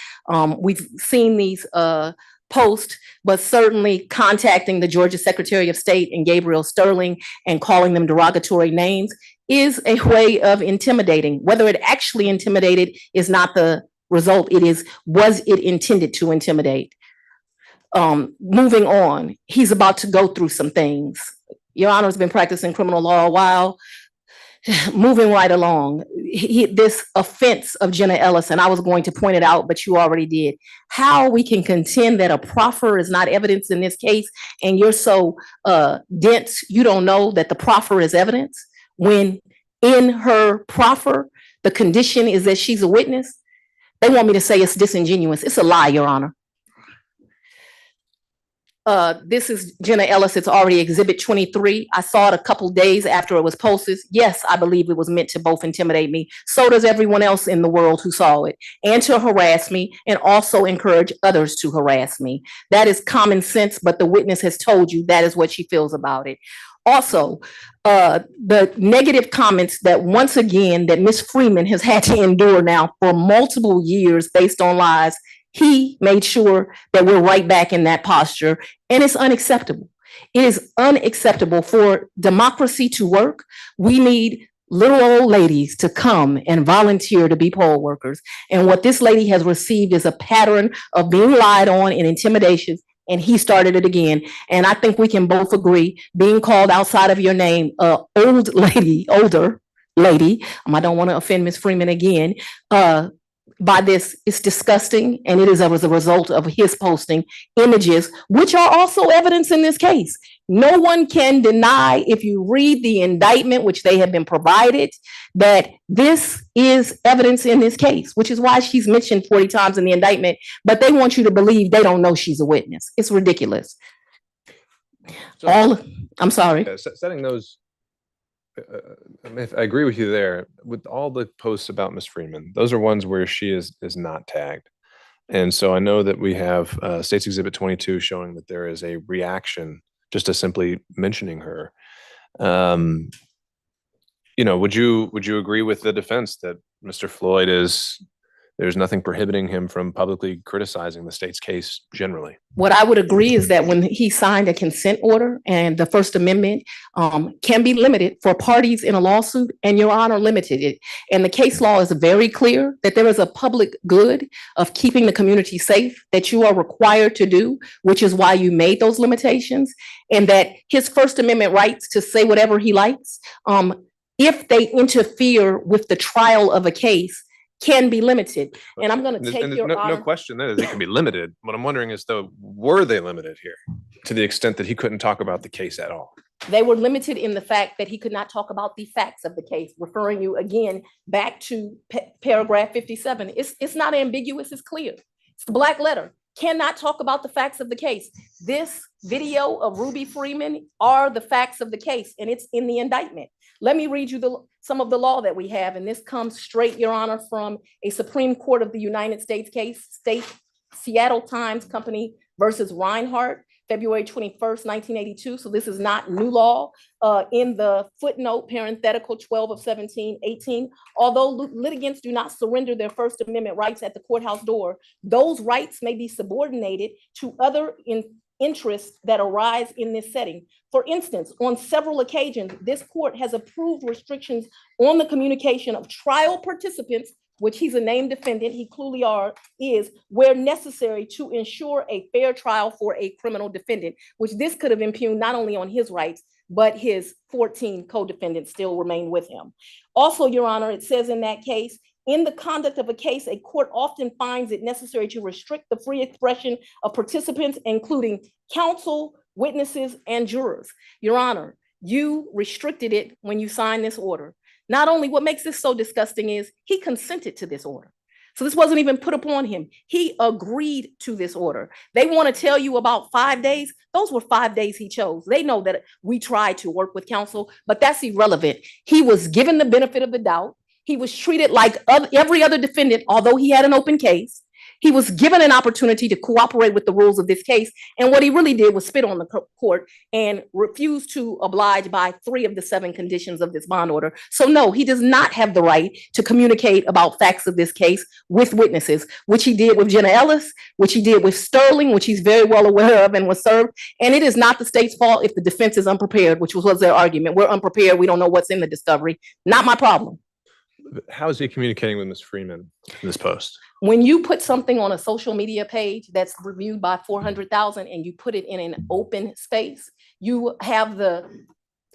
We've seen these post, but certainly contacting the Georgia Secretary of State and Gabriel Sterling and calling them derogatory names is a way of intimidating. Whether it actually intimidated is not the result. It is, was it intended to intimidate? Moving on, he's about to go through some things. Your Honor has been practicing criminal law a while. Moving right along, this offense of Jenna Ellis, and I was going to point it out, but you already did. How we can contend that a proffer is not evidence in this case, and you're so dense, you don't know that the proffer is evidence, when in her proffer, the condition is that she's a witness. They want me to say it's disingenuous. It's a lie, Your Honor. This is Jenna Ellis. It's already Exhibit 23. I saw it a couple days after it was posted. Yes, I believe it was meant to both intimidate me. So does everyone else in the world who saw it, and to harass me, and also encourage others to harass me. That is common sense, but the witness has told you that is what she feels about it. Also, the negative comments that once again that Ms. Freeman has had to endure now for multiple years based on lies, he made sure that we're right back in that posture, and it's unacceptable. It is unacceptable for democracy to work. We need little old ladies to come and volunteer to be poll workers. And what this lady has received is a pattern of being lied on and intimidation, and he started it again. And I think we can both agree, being called outside of your name, older lady, I don't want to offend Ms. Freeman again, by this is disgusting, and it is as a result of his posting images, which are also evidence in this case. No one can deny, if you read the indictment, which they have been provided, that this is evidence in this case, which is why she's mentioned 40 times in the indictment, but they want you to believe they don't know she's a witness. It's ridiculous. I'm sorry. Setting those, I agree with you there. With all the posts about Ms. Freeman, those are ones where she is not tagged. And so I know that we have State's Exhibit 22 showing that there is a reaction just to simply mentioning her. You know, would you agree with the defense that Mr. Floyd there's nothing prohibiting him from publicly criticizing the state's case generally? What I would agree is that when he signed a consent order, and the First Amendment can be limited for parties in a lawsuit, and Your Honor limited it. And the case law is very clear that there is a public good of keeping the community safe that you are required to do, which is why you made those limitations, and that his First Amendment rights to say whatever he likes, if they interfere with the trial of a case, can be limited. And I'm going to take Your Honor. No question that it can be limited. What I'm wondering is, though, were they limited here to the extent that he couldn't talk about the case at all? They were limited in the fact that he could not talk about the facts of the case, referring you again back to paragraph 57. It's not ambiguous, it's clear. It's the black letter. Cannot talk about the facts of the case. This video of Ruby Freeman are the facts of the case, and it's in the indictment. Let me read you some of the law that we have, and this comes straight, Your Honor, from a Supreme Court of the United States case, Seattle Times Company versus Reinhardt, February 21st, 1982. So this is not new law. In the footnote, parenthetical 12 of 1718, although litigants do not surrender their First Amendment rights at the courthouse door, those rights may be subordinated to other interests that arise in this setting. For instance, on several occasions, this court has approved restrictions on the communication of trial participants, which he's a named defendant, he clearly is, where necessary to ensure a fair trial for a criminal defendant, which this could have impugned not only on his rights, but his 14 co-defendants still remain with him. Also, Your Honor, it says in that case, in the conduct of a case, a court often finds it necessary to restrict the free expression of participants, including counsel, witnesses, and jurors. Your Honor, you restricted it when you signed this order. Not only, what makes this so disgusting is he consented to this order. So this wasn't even put upon him. He agreed to this order. They want to tell you about 5 days. Those were 5 days he chose. They know that we tried to work with counsel, but that's irrelevant. He was given the benefit of the doubt. He was treated like every other defendant, although he had an open case. He was given an opportunity to cooperate with the rules of this case. And what he really did was spit on the court and refuse to oblige by 3 of the 7 conditions of this bond order. So no, he does not have the right to communicate about facts of this case with witnesses, which he did with Jenna Ellis, which he did with Sterling, which he's very well aware of and was served. And it is not the state's fault if the defense is unprepared, which was their argument. We're unprepared. We don't know what's in the discovery. Not my problem. How is he communicating with Ms. Freeman in this post? When you put something on a social media page that's reviewed by 400,000 and you put it in an open space, you have the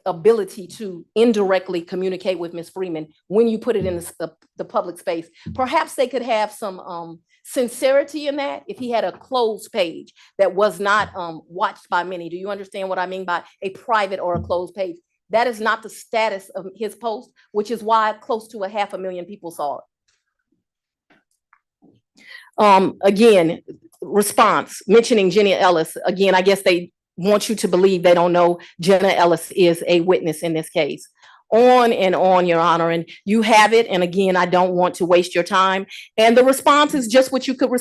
ability to indirectly communicate with Ms. Freeman when you put it in the public space. Perhaps they could have some sincerity in that if he had a closed page that was not watched by many. Do you understand what I mean by a private or a closed page? That is not the status of his post, which is why close to 500,000 people saw it. Again, response, mentioning Jenna Ellis. Again, I guess they want you to believe they don't know Jenna Ellis is a witness in this case. On and on, Your Honor, and you have it. And again, I don't want to waste your time. And the response is just what you could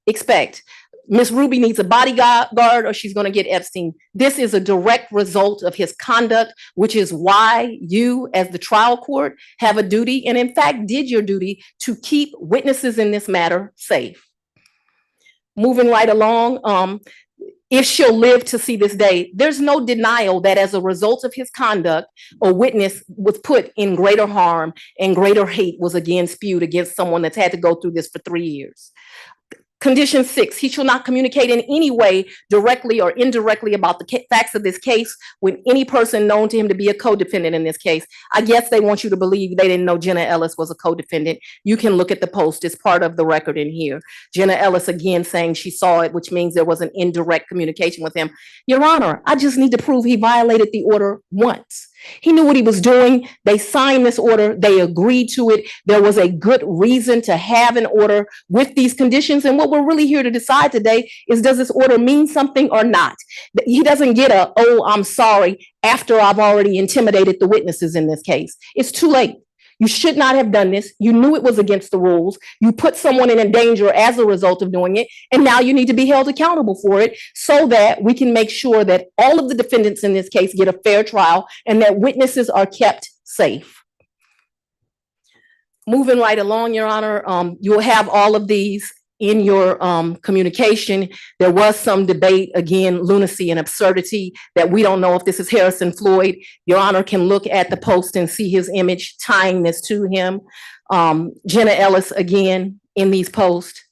expect. Miss Ruby needs a bodyguard or she's going to get Epstein. This is a direct result of his conduct, which is why you, as the trial court, have a duty, and in fact did your duty, to keep witnesses in this matter safe. Moving right along, if she'll live to see this day. There's no denial that as a result of his conduct, a witness was put in greater harm and greater hate was again spewed against someone that's had to go through this for 3 years. Condition 6, he shall not communicate in any way directly or indirectly about the facts of this case with any person known to him to be a co-defendant in this case. I guess they want you to believe they didn't know Jenna Ellis was a co-defendant. You can look at the post, it's part of the record in here. Jenna Ellis again saying she saw it, which means there was an indirect communication with him. Your Honor, I just need to prove he violated the order once. He knew what he was doing. They signed this order. They agreed to it. There was a good reason to have an order with these conditions. And what we're really here to decide today is, does this order mean something or not? He doesn't get a, oh, I'm sorry, after I've already intimidated the witnesses in this case. It's too late. You should not have done this. You knew it was against the rules. You put someone in danger as a result of doing it. And now you need to be held accountable for it so that we can make sure that all of the defendants in this case get a fair trial and that witnesses are kept safe. Moving right along, Your Honor, you'll have all of these in your communication. There was some debate, again, lunacy and absurdity, that we don't know if this is Harrison Floyd. Your Honor can look at the post and see his image tying this to him. Jenna Ellis, again, in these posts.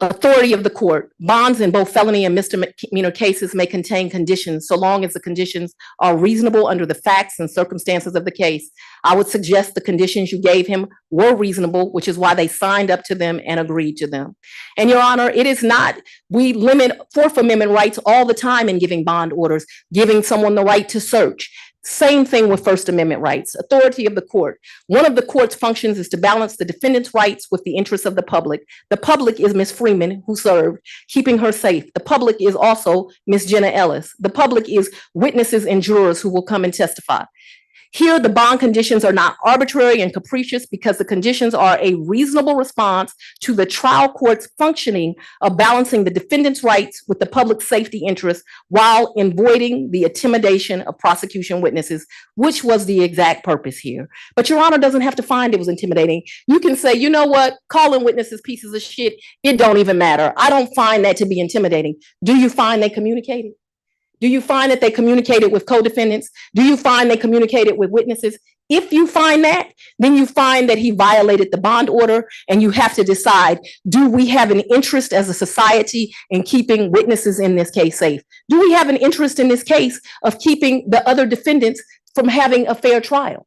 Authority of the court. Bonds in both felony and misdemeanor cases may contain conditions so long as the conditions are reasonable under the facts and circumstances of the case. I would suggest the conditions you gave him were reasonable, which is why they signed up to them and agreed to them. And Your Honor, it is not, we limit Fourth Amendment rights all the time in giving bond orders, giving someone the right to search. Same thing with First Amendment rights. Authority of the court. One of the court's functions is to balance the defendant's rights with the interests of the public. The public is Ms. Freeman, who served, keeping her safe. The public is also Ms. Jenna Ellis. The public is witnesses and jurors who will come and testify. Here, the bond conditions are not arbitrary and capricious because the conditions are a reasonable response to the trial court's functioning of balancing the defendant's rights with the public safety interests while avoiding the intimidation of prosecution witnesses, which was the exact purpose here. But Your Honor doesn't have to find it was intimidating. You can say, you know what, calling witnesses pieces of shit, it don't even matter. I don't find that to be intimidating. Do you find they communicated? Do you find that they communicated with co-defendants? Do you find they communicated with witnesses? If you find that, then you find that he violated the bond order, and you have to decide, do we have an interest as a society in keeping witnesses in this case safe? Do we have an interest in this case of keeping the other defendants from having a fair trial?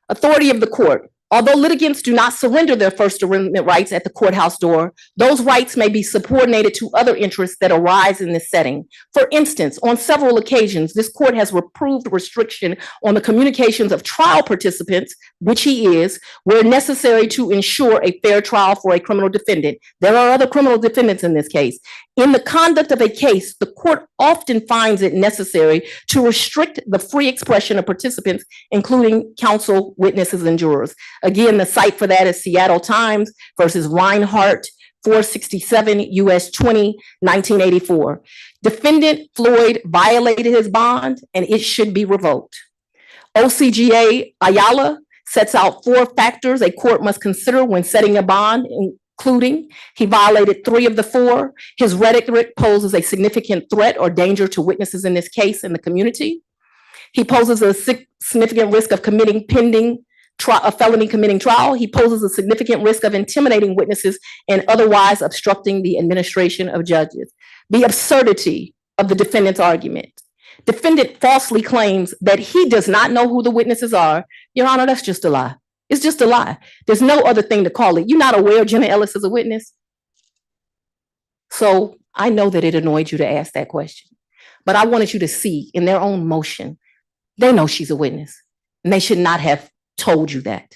Authority of the court. Although litigants do not surrender their First Amendment rights at the courthouse door, those rights may be subordinated to other interests that arise in this setting. For instance, on several occasions, this court has approved restriction on the communications of trial participants, which he is, where necessary to ensure a fair trial for a criminal defendant. There are other criminal defendants in this case. In the conduct of a case, the court often finds it necessary to restrict the free expression of participants, including counsel, witnesses, and jurors. Again, the site for that is Seattle Times versus Reinhart, 467 U.S. 20, 1984. Defendant Floyd violated his bond, and it should be revoked. OCGA Ayala sets out 4 factors a court must consider when setting a bond, including he violated 3 of the 4. His rhetoric poses a significant threat or danger to witnesses in this case and the community. He poses a significant risk of committing a felony committing trial. He poses a significant risk of intimidating witnesses and otherwise obstructing the administration of judges. The absurdity of the defendant's argument. Defendant falsely claims that he does not know who the witnesses are. Your Honor, that's just a lie. It's just a lie. There's no other thing to call it. You're not aware Jenna Ellis is a witness? So I know that it annoyed you to ask that question, but I wanted you to see in their own motion, they know she's a witness, and they should not have told you that.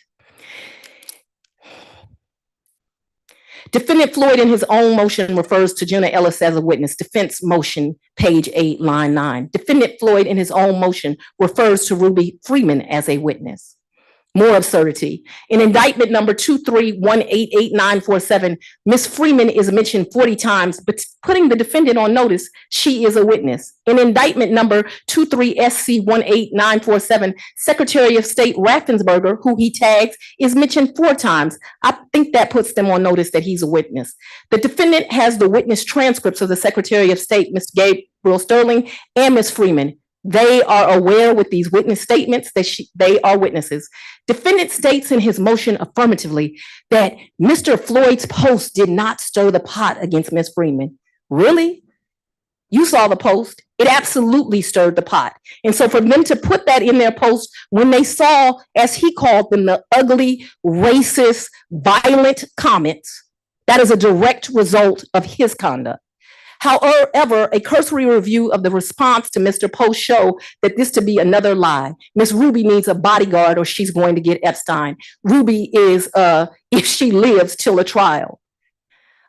Defendant Floyd in his own motion refers to Jenna Ellis as a witness. Defense motion, page 8, line 9. Defendant Floyd in his own motion refers to Ruby Freeman as a witness. More absurdity. In indictment number 231888947, Ms. Freeman is mentioned 40 times, but putting the defendant on notice, she is a witness. In indictment number 23SC18947, Secretary of State Raffensperger, who he tags, is mentioned 4 times. I think that puts them on notice that he's a witness. The defendant has the witness transcripts of the Secretary of State, Mr. Gabriel Sterling, and Ms. Freeman. They are aware with these witness statements that they are witnesses. Defendant states in his motion affirmatively that Mr. Floyd's post did not stir the pot against Ms. Freeman. Really? You saw the post. It absolutely stirred the pot. And so for them to put that in their post when they saw, as he called them, the ugly, racist, violent comments, that is a direct result of his conduct. However, a cursory review of the response to Mr. Post show that this to be another lie. Miss Ruby needs a bodyguard or she's going to get Epstein. Ruby is, if she lives till a trial.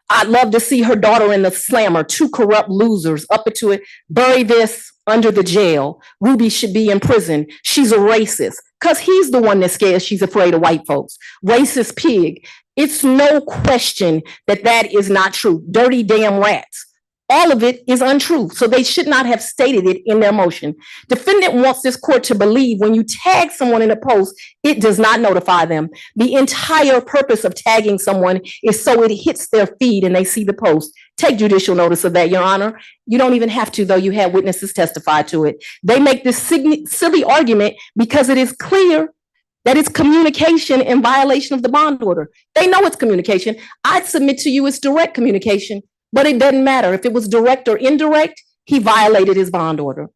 I'd love to see her daughter in the slammer, 2 corrupt losers up into it, bury this under the jail. Ruby should be in prison. She's a racist because he's the one that's scared she's afraid of white folks. Racist pig. It's no question that that is not true. Dirty damn rats. All of it is untrue. So they should not have stated it in their motion. Defendant wants this court to believe when you tag someone in a post, it does not notify them. The entire purpose of tagging someone is so it hits their feed and they see the post. Take judicial notice of that, Your Honor. You don't even have to, though you had witnesses testify to it. They make this silly argument because it is clear that it's communication in violation of the bond order. They know it's communication. I'd submit to you it's direct communication. But it doesn't matter. If it was direct or indirect, he violated his bond order.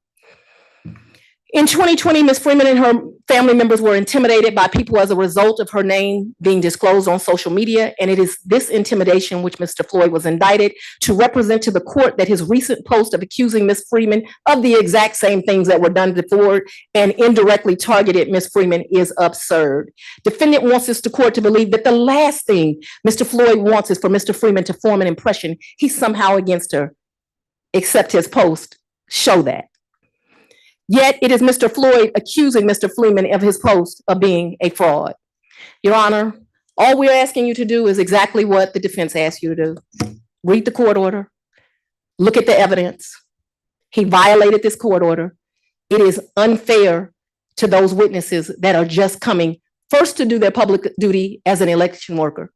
In 2020, Ms. Freeman and her family members were intimidated by people as a result of her name being disclosed on social media. And it is this intimidation which Mr. Floyd was indicted to represent to the court that his recent post of accusing Ms. Freeman of the exact same things that were done before and indirectly targeted Ms. Freeman is absurd. Defendant wants this to court to believe that the last thing Mr. Floyd wants is for Mr. Freeman to form an impression he's somehow against her, except his post show that. Yet it is Mr. Floyd accusing Mr. Freeman of his post of being a fraud. Your Honor, all we're asking you to do is exactly what the defense asked you to do. Read the court order, look at the evidence. He violated this court order. It is unfair to those witnesses that are just coming first to do their public duty as an election worker,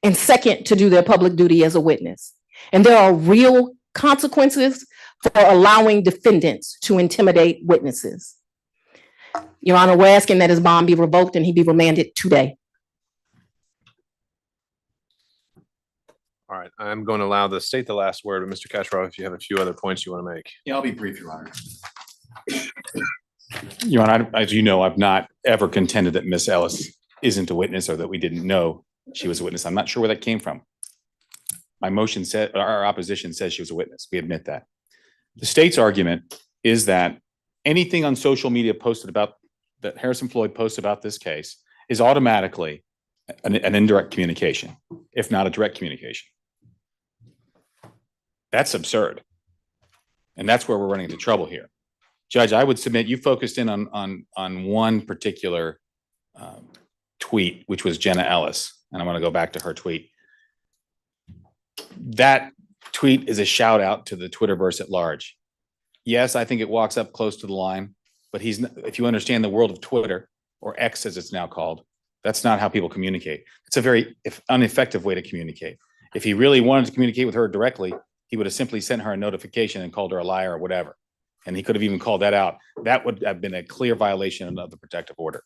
and second to do their public duty as a witness. And there are real consequences for allowing defendants to intimidate witnesses. Your Honor, we're asking that his bond be revoked and he be remanded today. All right, I'm going to allow the state the last word, but Mr. Kasparov, if you have a few other points you want to make. Yeah, I'll be brief, Your Honor. Your Honor, as you know, I've not ever contended that Miss Ellis isn't a witness or that we didn't know she was a witness. I'm not sure where that came from. My motion said, our opposition says she was a witness. We admit that. The state's argument is that anything on social media posted about that Harrison Floyd posts about this case is automatically an indirect communication, if not a direct communication. That's absurd. And that's where we're running into trouble here. Judge, I would submit you focused in on one particular tweet, which was Jenna Ellis. And I want to go back to her tweet. That tweet is a shout out to the Twitterverse at large. Yes, I think it walks up close to the line, but if you understand the world of Twitter, or X as it's now called, that's not how people communicate. It's a very ineffective way to communicate. If he really wanted to communicate with her directly, he would have simply sent her a notification and called her a liar or whatever. And he could have even called that out. That would have been a clear violation of the protective order.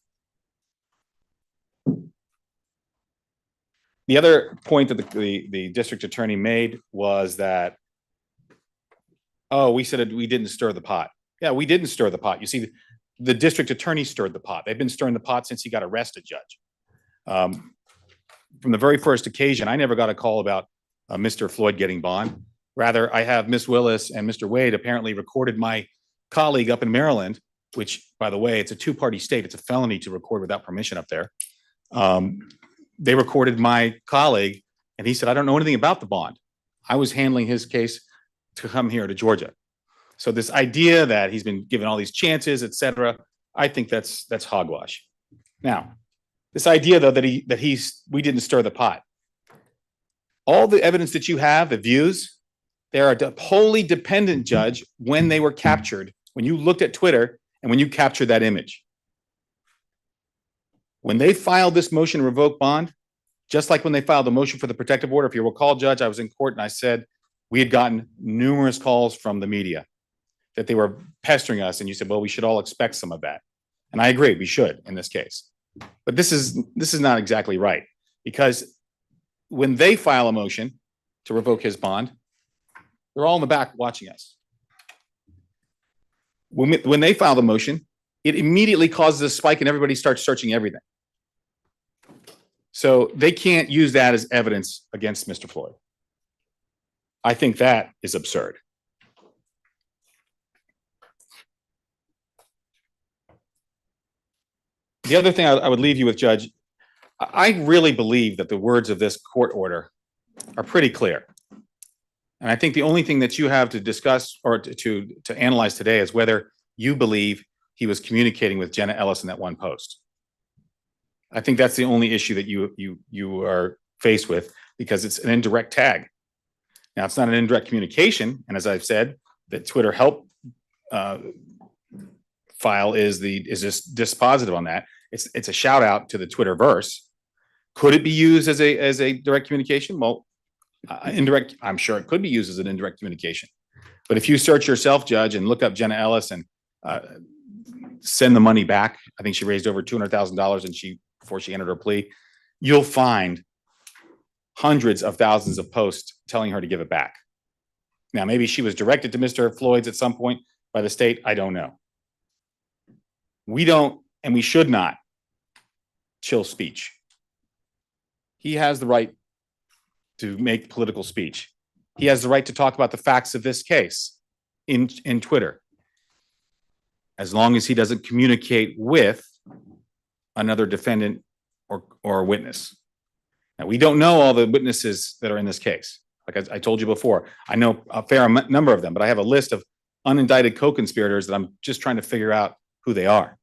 The other point that the district attorney made was that, oh, we said we didn't stir the pot. Yeah, we didn't stir the pot. You see, the district attorney stirred the pot. They've been stirring the pot since he got arrested, Judge. From the very first occasion, I never got a call about Mr. Floyd getting bond. Rather, I have Ms. Willis and Mr. Wade apparently recorded my colleague up in Maryland, which, by the way, it's a two-party state. It's a felony to record without permission up there. They recorded my colleague, and he said, I don't know anything about the bond. I was handling his case to come here to Georgia. So this idea that he's been given all these chances, et cetera, I think that's hogwash. Now, This idea though, we didn't stir the pot. All the evidence that you have, the views, they are wholly dependent, Judge, when they were captured, when you looked at Twitter and when you captured that image. When they filed this motion to revoke bond, just like when they filed the motion for the protective order, if you recall, Judge, I was in court and I said, we had gotten numerous calls from the media that they were pestering us. And you said, well, we should all expect some of that. And I agree, we should in this case. But this is not exactly right, because when they file a motion to revoke his bond, they're all in the back watching us. When they file the motion, it immediately causes a spike and everybody starts searching everything. So they can't use that as evidence against Mr. Floyd. I think that is absurd. The other thing I would leave you with, Judge, I really believe that the words of this court order are pretty clear. And I think the only thing that you have to discuss or to analyze today is whether you believe he was communicating with Jenna Ellis in that one post. I think that's the only issue that you are faced with, because it's an indirect tag. Now, it's not an indirect communication, and as I've said, the Twitter help file is just dispositive on that. It's a shout out to the Twitterverse. Could it be used as a direct communication? Well, indirect. I'm sure it could be used as an indirect communication. But if you search yourself, Judge, and look up Jenna Ellis and send the money back, I think she raised over $200,000 and before she entered her plea, you'll find hundreds of thousands of posts telling her to give it back. Now, maybe she was directed to Mr. Floyd's at some point by the state. I don't know. We don't, and we should not chill speech. He has the right to make political speech. He has the right to talk about the facts of this case in Twitter, as long as he doesn't communicate with another defendant or a witness. Now, we don't know all the witnesses that are in this case. Like I told you before, I know a fair number of them, but I have a list of unindicted co-conspirators that I'm just trying to figure out who they are.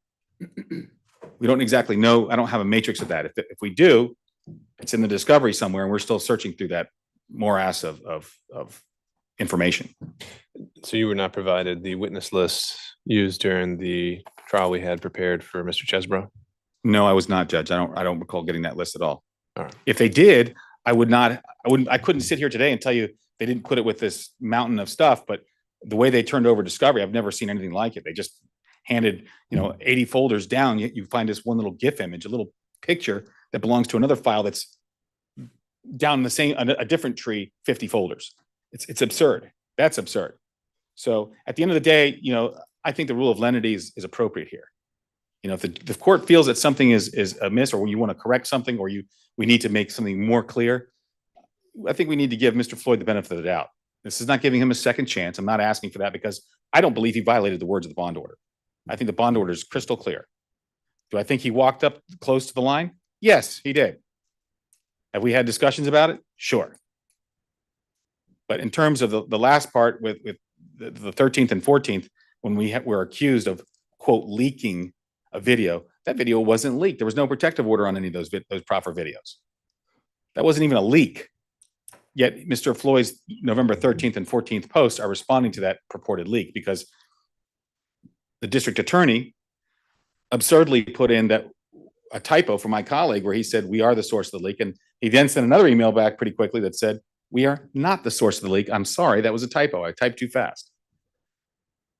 We don't exactly know. I don't have a matrix of that. If we do, it's in the discovery somewhere, and we're still searching through that morass of information. So you were not provided the witness list used during the trial we had prepared for Mr. Chesbrough? No, I was not, Judge. I don't recall getting that list at all. All right. If they did, I couldn't sit here today and tell you they didn't put it with this mountain of stuff, but the way they turned over discovery, I've never seen anything like it. They just handed, 80 folders down. You find this one little GIF image, a little picture that belongs to another file that's down a different tree, 50 folders. It's absurd. That's absurd. So at the end of the day, I think the rule of lenity is appropriate here. If the court feels that something is amiss, or when you want to correct something, or we need to make something more clear, I think we need to give Mr. Floyd the benefit of the doubt. This is not giving him a second chance. I'm not asking for that, because I don't believe he violated the words of the bond order. I think the bond order is crystal clear. Do I think he walked up close to the line? Yes, he did. Have we had discussions about it? Sure. But in terms of the last part with the 13th and 14th, when we were accused of, quote, leaking a video, that video wasn't leaked. There was no protective order on any of those proffer videos. That wasn't even a leak. Yet Mr. Floyd's November 13th and 14th posts are responding to that purported leak, because the district attorney absurdly put in a typo from my colleague where he said, we are the source of the leak. And he then sent another email back pretty quickly that said, we are not the source of the leak. I'm sorry, that was a typo. I typed too fast.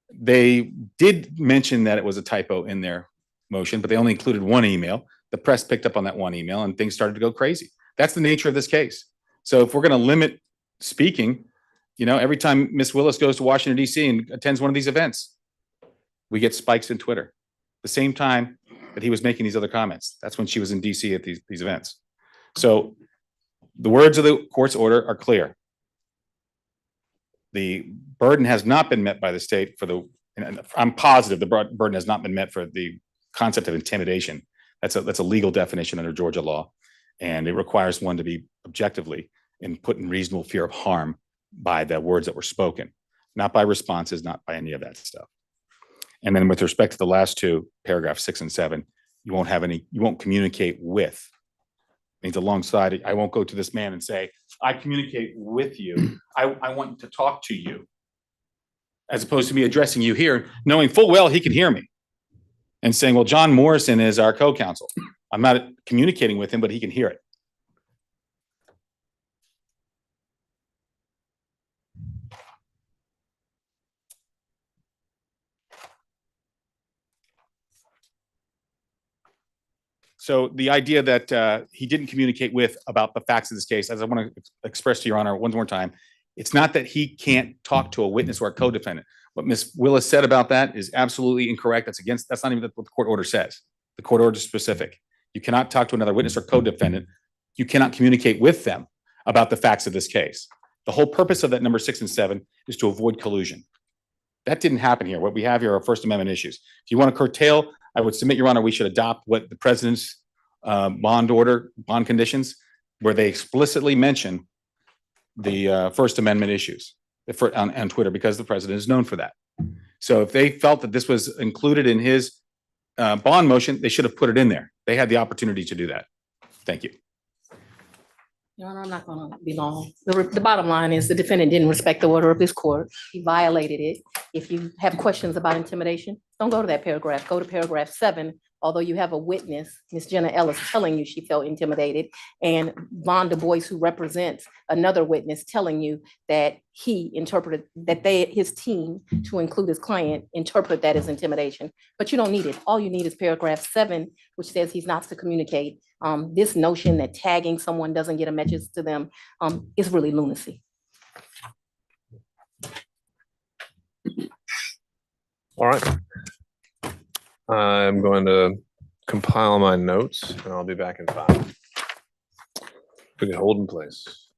They did mention that it was a typo in their motion, but they only included one email. The press picked up on that one email and things started to go crazy. That's the nature of this case. So if we're going to limit speaking, every time Miss Willis goes to Washington, D.C. and attends one of these events, we get spikes in Twitter. The same time that he was making these other comments, that's when she was in D.C. at these events. So the words of the court's order are clear. The burden has not been met by the state and I'm positive the burden has not been met for the concept of intimidation. That's a legal definition under Georgia law, and it requires one to be objectively and put in reasonable fear of harm by the words that were spoken, not by responses, not by any of that stuff. And then with respect to the last two, paragraph 6 and 7, you won't communicate with. Means alongside it, I won't go to this man and say, I communicate with you. I want to talk to you. As opposed to me addressing you here, knowing full well he can hear me. And saying, well, John Morrison is our co-counsel. I'm not communicating with him, but he can hear it. So the idea that he didn't communicate with about the facts of this case, as I want to express to Your Honor one more time, it's not that he can't talk to a witness or a co-defendant. What Ms. Willis said about that is absolutely incorrect. That's not even what the court order says. The court order is specific. You cannot talk to another witness or co-defendant. You cannot communicate with them about the facts of this case. The whole purpose of that number 6 and 7 is to avoid collusion. That didn't happen here. What we have here are First Amendment issues. If you want to curtail, I would submit, Your Honor, we should adopt what the president's bond conditions, where they explicitly mention the First Amendment issues on Twitter, because the president is known for that. So if they felt that this was included in his bond motion, they should have put it in there. They had the opportunity to do that. Thank you. Your Honor, I'm not gonna be long. The bottom line is the defendant didn't respect the order of this court. He violated it. If you have questions about intimidation, don't go to that paragraph. Go to paragraph 7. Although you have a witness, Ms. Jenna Ellis, telling you she felt intimidated, and Von Du Bois, who represents another witness, telling you that he interpreted, that his team, to include his client, interpret that as intimidation. But you don't need it. All you need is paragraph 7, which says he's not to communicate. This notion that tagging someone doesn't get a message to them is really lunacy. All right. I'm going to compile my notes and I'll be back in 5. We can hold in place.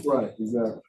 Right, exactly.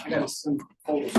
I got some photos.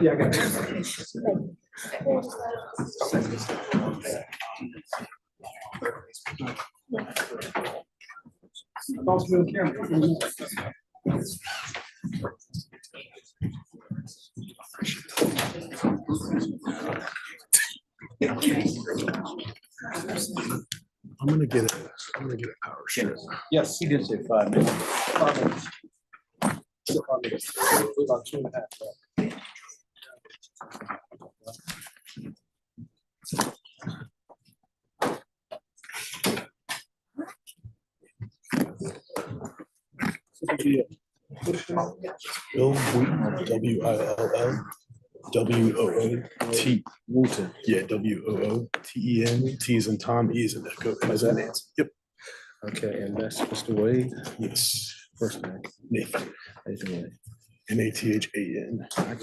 Yeah, I got I'm gonna get it. I'm gonna get a power strip. Yes, he did say 5 minutes. 5 minutes. About 2.5. Bill Wooten, WILL, Wooten. Yeah, WOOTEN. T is in Tom, E is in Echo. Is that it? Yep. Okay, and that's Mr. Wade. Yes. First name. Nathan. Nathan Wade. NATHAN. I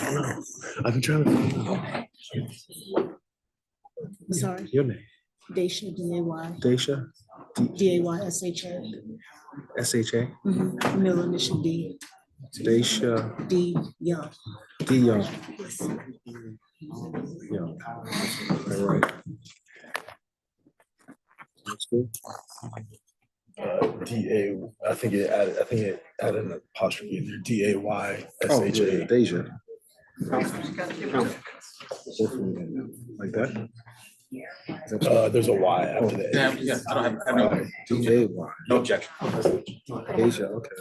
don't know. I've been trying to find out. Sorry, Your name. Daisha, D-A-Y, Daisha. D-A-Y-S-H-A. S-H-A. Middle initial D, Daisha D, Young. D. Young. Yes. Young. All right. That's good. DA, I think it added an apostrophe in there. DAYSHA. Deja. Like that? There's a Y after the A. Yeah, I don't have, D-A-Y. no objection. Deja, okay.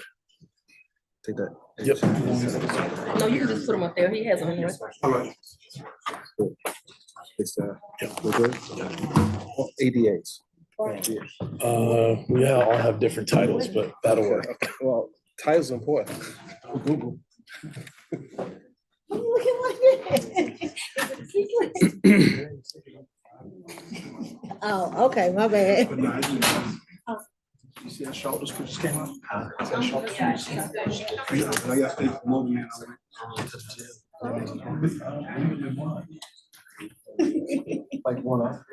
Take that. Yep. No, you can just put them up there. He has them in there. It's, we're good? ADAs. We all have different titles, but that'll work. Okay, well, titles are important. Google. Look at my Oh, okay, my bad. You see that shoulders just came up? Like one up.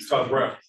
Tough breath.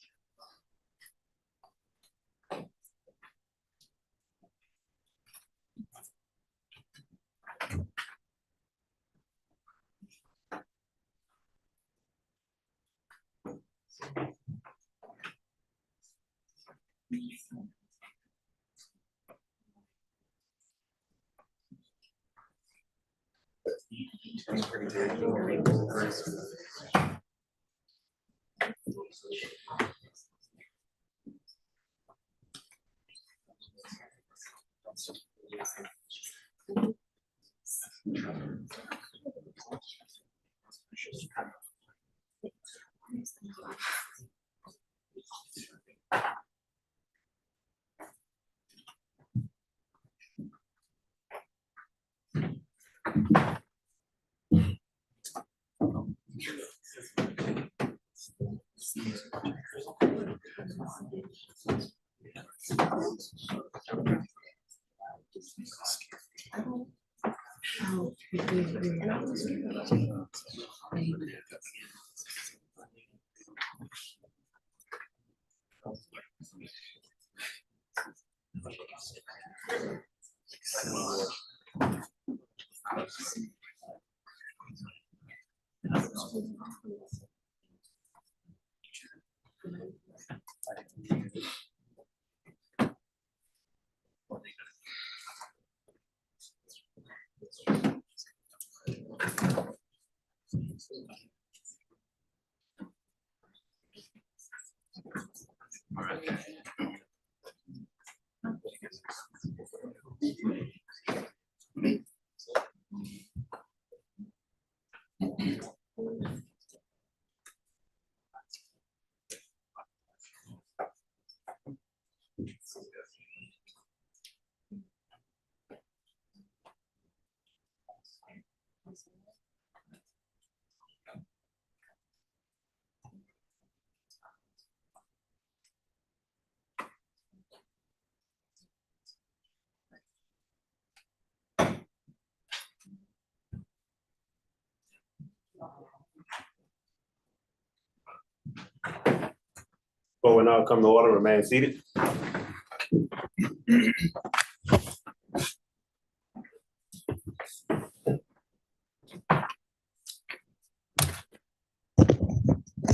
But when I come to order, remain seated.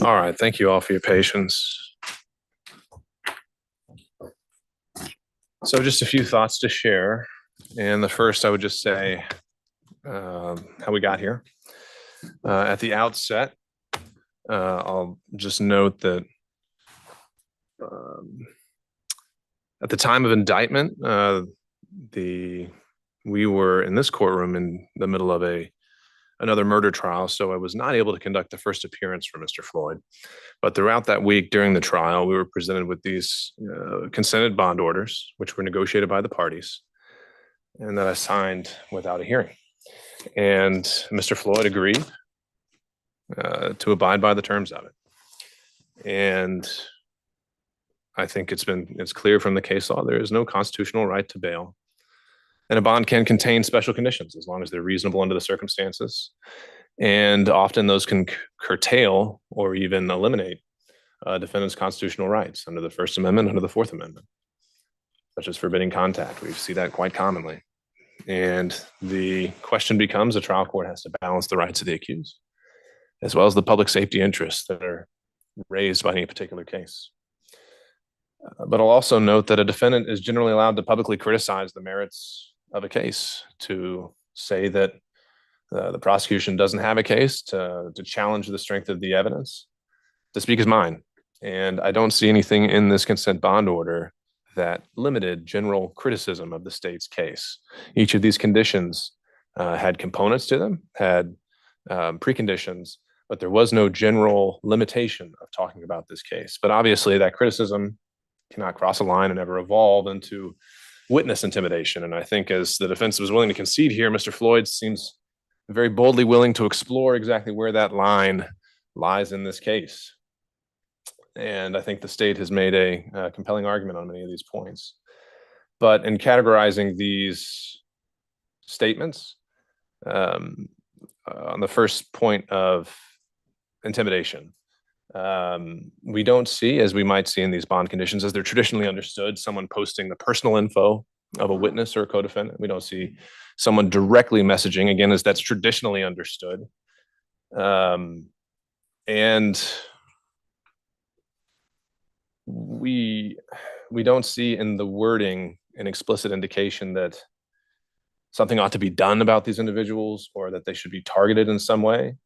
All right, thank you all for your patience. So just a few thoughts to share. And the first, I would just say how we got here. At the outset, I'll just note that at the time of indictment, we were in this courtroom in the middle of another murder trial, so I was not able to conduct the first appearance for Mr. Floyd. But throughout that week during the trial, we were presented with these consented bond orders, which were negotiated by the parties, and that I signed without a hearing. And Mr. Floyd agreed to abide by the terms of it. And I think it's clear from the case law, there is no constitutional right to bail. And a bond can contain special conditions as long as they're reasonable under the circumstances. And often those can curtail or even eliminate defendant's constitutional rights under the First Amendment, under the Fourth Amendment, such as forbidding contact. We see that quite commonly. And the question becomes, a trial court has to balance the rights of the accused, as well as the public safety interests that are raised by any particular case. But I'll also note that a defendant is generally allowed to publicly criticize the merits of a case, to say that the prosecution doesn't have a case, to challenge the strength of the evidence, to speak his mind. And I don't see anything in this consent bond order that limited general criticism of the state's case. Each of these conditions had components to them, had preconditions, but there was no general limitation of talking about this case. But obviously that criticism cannot cross a line and ever evolve into witness intimidation. And I think, as the defense was willing to concede here, Mr. Floyd seems very boldly willing to explore exactly where that line lies in this case. And I think the state has made a compelling argument on many of these points. But in categorizing these statements, on the first point of intimidation, we don't see, as we might see in these bond conditions, as they're traditionally understood, someone posting the personal info of a witness or a co-defendant. We don't see someone directly messaging, again, as that's traditionally understood. And we don't see in the wording an explicit indication that something ought to be done about these individuals or that they should be targeted in some way.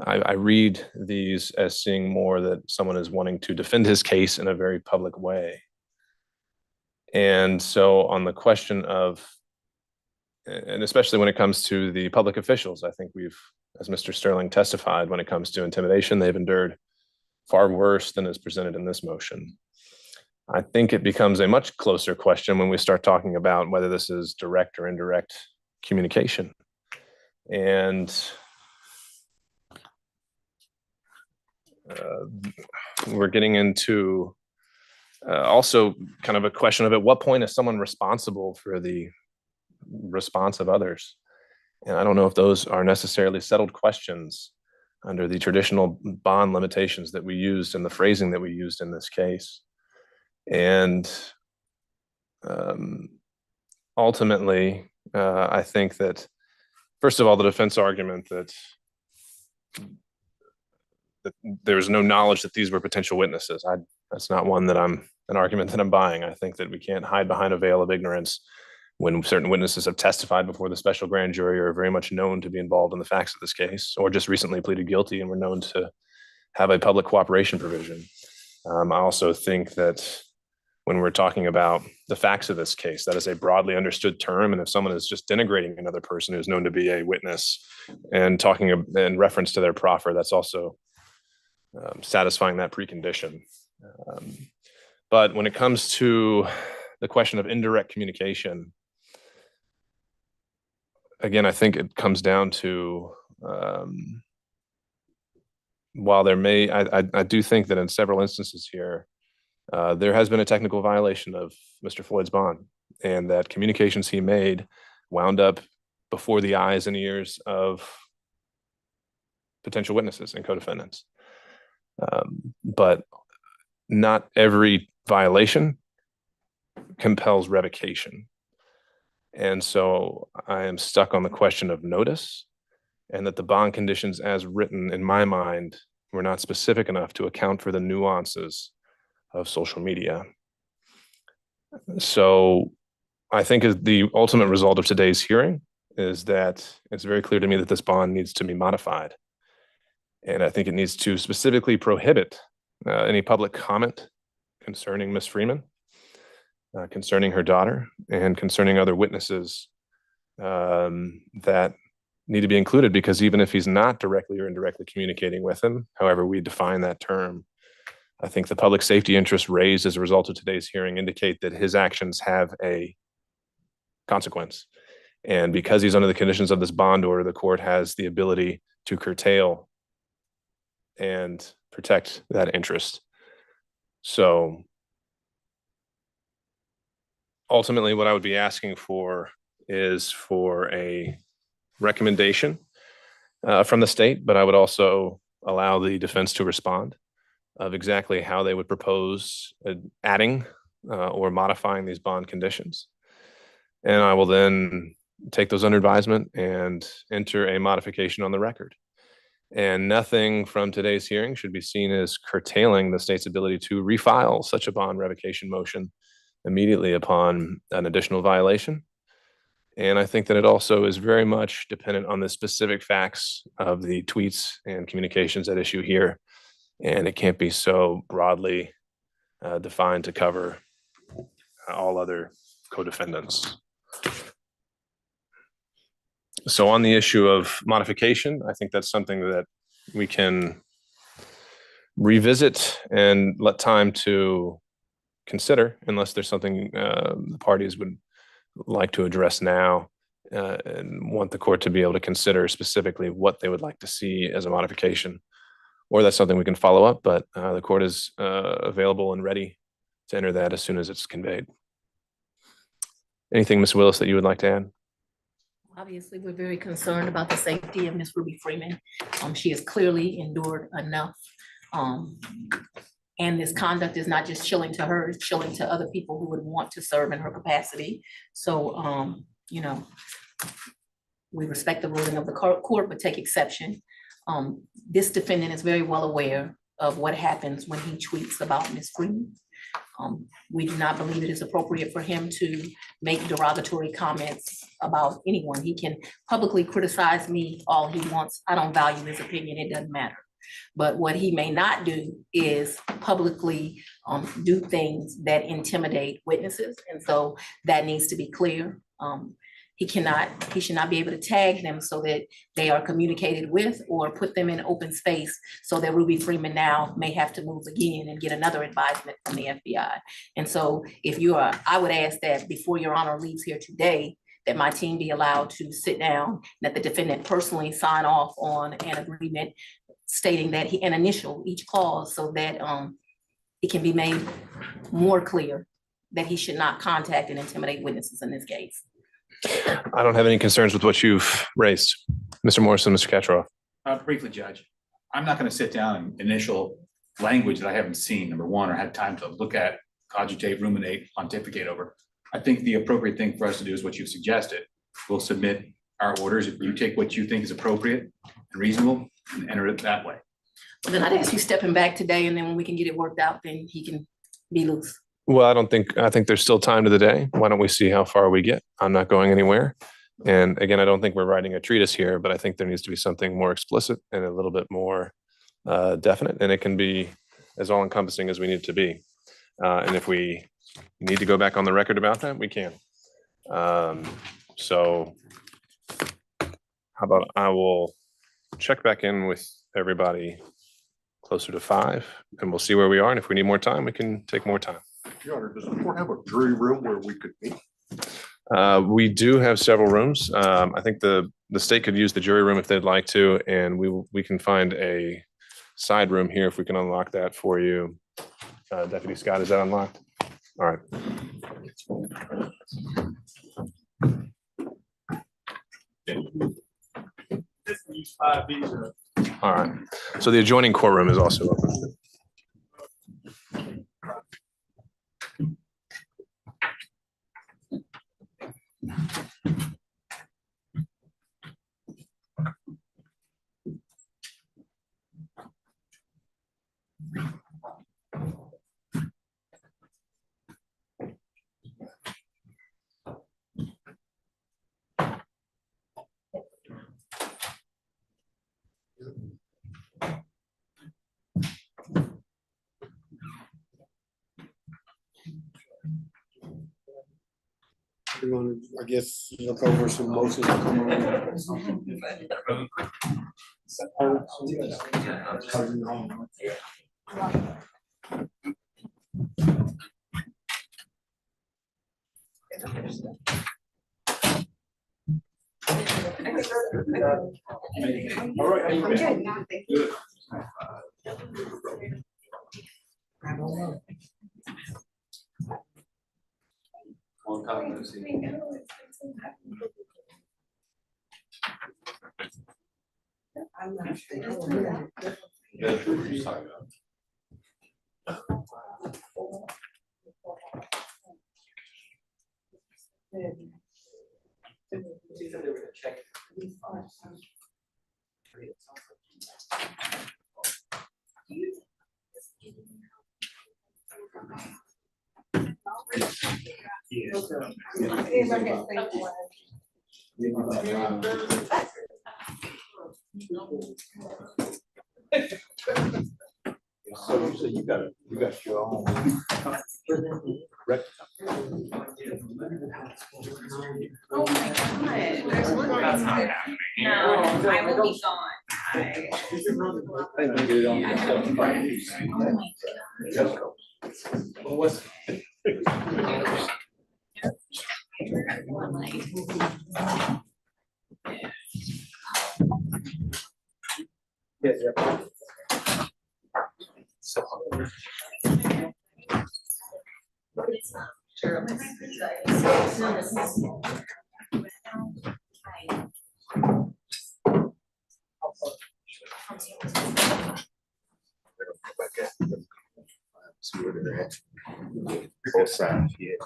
I read these as seeing more that someone is wanting to defend his case in a very public way. And so on the question of, and especially when it comes to the public officials, I think we've, as Mr. Sterling testified, when it comes to intimidation, they've endured far worse than is presented in this motion. I think it becomes a much closer question when we start talking about whether this is direct or indirect communication. And we're getting into also kind of a question of, at what point is someone responsible for the response of others? And I don't know if those are necessarily settled questions under the traditional bond limitations that we used and the phrasing that we used in this case. And ultimately, I think that, first of all, the defense argument that there's no knowledge that these were potential witnesses, that's not an argument that I'm buying. I think that we can't hide behind a veil of ignorance when certain witnesses have testified before the special grand jury, or are very much known to be involved in the facts of this case, or just recently pleaded guilty and were known to have a public cooperation provision. I also think that when we're talking about the facts of this case, that is a broadly understood term. And if someone is just denigrating another person who's known to be a witness and talking in reference to their proffer, that's also satisfying that precondition. But when it comes to the question of indirect communication, again, I think it comes down to, while there may, I do think that in several instances here, there has been a technical violation of Mr. Floyd's bond, and that communications he made wound up before the eyes and ears of potential witnesses and co-defendants. But not every violation compels revocation. And so I am stuck on the question of notice, and that the bond conditions as written, in my mind, were not specific enough to account for the nuances of social media. So I think the ultimate result of today's hearing is that it's very clear to me that this bond needs to be modified. And I think it needs to specifically prohibit any public comment concerning Ms. Freeman, concerning her daughter, and concerning other witnesses that need to be included, because even if he's not directly or indirectly communicating with him, however we define that term, I think the public safety interests raised as a result of today's hearing indicate that his actions have a consequence. And because he's under the conditions of this bond order, the court has the ability to curtail and protect that interest. So ultimately, what I would be asking for is for a recommendation from the state, but I would also allow the defense to respond of exactly how they would propose adding or modifying these bond conditions. And I will then take those under advisement and enter a modification on the record. And nothing from today's hearing should be seen as curtailing the state's ability to refile such a bond revocation motion immediately upon an additional violation. And I think that it also is very much dependent on the specific facts of the tweets and communications at issue here. And it can't be so broadly defined to cover all other co-defendants. So on the issue of modification, I think that's something that we can revisit and let time to consider, unless there's something the parties would like to address now and want the court to be able to consider specifically what they would like to see as a modification. Or that's something we can follow up, but the court is available and ready to enter that as soon as it's conveyed. Anything, Ms. Willis, that you would like to add? Obviously, we're very concerned about the safety of Ms. Ruby Freeman. She has clearly endured enough. And this conduct is not just chilling to her, it's chilling to other people who would want to serve in her capacity. So, you know, we respect the ruling of the court, but take exception. This defendant is very well aware of what happens when he tweets about Ms. Freeman. We do not believe it is appropriate for him to make derogatory comments about anyone. He can publicly criticize me all he wants. I don't value his opinion, it doesn't matter. But what he may not do is publicly do things that intimidate witnesses. And so that needs to be clear. He should not be able to tag them so that they are communicated with, or put them in open space so that Ruby Freeman now may have to move again and get another advisement from the FBI. And so I would ask that before Your Honor leaves here today, that my team be allowed to sit down, that the defendant personally sign off on an agreement stating that and initial each clause so that it can be made more clear that he should not contact and intimidate witnesses in this case. I don't have any concerns with what you've raised. Mr. Morrison, Mr. Katroff. Briefly, Judge, I'm not going to sit down and initial language that I haven't seen, number one, or had time to look at, cogitate, ruminate, pontificate over. I think the appropriate thing for us to do is what you've suggested. We'll submit our orders. If you take what you think is appropriate and reasonable and enter it that way. Well, then I'd ask you stepping back today, and then when we can get it worked out, then he can be loose. Well, I think there's still time to the day. Why don't we see how far we get? I'm not going anywhere. And again, I don't think we're writing a treatise here, but I think there needs to be something more explicit and a little bit more definite, and it can be as all encompassing as we need it to be. And if we need to go back on the record about that, we can. So how about I will check back in with everybody closer to 5, and we'll see where we are. And if we need more time, we can take more time. Your Honor, does the court have a jury room where we could meet? We do have several rooms. I think the state could use the jury room if they'd like to, and we can find a side room here if we can unlock that for you. Deputy Scott, is that unlocked? All right. All right. So the adjoining courtroom is also open. We're gonna, I guess, look over some motions. All right. Good. Long time no see. So you said you got your own. Rec- Oh my God, there's one more. That's not happening. No, I will be gone. I think we did it on Well, what's? Yeah, yeah. See where they're at. Both sides, yeah.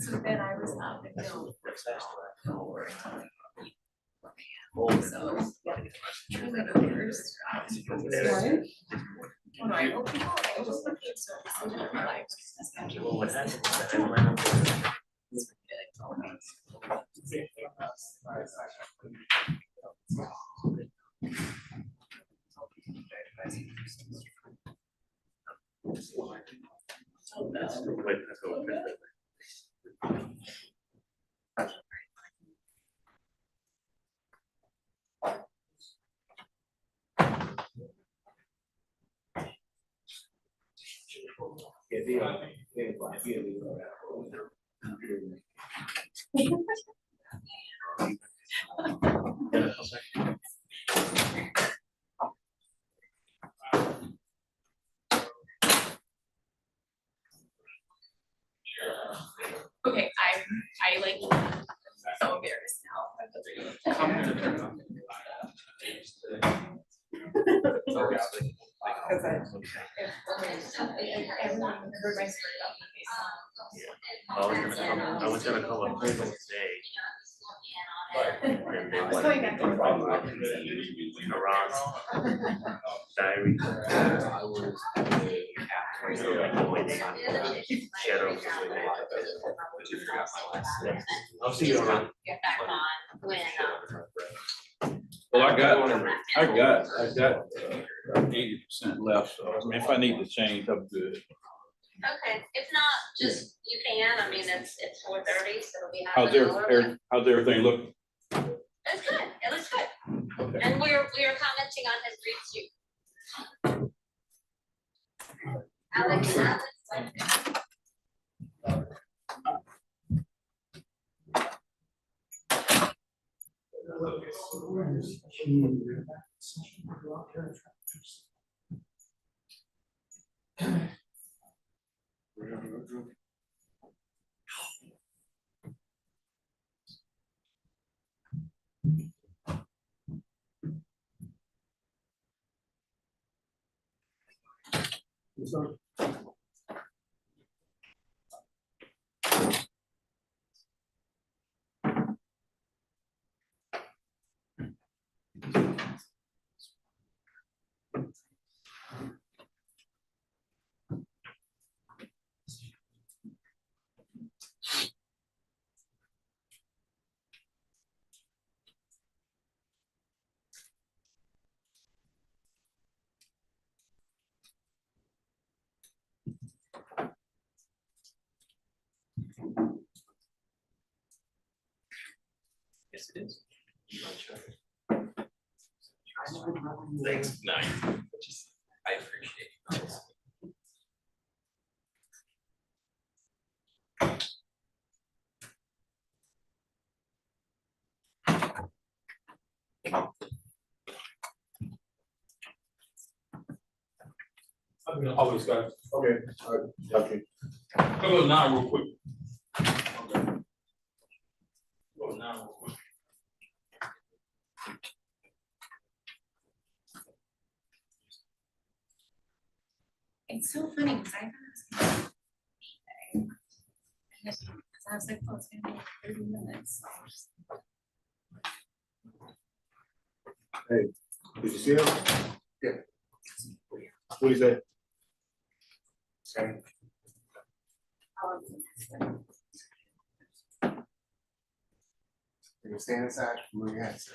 So then I was up until. So. Oh, no, I hope people, I just look at so this is my life. Okay, I like, so embarrassed now. Because everyone heard my story about I was gonna come up here on stage. And they I was going back and forth. Diary. I was I'll see you around. Get back on when, Well, I got 80% left, so I mean, if I need to change, I'm good. Okay, if not, just, you can, I mean, it's 4:30, so it'll be half an hour. How's everything look? It's good, it looks good. Okay. And we are commenting on his green suit. Alex. Yes, it is. Thanks, nice. I appreciate it. All this guys. Okay. All right. Okay. Go now real quick. Okay. Go now real quick. It's so funny because I I was like, oh, it's gonna be 30 minutes. Hey, did you see him? Yeah. What do you say? Okay. You stand aside, move your hands.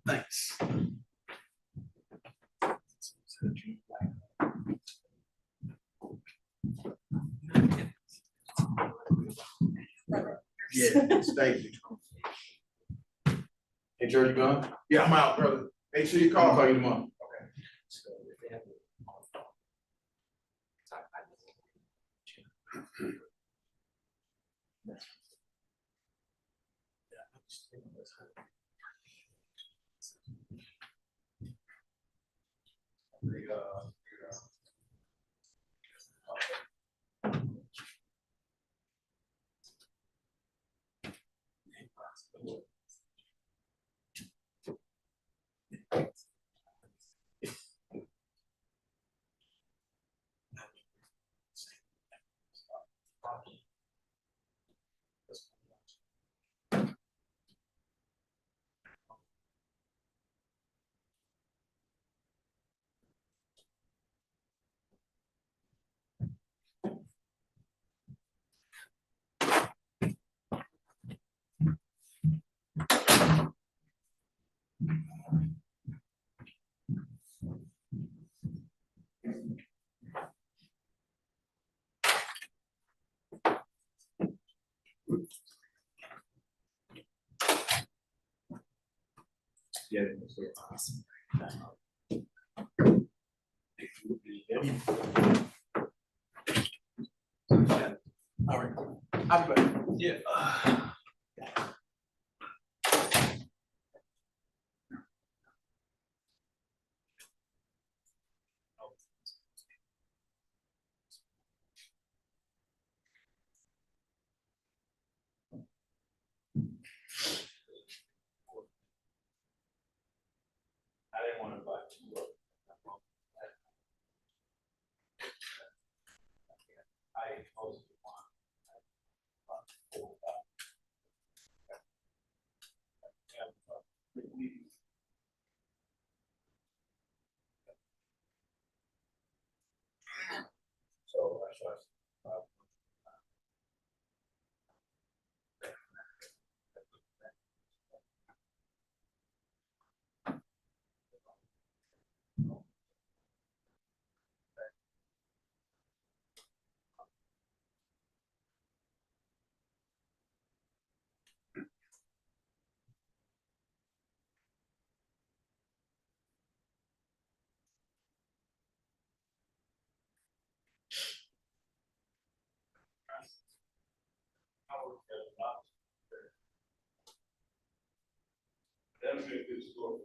Thanks. Yeah, thank you. Hey, Joe, you going? Yeah, I'm out, brother. Make sure you I'll call. you tomorrow. Yeah. All right. I'll be back. Yeah. I didn't want to buy too much. I mostly want. So I trust. That's a good story.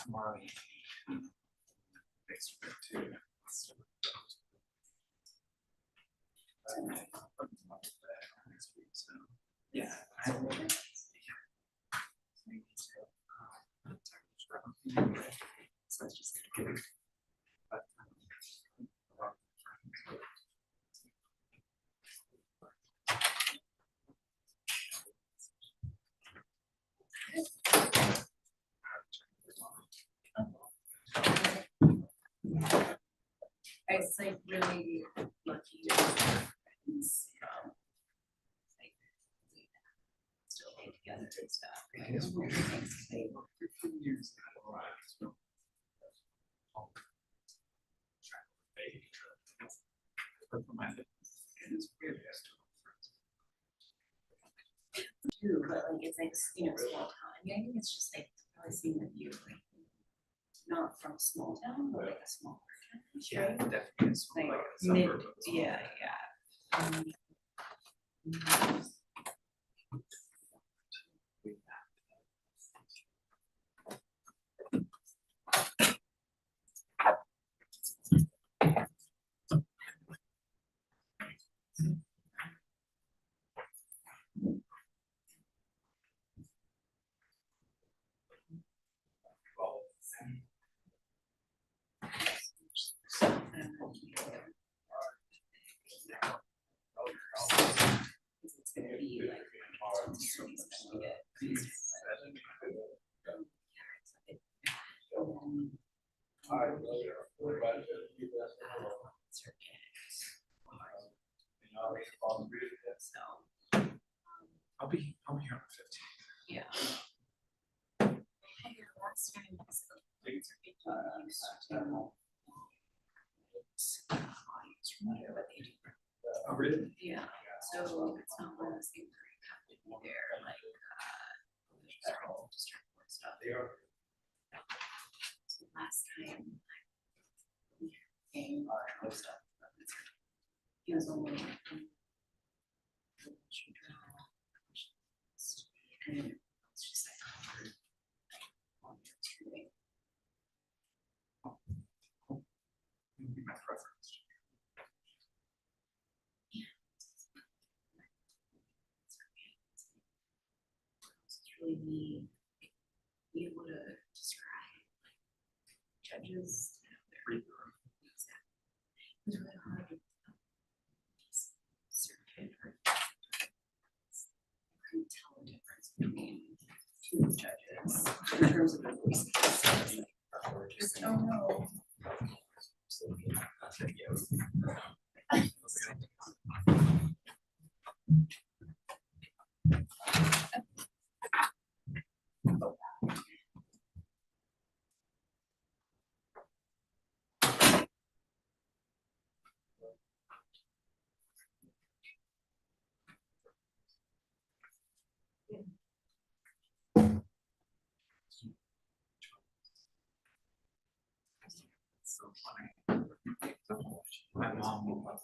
Tomorrow. Yeah. I was like really lucky to have friends, like, still hang together and stuff. I just want to thank they worked for 2 years. Too, but like it's like, you know, small town. I think it's just like really seeing the view, like not from a small town, but like a small town. Yeah, definitely. It's Like like a mid, suburb of a small yeah, town. yeah. It's gonna be like. I'll be here on the 15th. Yeah. Last time was Oh, really? yeah, so it's not one of those things where you have to be there, like, there's all just stuff. So last time, like, game or stuff. He was only. And it's just like. Would be my preference. It's really neat, be able to describe like judges. It was really hard to certain or couldn't tell the difference between two judges in terms of the voices. Just don't know. So funny. My mom will love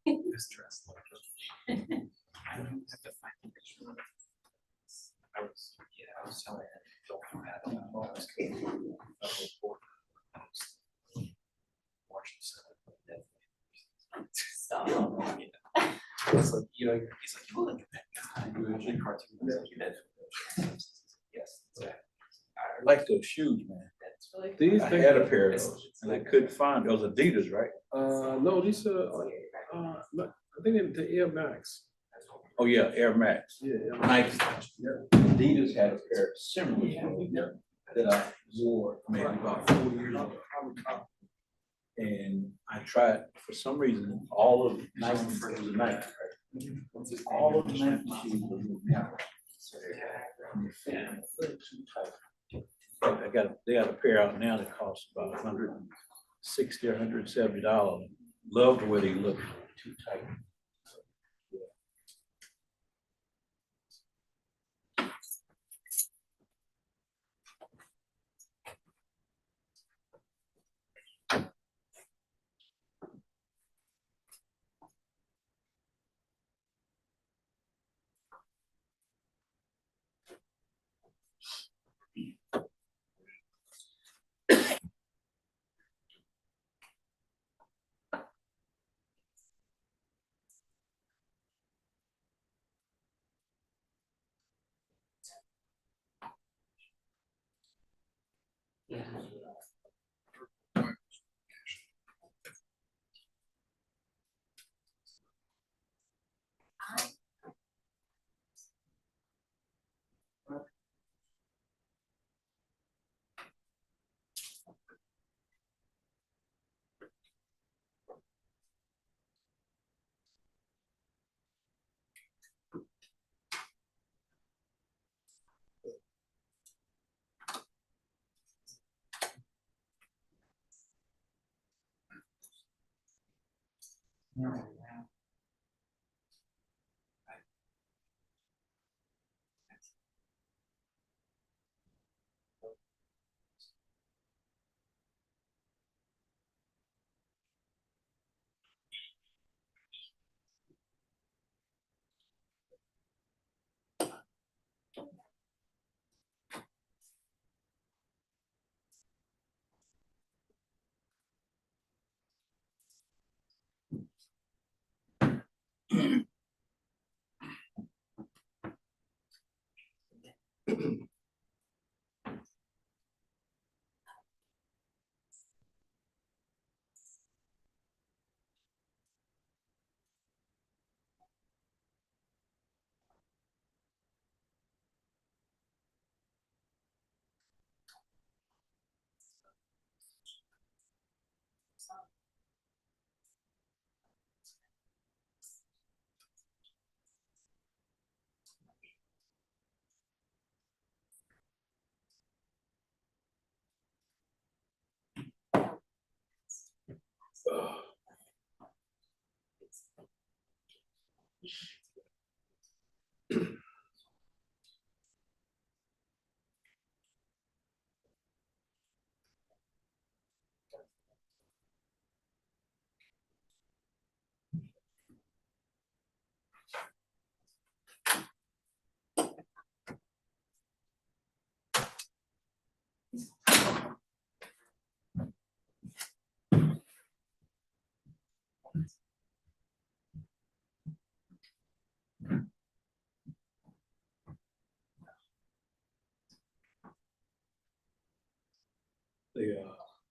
this dress. I don't have to find the picture. I was telling her, don't know how to watch the Stop. It's like, he's like, oh, look at that guy. Usually cartoons. Yes, exactly. I like those shoes, man. That's really. These cool. I had a pair of those and I couldn't find those Adidas, right? No, these are, I think the Air Max. Oh, yeah, Air Max. Yeah. Nike. Adidas had a pair similar that I wore maybe about 4 years ago. And I tried, for some reason, all of Nike, it was a Nike, right? All of the Nike shoes were now. They got a pair out now that costs about $160 or $170. love the way they look too tight.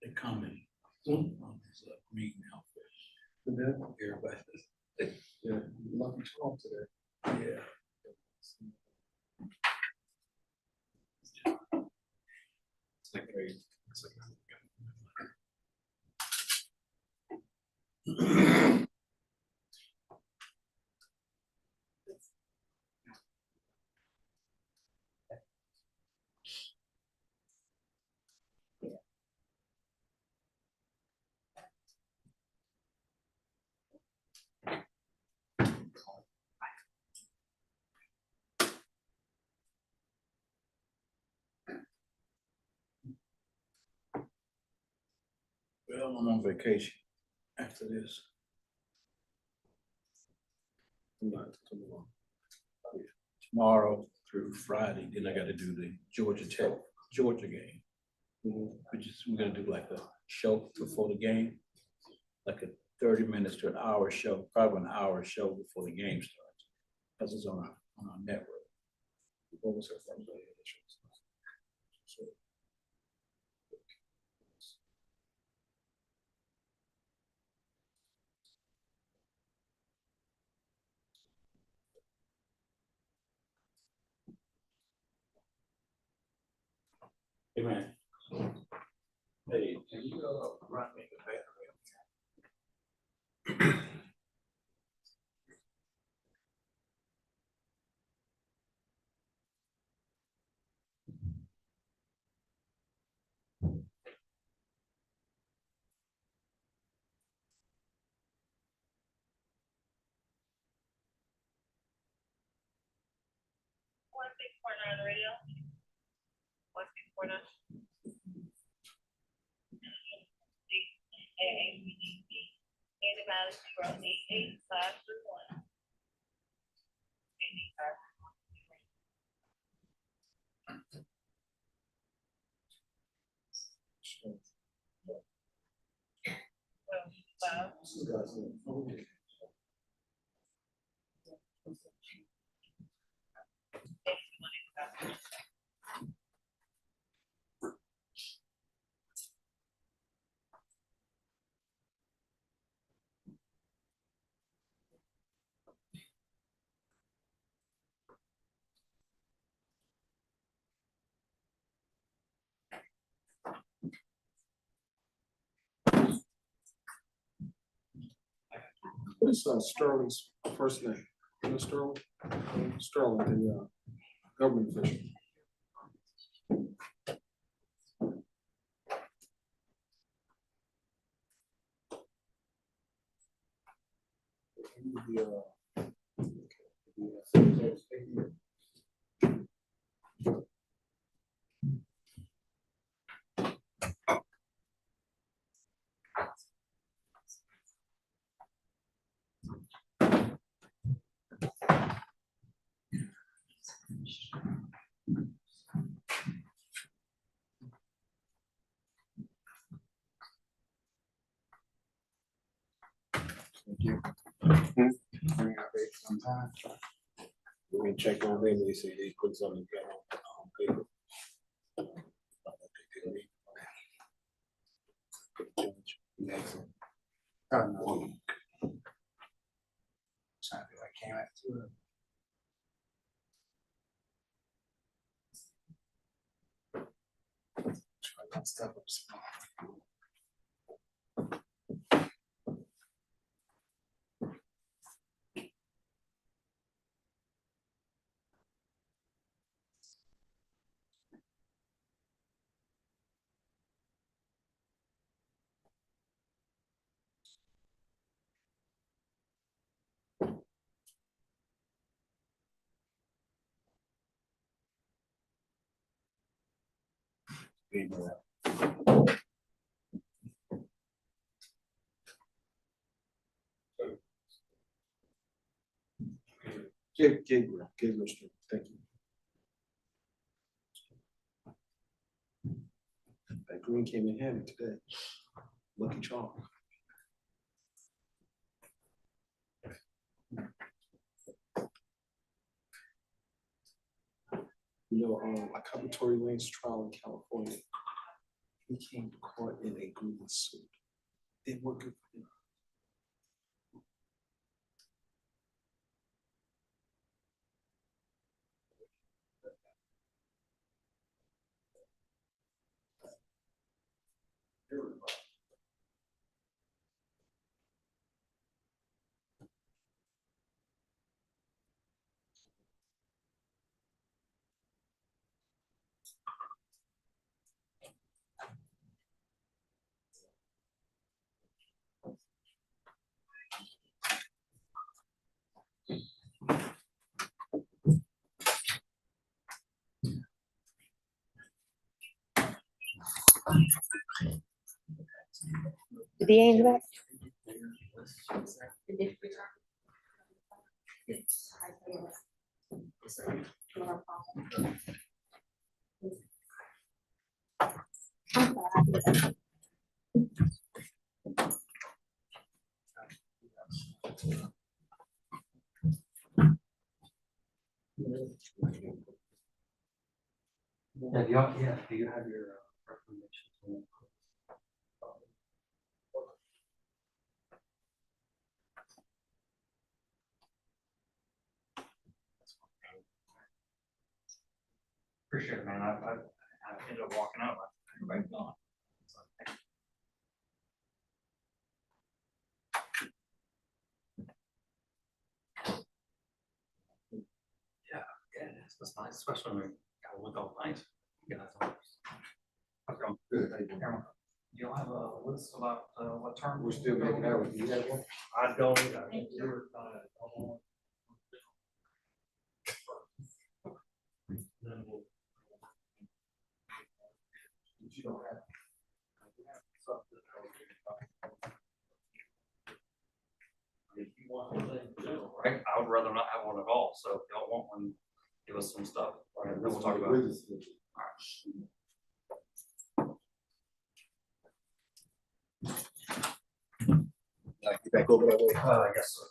They comment on his green outfit. Everybody, yeah, lucky charm today. Yeah. It's like crazy. It's like. Well, I'm on vacation after this. Tomorrow through Friday, then I gotta do the Georgia game. We're gonna do like a show before the game, like a 30 minutes to an hour show, probably an hour show before the game starts. Because it's on our network. What was her first day? So, hey man. Hey, can you run me the battery? partner on the radio. What's the partner? And about 0888531. What is Sterling's first name? You know Sterling? Sterling, the government official. We can check on them, they say they put something together on paper. I don't know. Trying to think I came at to it. Try that stuff up some more. Gabriel, Street, thank you. That green came in handy today. Lucky charm. You know, like how Tory Lane's trial in California, he came to court in a green suit. They were good for him. The DA in the back? Yeah, do you have your recommendations? Appreciate it, man. I ended up walking out, everybody's gone. Yeah, that's nice, especially when we gotta look all nice. You guys are. Good. You'll have a list about what term. We're still making out with you. I don't. You were Right? I would rather not have one at all. So if y'all want one, give us some stuff. All right, then we'll talk about it. Get back over that way. I guess so.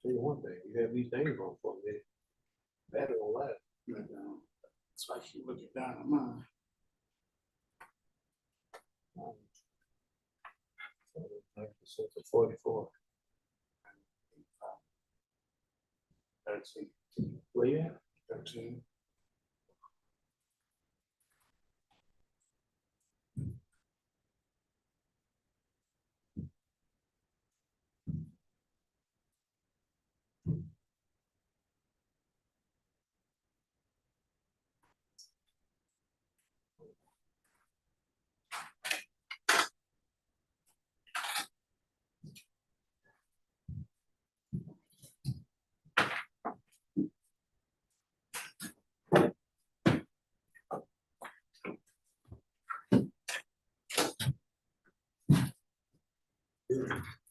Tell you one thing, you have these things on for a minute. Better than last. That's why I keep looking down at mine. 9% of 44. 13. Where you at? 13.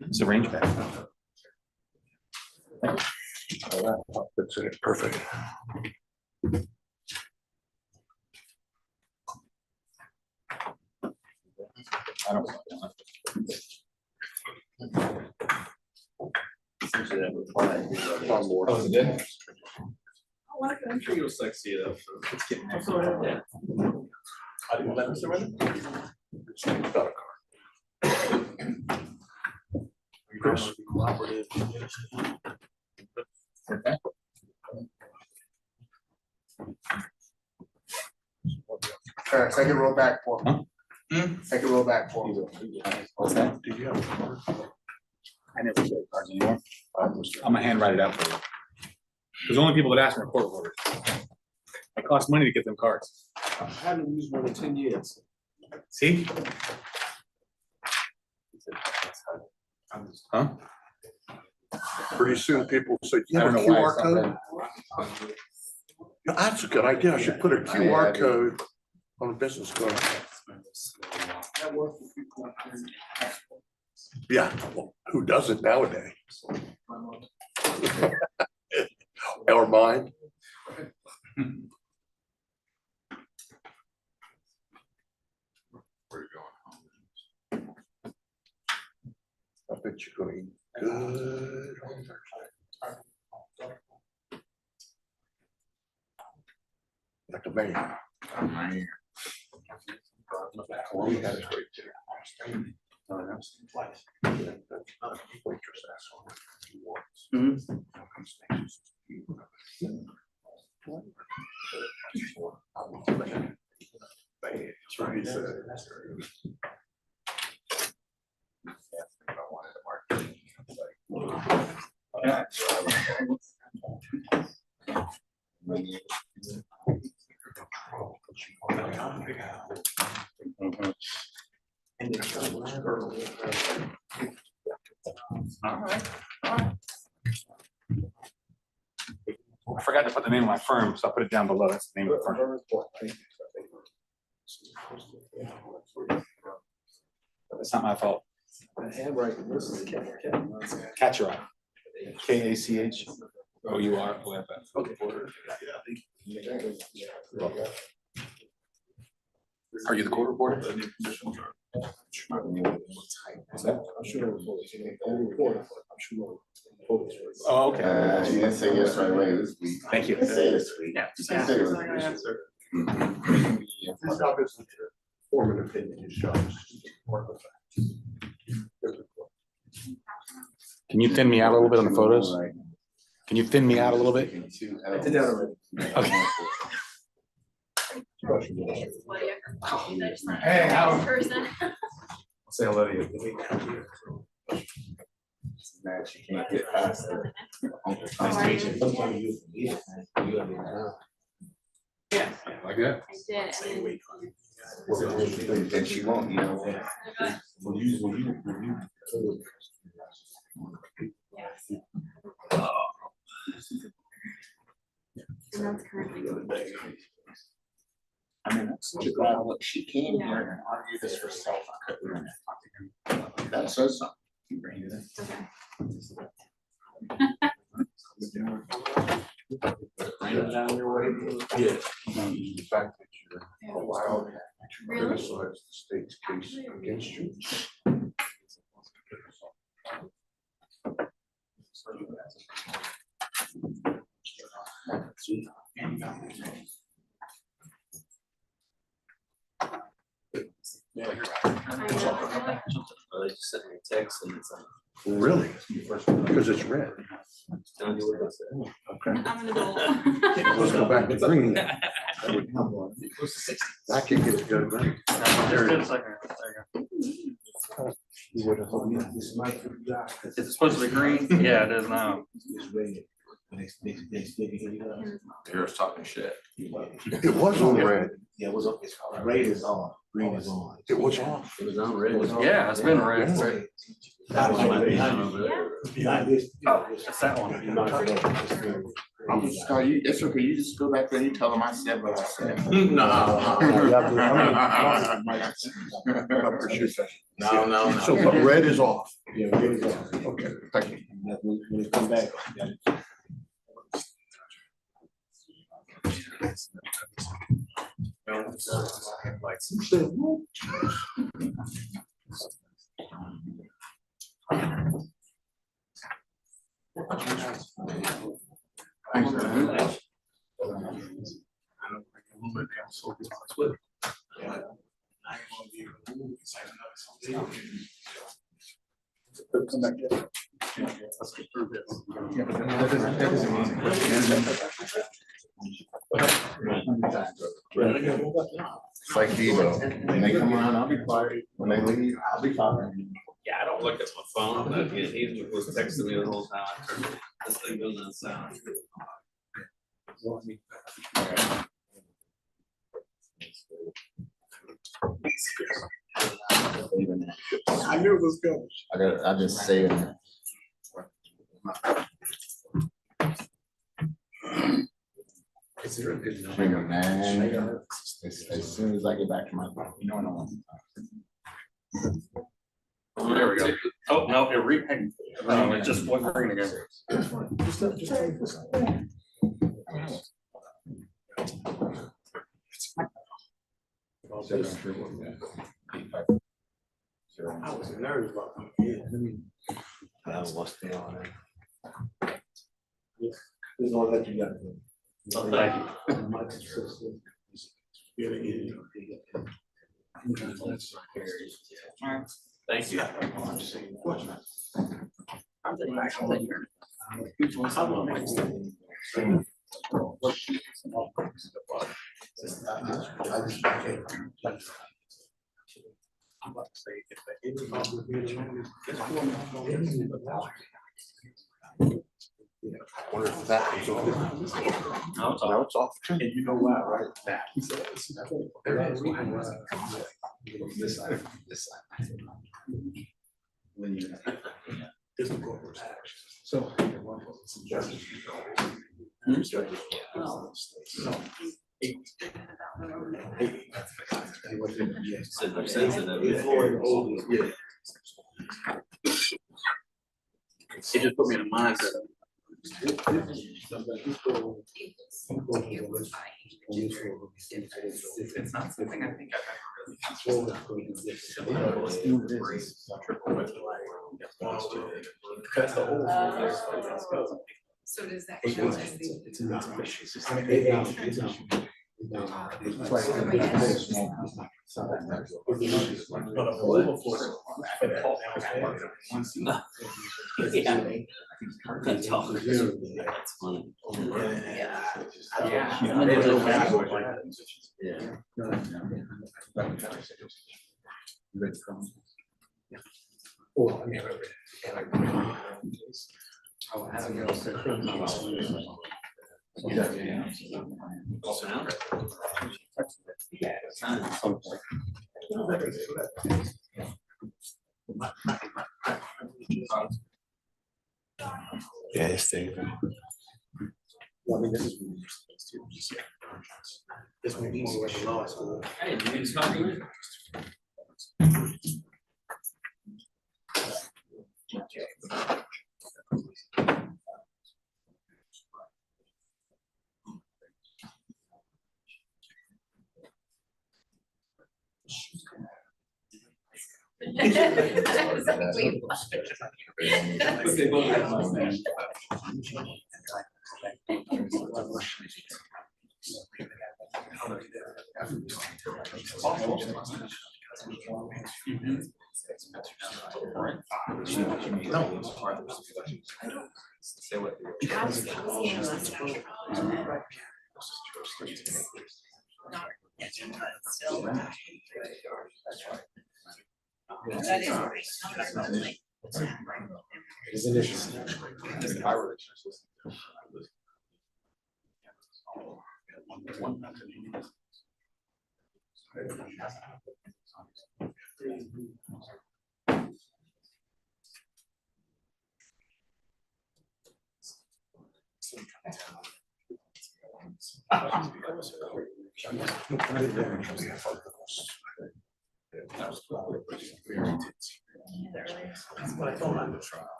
It's a range back. That's it, perfect. I don't. Oh, is it? I'm sure you'll succeed enough. It's getting there. I didn't let him surrender. Chris. Second row back for me. Second row back for me. What's that? Do you have a card? I never show cards anymore. I'm gonna handwrite it out for you. Because only people that ask me are court orders. It costs money to get them cards. I haven't used one in 10 years. See? Huh? Pretty soon people say, you I have a don't know why QR it's not code? ready. That's a good idea. I should put a QR code on a business card. That work for people. Yeah, well, who does it nowadays? Or mine? I bet you're gonna eat good on Thursday. Like a man. Well, we had a great dinner. Waitress asked for what he wants. That's right, he said. I forgot to put the name of my firm, so I put it down below. That's the name of the firm. That's not my fault. The handwriting, this is Catcher. KACHOUROFF. Okay. Are you the court reporter? Oh, okay. You didn't say yes right away this week. Thank you. Say this week. Yeah. You said it was- His job isn't to form an opinion, his job is to work with facts. Can you thin me out a little bit on the photos? Can you thin me out a little bit? I did that already. Okay. Hey, how? Say hello to you. Man, she can't get past it. Sometimes you Yeah, Like that? I did, and then And she won't, you know. and that's currently going. I mean, look, she came here and argued this herself. That says something. Yeah. The fact that you're allowed to Really? criticize the state's case against you. They just sent me a text and it's like. Really? Because it's red. Telling you what I said. Okay. I'm an adult. Let's go back to green. That kid gets to go to green. There it is. You would have thought, yeah, this is my good guy. Is it supposed to be green? Yeah, it is now. Tara's talking shit. It was on red. Yeah, it was on, it's red is on, green is on. It was off. It was on red. Yeah, it's been red. Behind this. Oh, it's that one. I'm just call you, it's okay, you just go back there, you tell them I said what I said. No. So, but red is off. Yeah, red is on. Okay, thank you. When it come back. It's like Devo. When they come around, I'll be quiet. When they leave, I'll be talking. Yeah, I don't look at my phone, but he was texting me the whole time. I turned this thing goes on sound. I knew it was coming. I just say it. Bring 'em, man. As soon as I get back to my phone, you know what I want. There we go. Oh, no, it just went green again. I was nervous about coming I was still on it. This is all that you got. Oh, thank you. Thank you. I'm about to say, if any obligation is for Wonder if that was all. No, it's off. and you know why, right? That. This side, this side. When you. It's a corporate action. So. Said they're sensitive. Yeah. It just put me in a mindset. It's not something I think I've So does that count as the? That's funny. Yeah, it's Dave. Well, I mean, this is. This one, you went to law school. Hey, you can stop doing it.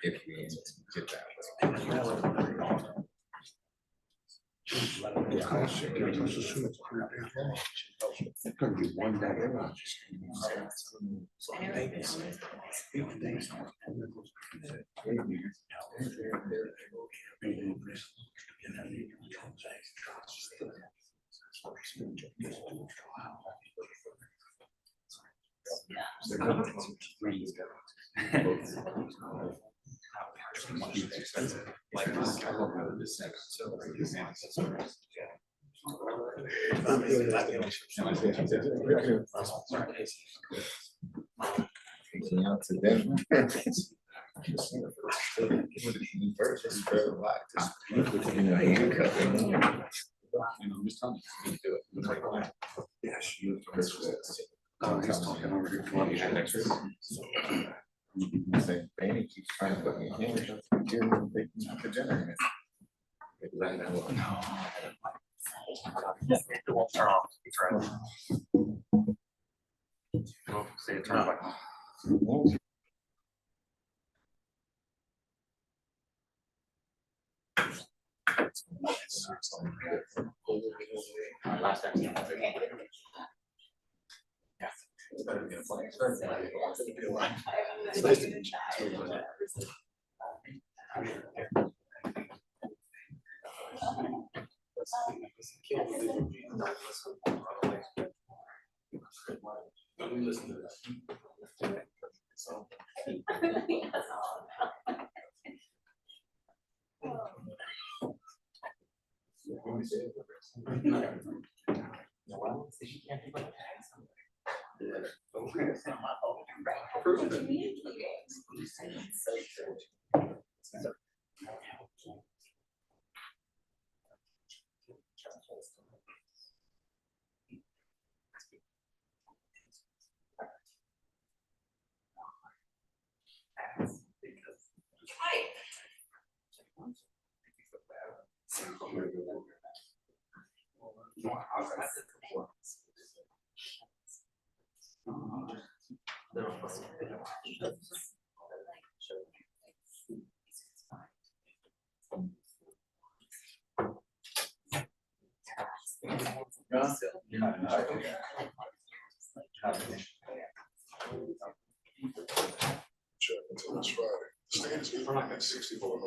If we get that. Gonna be one day. Fanny keeps trying to put me in here. The generator. Say it, turn back on. Last time. Until this Friday. The state is giving at 64.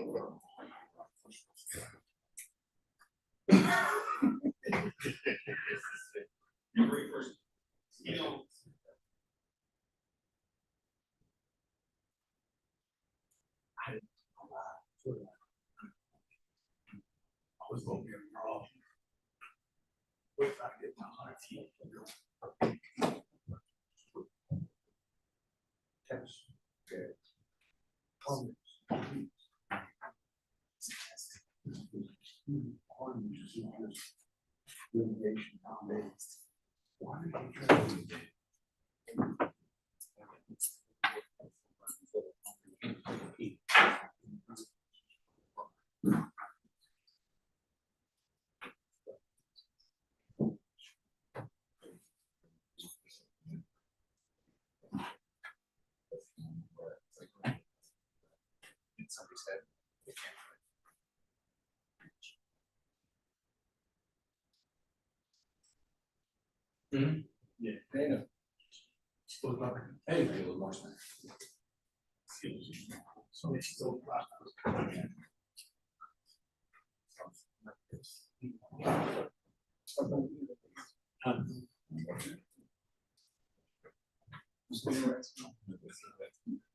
Somebody said. Yeah, they know. Hey, a little more. So it's still.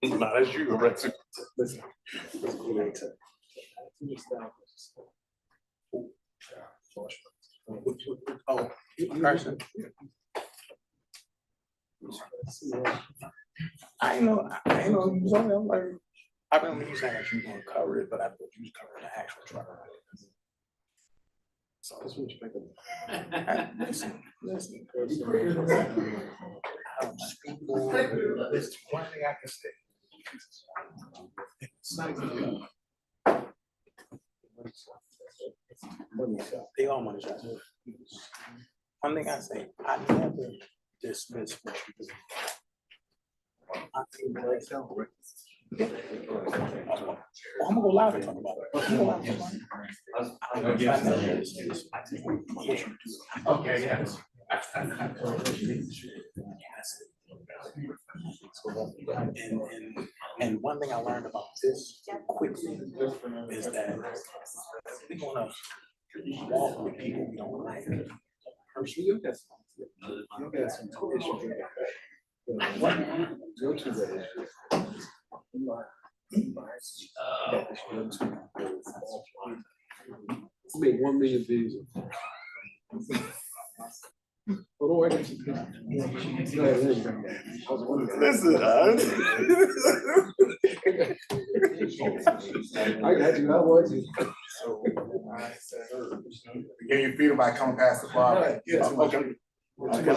Not as you, Rex. Listen. Oh, Carson. I know, you was only, I'm like, I remember you saying that you were gonna cover it, but I thought you was covering the actual truck. So that's what you listen. There's one thing I can say. It's not even. They all money shots. One thing I say, I never dismiss what you do. I think right now, I'm gonna go live and talk about it. Okay, yeah. And one thing I learned about this quickly is that we wanna walk with people we don't like. Personally, you'll get some issues. Go to the issues. Made 1 million views. Oh, I got you. Listen, I got you, I was you. Get your feet by coming past the bar. Yeah, okay.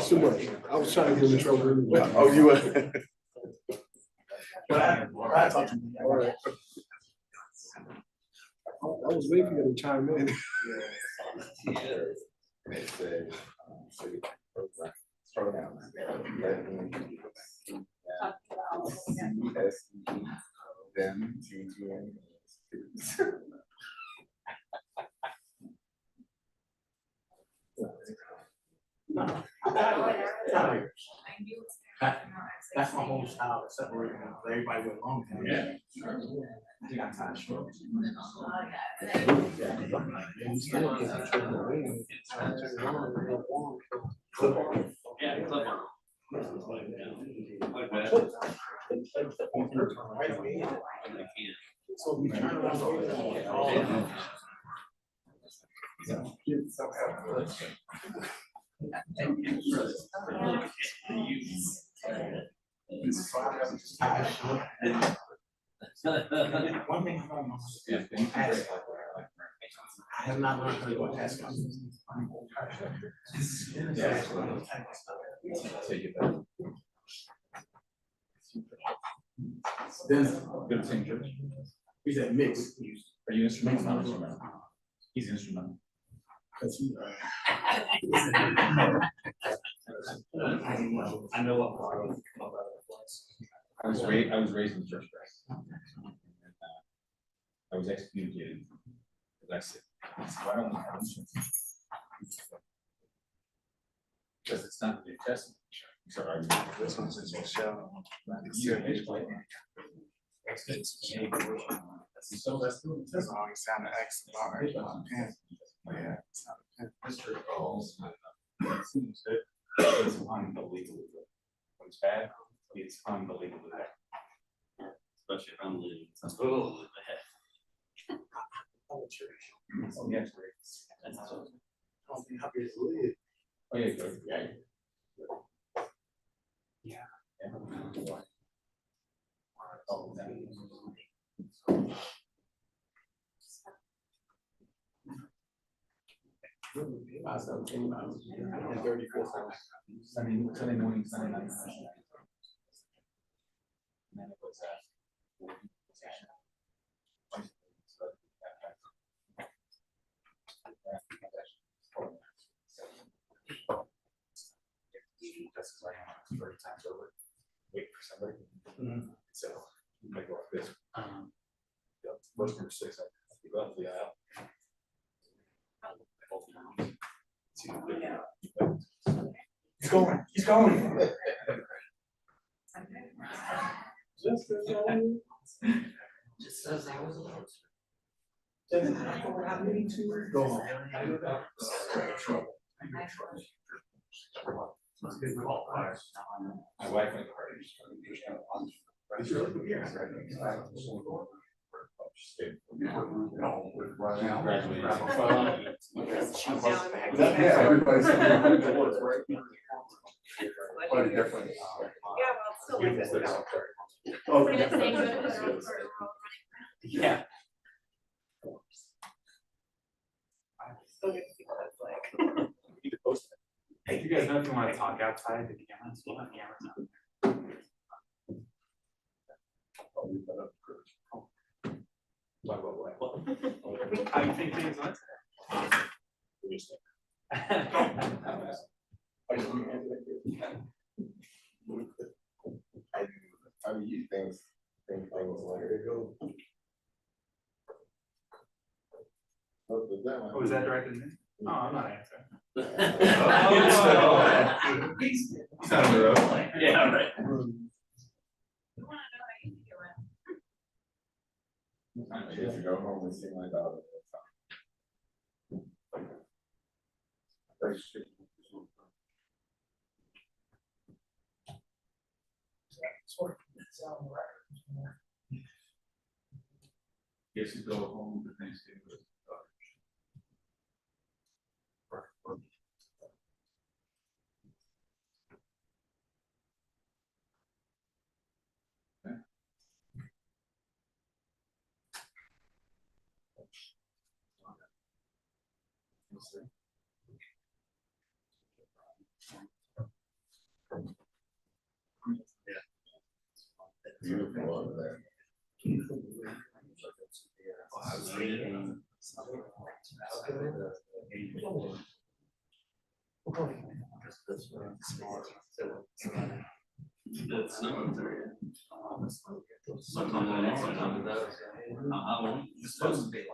Too much. I was trying to get in trouble anyway. Oh, you were. All right. I was waiting for you to chime in. That's my whole style, separating everybody with long hair. Yeah. I think I'm tired of short. So we trying to. One thing I don't know is I have not learned how to go ask. Then Go to the same church. he's at mix. Are you instrumental? Not instrumental. He's instrumental. I know what part of I was raised in the church. I was excommunicated. That's it. So I don't want to. Because it's not the New Testament. So this one's in Michelle. So that's always sound X bar. Yeah, it's not a Mr. Calls. It's unbelievable. When it's bad, it's unbelievable. Especially if I'm leaving. Oh, yes, great. I'll be happy to live. Oh, yeah, good. Yeah. Sunday morning, Sunday night. And then it was that's why I'm 30 times over, wait for somebody. So I go like this. First number 6, I go up the aisle. He's going, he's going. Just says I was allowed to. Go home. My wife went to Quite a difference. Yeah. Hey, you guys know if you want to talk outside the cameras, we'll have cameras on. How do you think things went How do you think things later? Oh, was that directed at me? Oh, I'm not answering. He's on the road. Yeah, right. Yes, you go home to Thanksgiving. Beautiful over there. It's supposed to be like.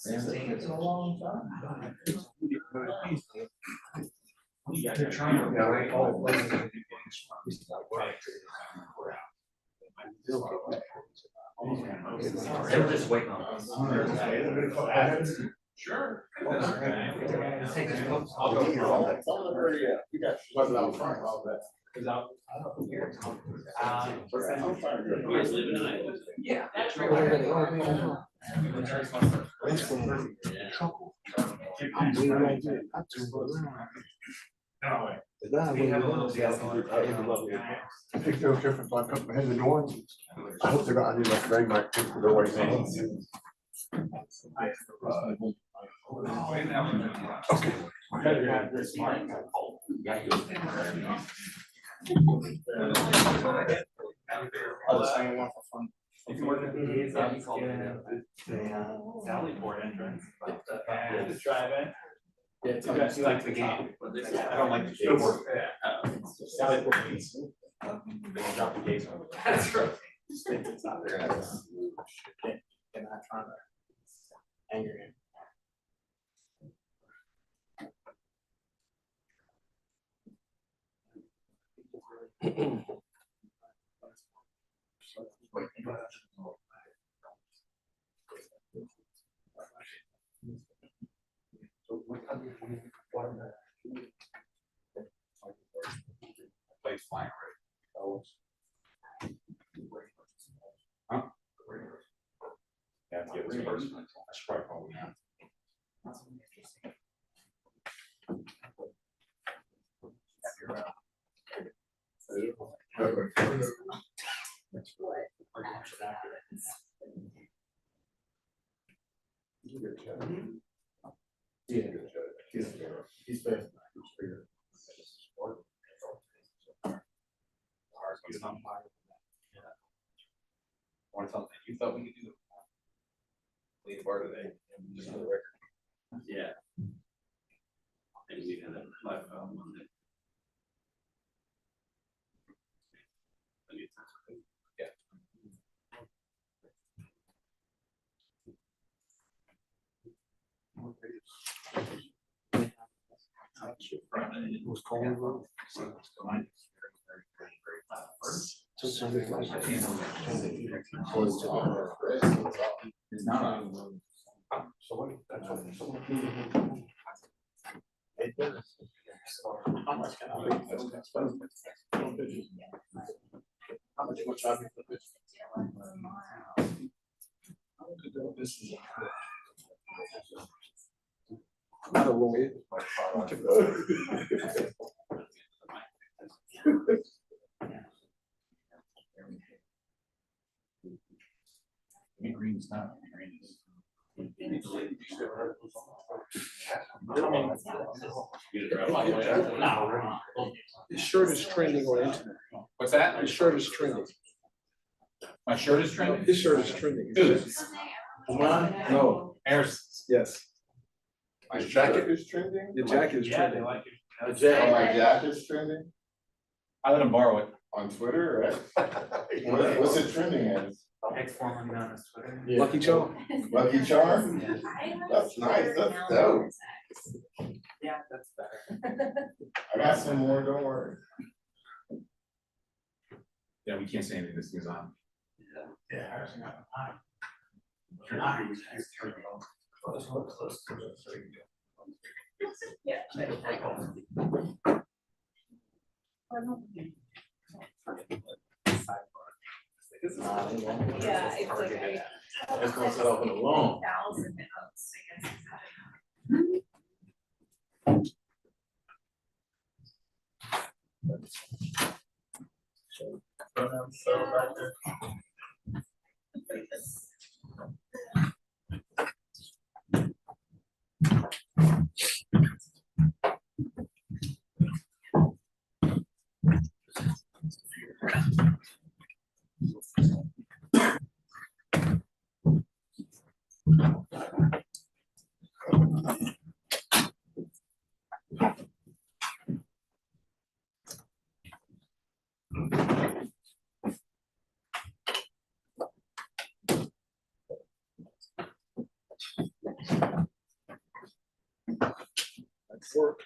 It's a long time. They're trying to get all places. They were just waiting on us. Sure. I'll go for all that. You got wasn't out front all that. Cause out. You guys leaving tonight? Yeah. I think they're different, like up ahead of the door. I hope they're not, I need like very much for their way. Okay. Sallyport entrance. Drive-in. Yeah, she likes the game. I don't like the gates. Sallyport means. They drop the gates. That's true. It's not there. They're not trying to anger him. Plays flying right. Huh? Yeah, get this person. I should probably call him now. He's been. Want to tell them you thought we could do the lead bar today, just for the record. Yeah. And we had a live Monday. Yeah. It was cold. It's not on. How much can I make? How much more time you put this? Not a way. Green's not. Green is. His shirt is trending on internet. What's that? His shirt is trending. My shirt is trending? His shirt is trending. No. Harris. Yes. My jacket is trending? The jacket is trending. Like Oh, my jacket is trending? I let him borrow it. On Twitter, right? What's it trending as? Ex-formerly known as Twitter. Lucky Charm. Lucky Charm? That's nice, that's dope. Yeah, that's better. I got some more, don't worry. Yeah, we can't say anything, this thing's on. Yeah. Yeah, it's like That's gonna set off an alarm. 1,000 votes, I guess. Work.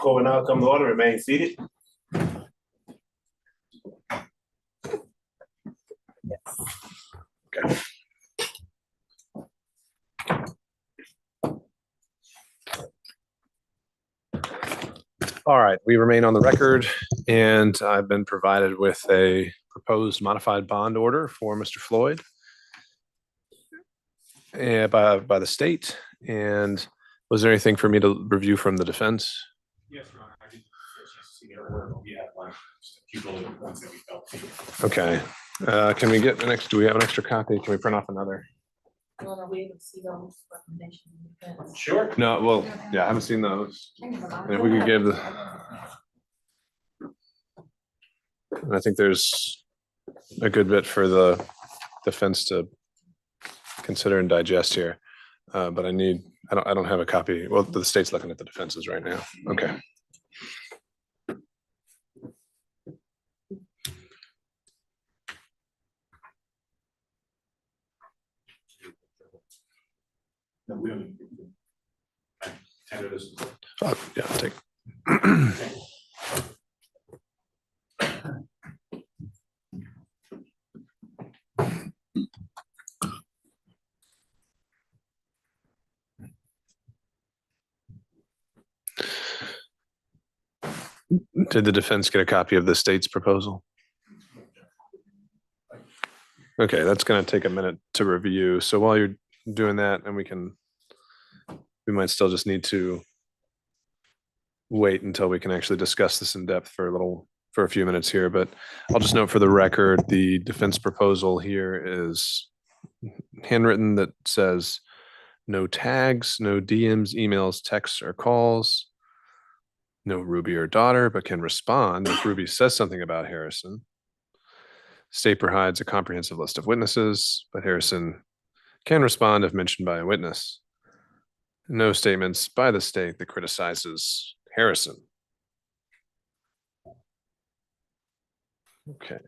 Before we now come to order, remain seated. Okay. All right, we remain on the record, and I've been provided with a proposed modified bond order for Mr. Floyd by the state. And was there anything for me to review from the defense? Yes, Your Honor, I did see their work. We have one, a few bullet points that we felt. Okay, can we get an extra, do we have an extra copy? Can we print off another? Are we able to see those recommendations? Sure. No, well, yeah, I haven't seen those. And if we could give the. And I think there's a good bit for the defense to consider and digest here. But I don't have a copy. Well, the state's looking at the defenses right now. Okay. No, we don't need to. Tender this. Yeah, I'll take. Did the defense get a copy of the state's proposal? Okay, that's going to take a minute to review. So while you're doing that, and we might still just need to wait until we can actually discuss this in depth for a few minutes here. But I'll just note for the record, the defense proposal here is handwritten that says no tags, no DMs, emails, texts, or calls. No Ruby or daughter, but can respond if Ruby says something about Harrison. State provides a comprehensive list of witnesses, but Harrison can respond if mentioned by a witness. No statements by the state that criticizes Harrison. Okay.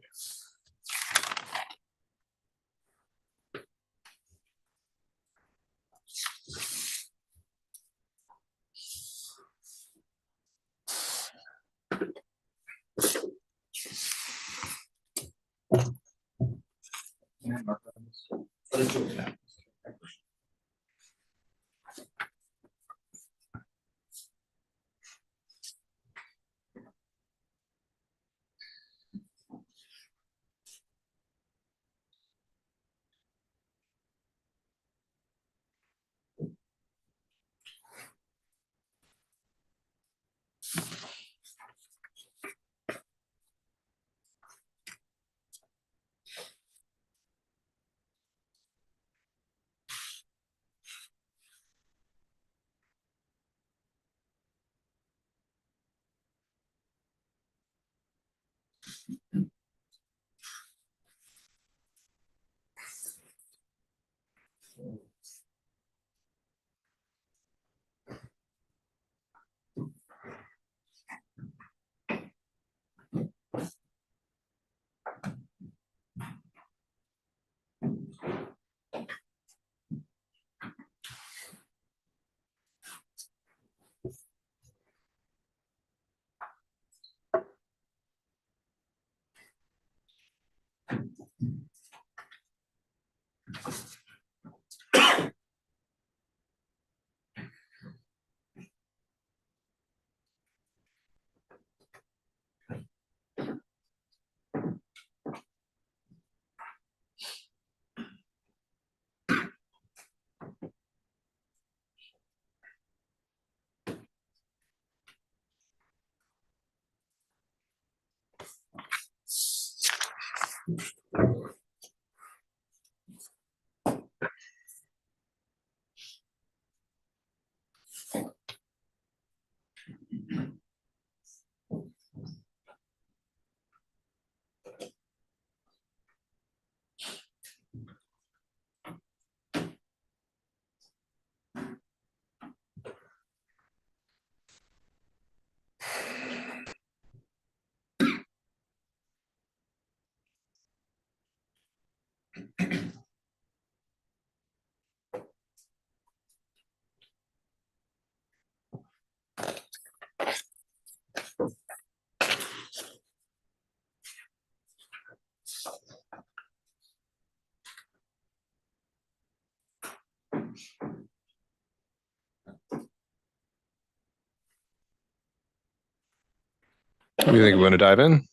You think we're going to dive in?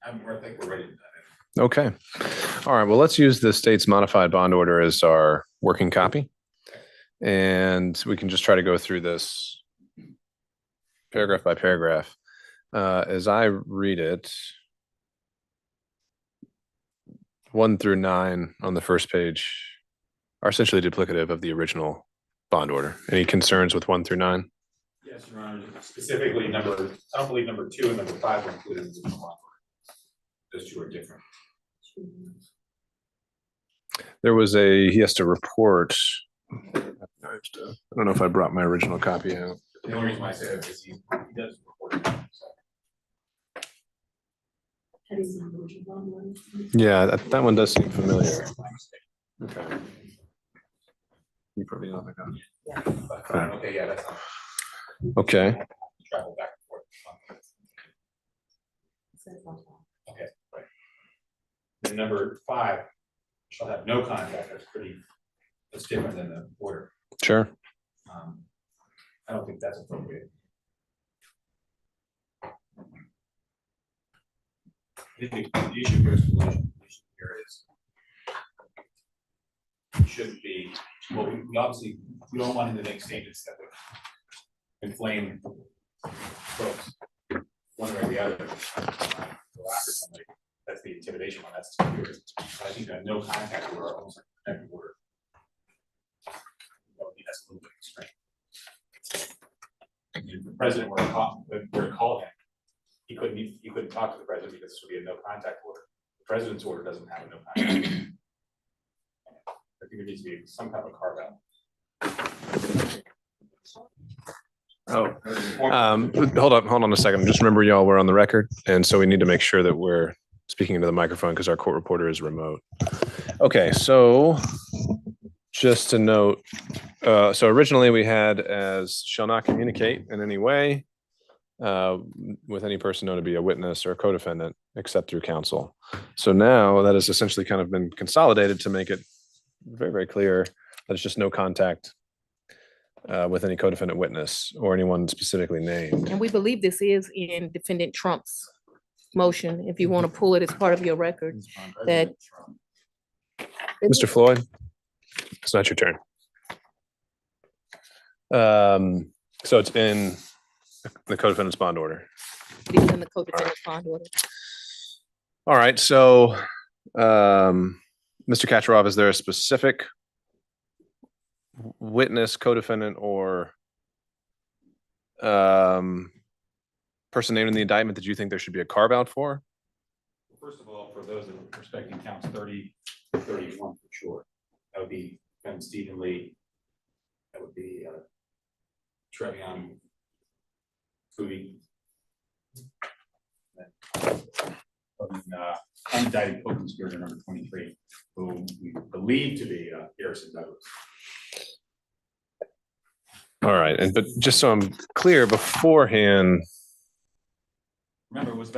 I think we're ready to dive Okay. All right. Well, let's use the state's modified bond order as our working copy. And we can just try to go through this paragraph by paragraph. As I read it, 1 through 9 on the first page are essentially duplicative of the original bond order. Any concerns with 1 through 9? Yes, Your Honor, specifically I don't believe number 2 and number 5 were included in the bond order. Those two are different. There was he has to report. I don't know if I brought my original copy out. The only reason why I say that is he does report. Yeah, that one does seem familiar. Okay. You probably know that copy. Yeah. Okay, yeah, that's not. Okay. Travel back and forth. Okay, right. Then number 5 shall have no contact. That's different than the order. Sure. I don't think that's appropriate. I think the issue here is it shouldn't be, well, we obviously, we don't want him to make statements that would inflame folks one way or the other. Go after somebody. That's the intimidation one. That's serious. I think that no contact order, almost like a protective order. That's a little bit extreme. If the president were to call him, he couldn't talk to the president because this would be a no contact order. The president's order doesn't have a no contact. I think there needs to be some kind of a carve out. Hold on a second. Just remember, y'all, we're on the record, and so we need to make sure that we're speaking into the microphone because our court reporter is remote. Okay, so just to note, so originally we had as shall not communicate in any way with any person known to be a witness or a co-defendant except through counsel. So now that has essentially kind of been consolidated to make it very, very clear that it's just no contact with any co-defendant witness or anyone specifically named. And we believe this is in defendant Trump's motion, if you want to pull it as part of your record, that. Mr. Floyd, it's not your turn. So it's in the co-defendant's bond order. It is in the co-defendant's bond order. All right, so Mr. Kacharov, is there a specific witness, co-defendant, or person named in the indictment that you think there should be a carve out for? First of all, for those that are respecting counts 30 to 31 for sure, that would be Stephen Lee. That would be Trevion Foodie. Unindicted co-conspirator number 23, who we believe to be Harrison Douglas. All right, but just so I'm clear beforehand. Remember, it was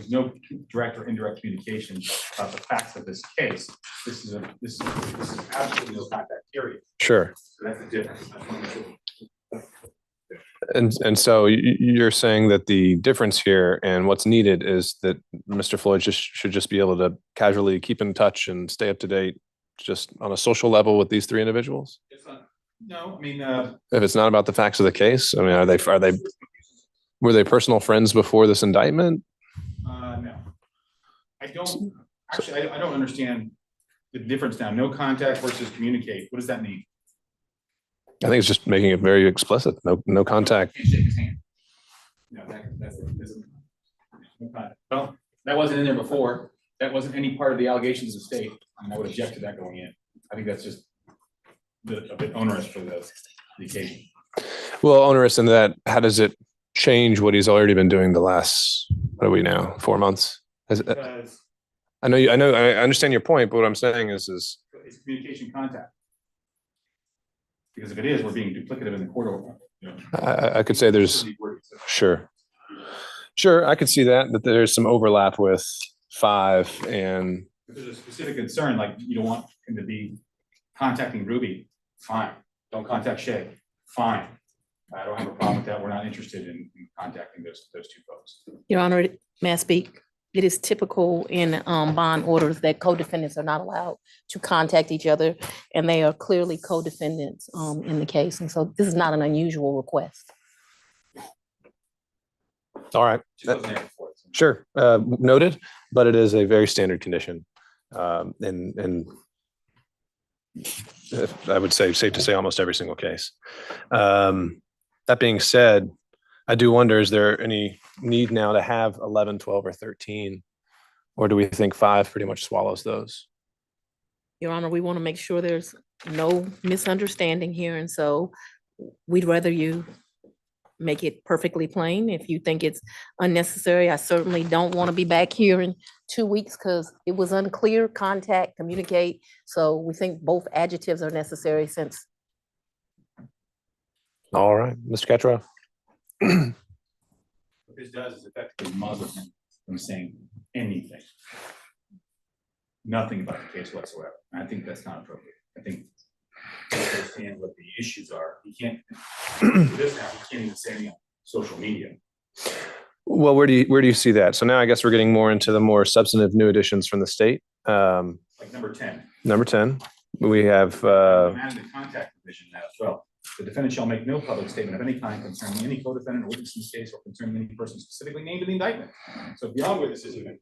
no direct or indirect communication about the facts of this case. This is absolutely no contact period. Sure. So that's the difference. And so you're saying that the difference here and what's needed is that Mr. Floyd should just be able to casually keep in touch and stay up to date just on a social level with these 3 individuals? No, I mean, if it's not about the facts of the case, I mean, were they personal friends before this indictment? No, I don't understand the difference now. No contact versus communicate. What does that mean? I think it's just making it very explicit. No contact. Can't shake his hand. No, that's no contact. Well, that wasn't in there before. That wasn't any part of the allegations of the state. I mean, I would object to that going in. I think that's just a bit onerous for the occasion. Well, onerous in that, how does it change what he's already been doing the last, what are we now, 4 months? I understand your point, but what I'm saying is it's communication contact. Because if it is, we're being duplicative in the court order. You know, I could say there's, sure, I could see that there's some overlap with 5 and. If there's a specific concern, like you don't want him to be contacting Ruby, fine. Don't contact Shay, fine. I don't have a problem with that. We're not interested in contacting those two folks. Your Honor, may I speak? It is typical in bond orders that co-defendants are not allowed to contact each other, and they are clearly co-defendants in the case. And so this is not an unusual request. All right. Just wasn't there before. So. Sure, noted, but it is a very standard condition. And I would say, safe to say, almost every single case. That being said, I do wonder, is there any need now to have 11, 12, or 13? Or do we think 5 pretty much swallows those? Your Honor, we want to make sure there's no misunderstanding here. And so we'd rather you make it perfectly plain. If you think it's unnecessary, I certainly don't want to be back here in 2 weeks because it was unclear, contact, communicate. So we think both adjectives are necessary since. All right, Mr. Cottrell. What this does is effectively muzzle him from saying anything. Nothing about the case whatsoever. And I think that's not appropriate. I think to understand what the issues are. He can't this now, he can't even say anything on social media. Well, where do you see that? So now I guess we're getting more into the more substantive new additions from the state. Like number 10. Number 10, we have I'm adding the contact provision now as well. The defendant shall make no public statement of any kind concerning any co-defendant or witness in this case or concerning any person specifically named in the indictment. So beyond witnesses, even,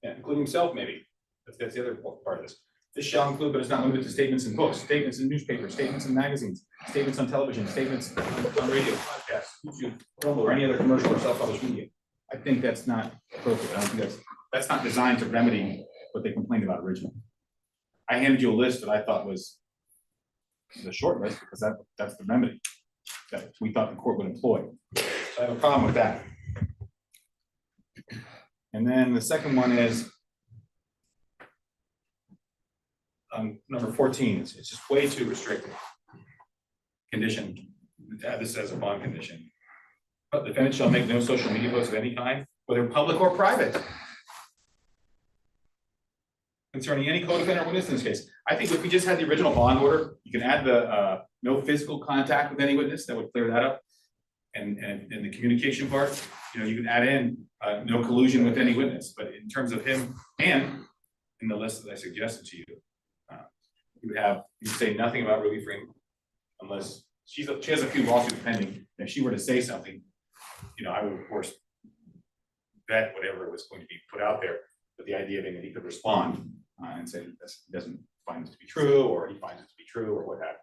including himself, maybe. That's the other part of this. This shall include, but it's not limited to statements in books, statements in newspapers, statements in magazines, statements on television, statements on radio, podcasts, YouTube, promo, or any other commercial or self-published media. I think that's not appropriate. I don't think that's not designed to remedy what they complained about originally. I handed you a list that I thought was the short list because that's the remedy that we thought the court would employ. So I have a problem with that. And then the second one is number 14. It's just way too restrictive. Condition. To add this as a bond condition. But the defendant shall make no social media posts of any kind, whether public or private, concerning any co-defendant or witness in this case. I think if we just had the original bond order, you can add the no physical contact with any witness. That would clear that up. And the communication part, you can add in no collusion with any witness. But in terms of him and in the list that I suggested to you, you would say nothing about Ruby Freeman unless she has a few lawsuits pending. If she were to say something, I would of course vet whatever was going to be put out there. But the idea being that he could respond and say he doesn't find this to be true, or he finds it to be true, or what have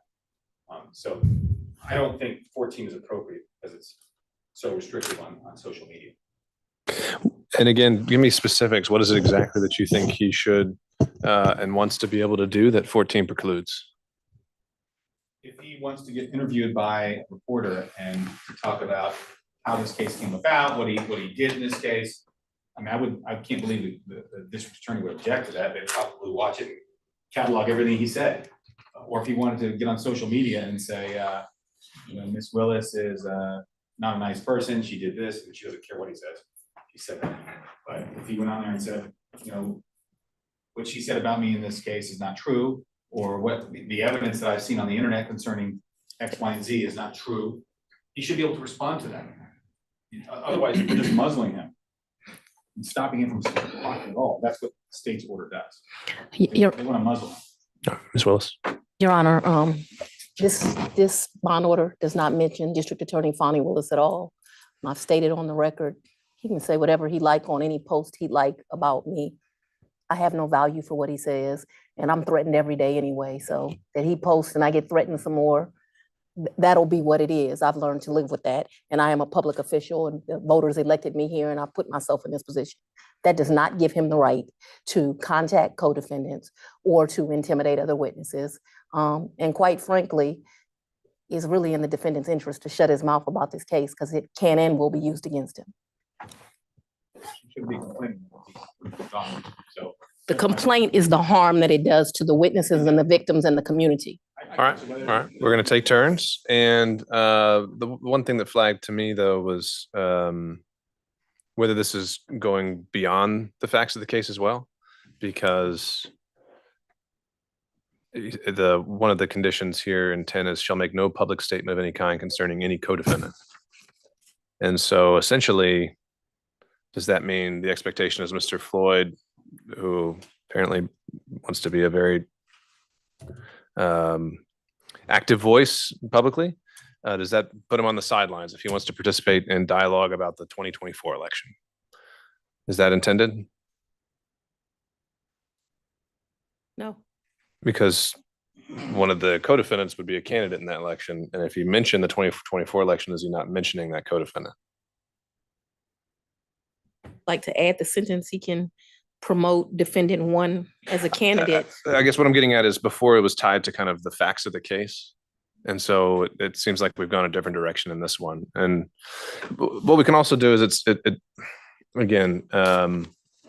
you. So I don't think 14 is appropriate because it's so restrictive on social media. And again, give me specifics. What is it exactly that you think he should and wants to be able to do that 14 precludes? If he wants to get interviewed by a reporter and to talk about how this case came about, what he did in this case, I can't believe the district attorney would object to that. They'd probably watch it and catalog everything he said. Or if he wanted to get on social media and say, Miss Willis is not a nice person. She did this, and she doesn't care what he says. He said that. But if he went on there and said, what she said about me in this case is not true, or what the evidence that I've seen on the internet concerning X, Y, and Z is not true, he should be able to respond to that. Otherwise, we're just muzzling him and stopping him from talking at all. That's what the state's order does. They want to muzzle him. Ms. Willis. Your Honor, this bond order does not mention District Attorney Fonnie Willis at all. I've stated on the record, he can say whatever he like on any post he'd like about me. I have no value for what he says, and I'm threatened every day anyway. So that he posts and I get threatened some more, that'll be what it is. I've learned to live with that, and I am a public official, and the voters elected me here, and I put myself in this position. That does not give him the right to contact co-defendants or to intimidate other witnesses. And quite frankly, is really in the defendant's interest to shut his mouth about this case because it can and will be used against him. Should be complaining. So the complaint is the harm that it does to the witnesses and the victims and the community. All right. We're going to take turns. And the one thing that flagged to me, though, was whether this is going beyond the facts of the case as well, because one of the conditions here in 10 is shall make no public statement of any kind concerning any co-defendant. And so essentially, does that mean the expectation is Mr. Floyd, who apparently wants to be a very active voice publicly, does that put him on the sidelines if he wants to participate in dialogue about the 2024 election? Is that intended? No. Because one of the co-defendants would be a candidate in that election. And if you mention the 2024 election, is he not mentioning that co-defendant? Like to add the sentence, he can promote defendant one as a candidate. I guess what I'm getting at is before it was tied to kind of the facts of the case. And so it seems like we've gone a different direction in this one. And what we can also do is again,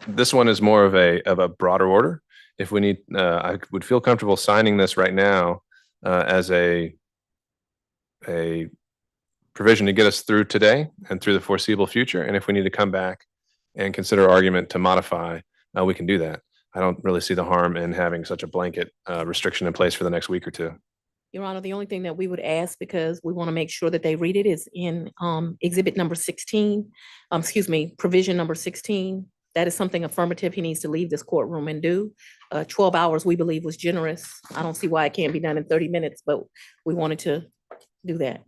this one is more of a broader order. If we need, I would feel comfortable signing this right now as a provision to get us through today and through the foreseeable future. And if we need to come back and consider argument to modify, we can do that. I don't really see the harm in having such a blanket restriction in place for the next week or two. Your Honor, the only thing that we would ask, because we want to make sure that they read it, is in exhibit number 16, provision number 16. That is something affirmative he needs to leave this courtroom and do. 12 hours, we believe, was generous. I don't see why it can't be done in 30 minutes, but we wanted to do that.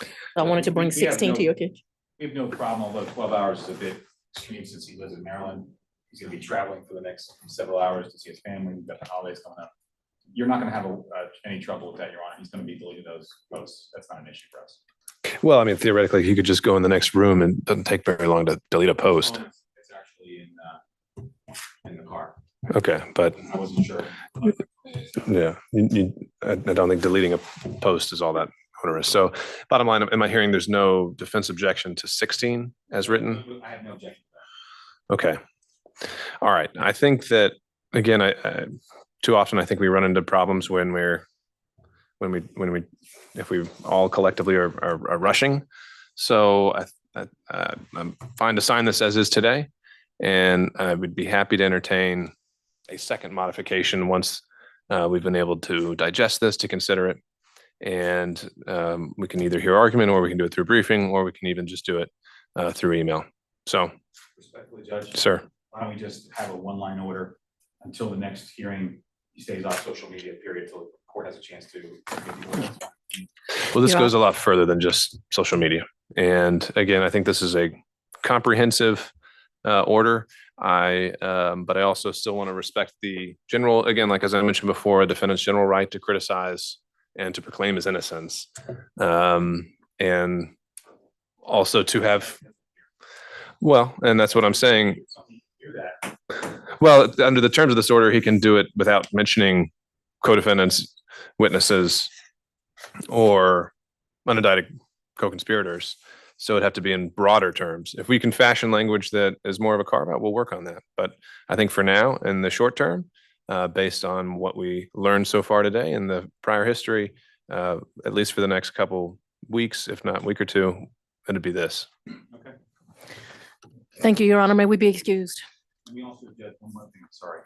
So I wanted to bring 16 to your attention. We have no problem, although 12 hours is a bit extreme since he lives in Maryland. He's gonna be traveling for the next several hours to see his family. We've got the holidays coming up. You're not gonna have any trouble with that, Your Honor. He's gonna be deleting those posts. That's not an issue for us. Well, I mean, theoretically, he could just go in the next room and it doesn't take very long to delete a post. It's actually in the car. Okay, but I wasn't sure. yeah, I don't think deleting a post is all that onerous. So bottom line, am I hearing there's no defense objection to 16 as written? I have no objection to that. Okay. All right. I think that, again, I too often I think we run into problems when if we all collectively are rushing. So I'm fine to sign this as is today, and I would be happy to entertain a second modification once we've been able to digest this, to consider it, and we can either hear argument, or we can do it through briefing, or we can even just do it through email. So, Respectfully, Judge. sir. Why don't we just have a one-line order until the next hearing? He stays off social media, period, until the court has a chance to. Well, this Yeah. goes a lot further than just social media. And again, I think this is a comprehensive order. But I also still want to respect the general, again, like as I mentioned before, a defendant's general right to criticize and to proclaim his innocence. And also to have, well, and that's what I'm saying. Well, under the terms of this order, he can do it without mentioning co-defendants, witnesses, or unindicted co-conspirators. So it'd have to be in broader terms. If we can fashion language that is more of a carve out, we'll work on that. But I think for now, in the short term, based on what we learned so far today and the prior history, at least for the next couple weeks, if not week or two, it'd be this. Okay. Thank you, Your Honor. May we be excused? We also did one more thing, sorry.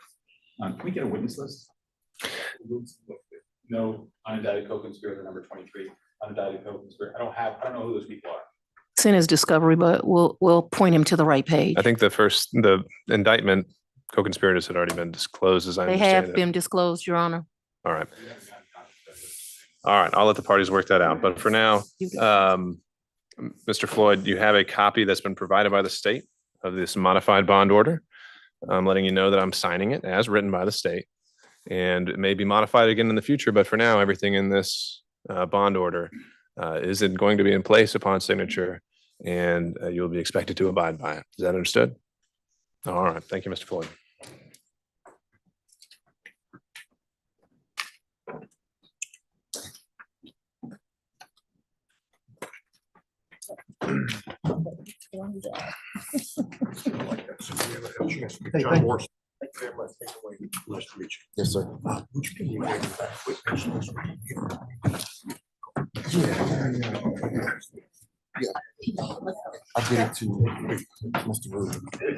Can we get a witness list? No unindicted co-conspirator number 23, unindicted co-conspirator. I don't know who those people are. It's in his discovery, but we'll point him to the right page. I think the indictment co-conspirators had already been disclosed, as I They understand have it. been disclosed, Your Honor. All right. All right, I'll let the parties work that out. But for now, Mr. Floyd, you have a copy that's been provided by the state of this modified bond order. I'm letting you know that I'm signing it as written by the state, and it may be modified again in the future, but for now, everything in this bond order is it going to be in place upon signature, and you'll be expected to abide by it. Is that understood? All right. Thank you, Mr. Floyd. Hey, John Morrison. Thank you very much. Nice to meet you. Yes, sir. Would you give me that quick picture? Yeah. I did it to Mr. Rubin. Okay.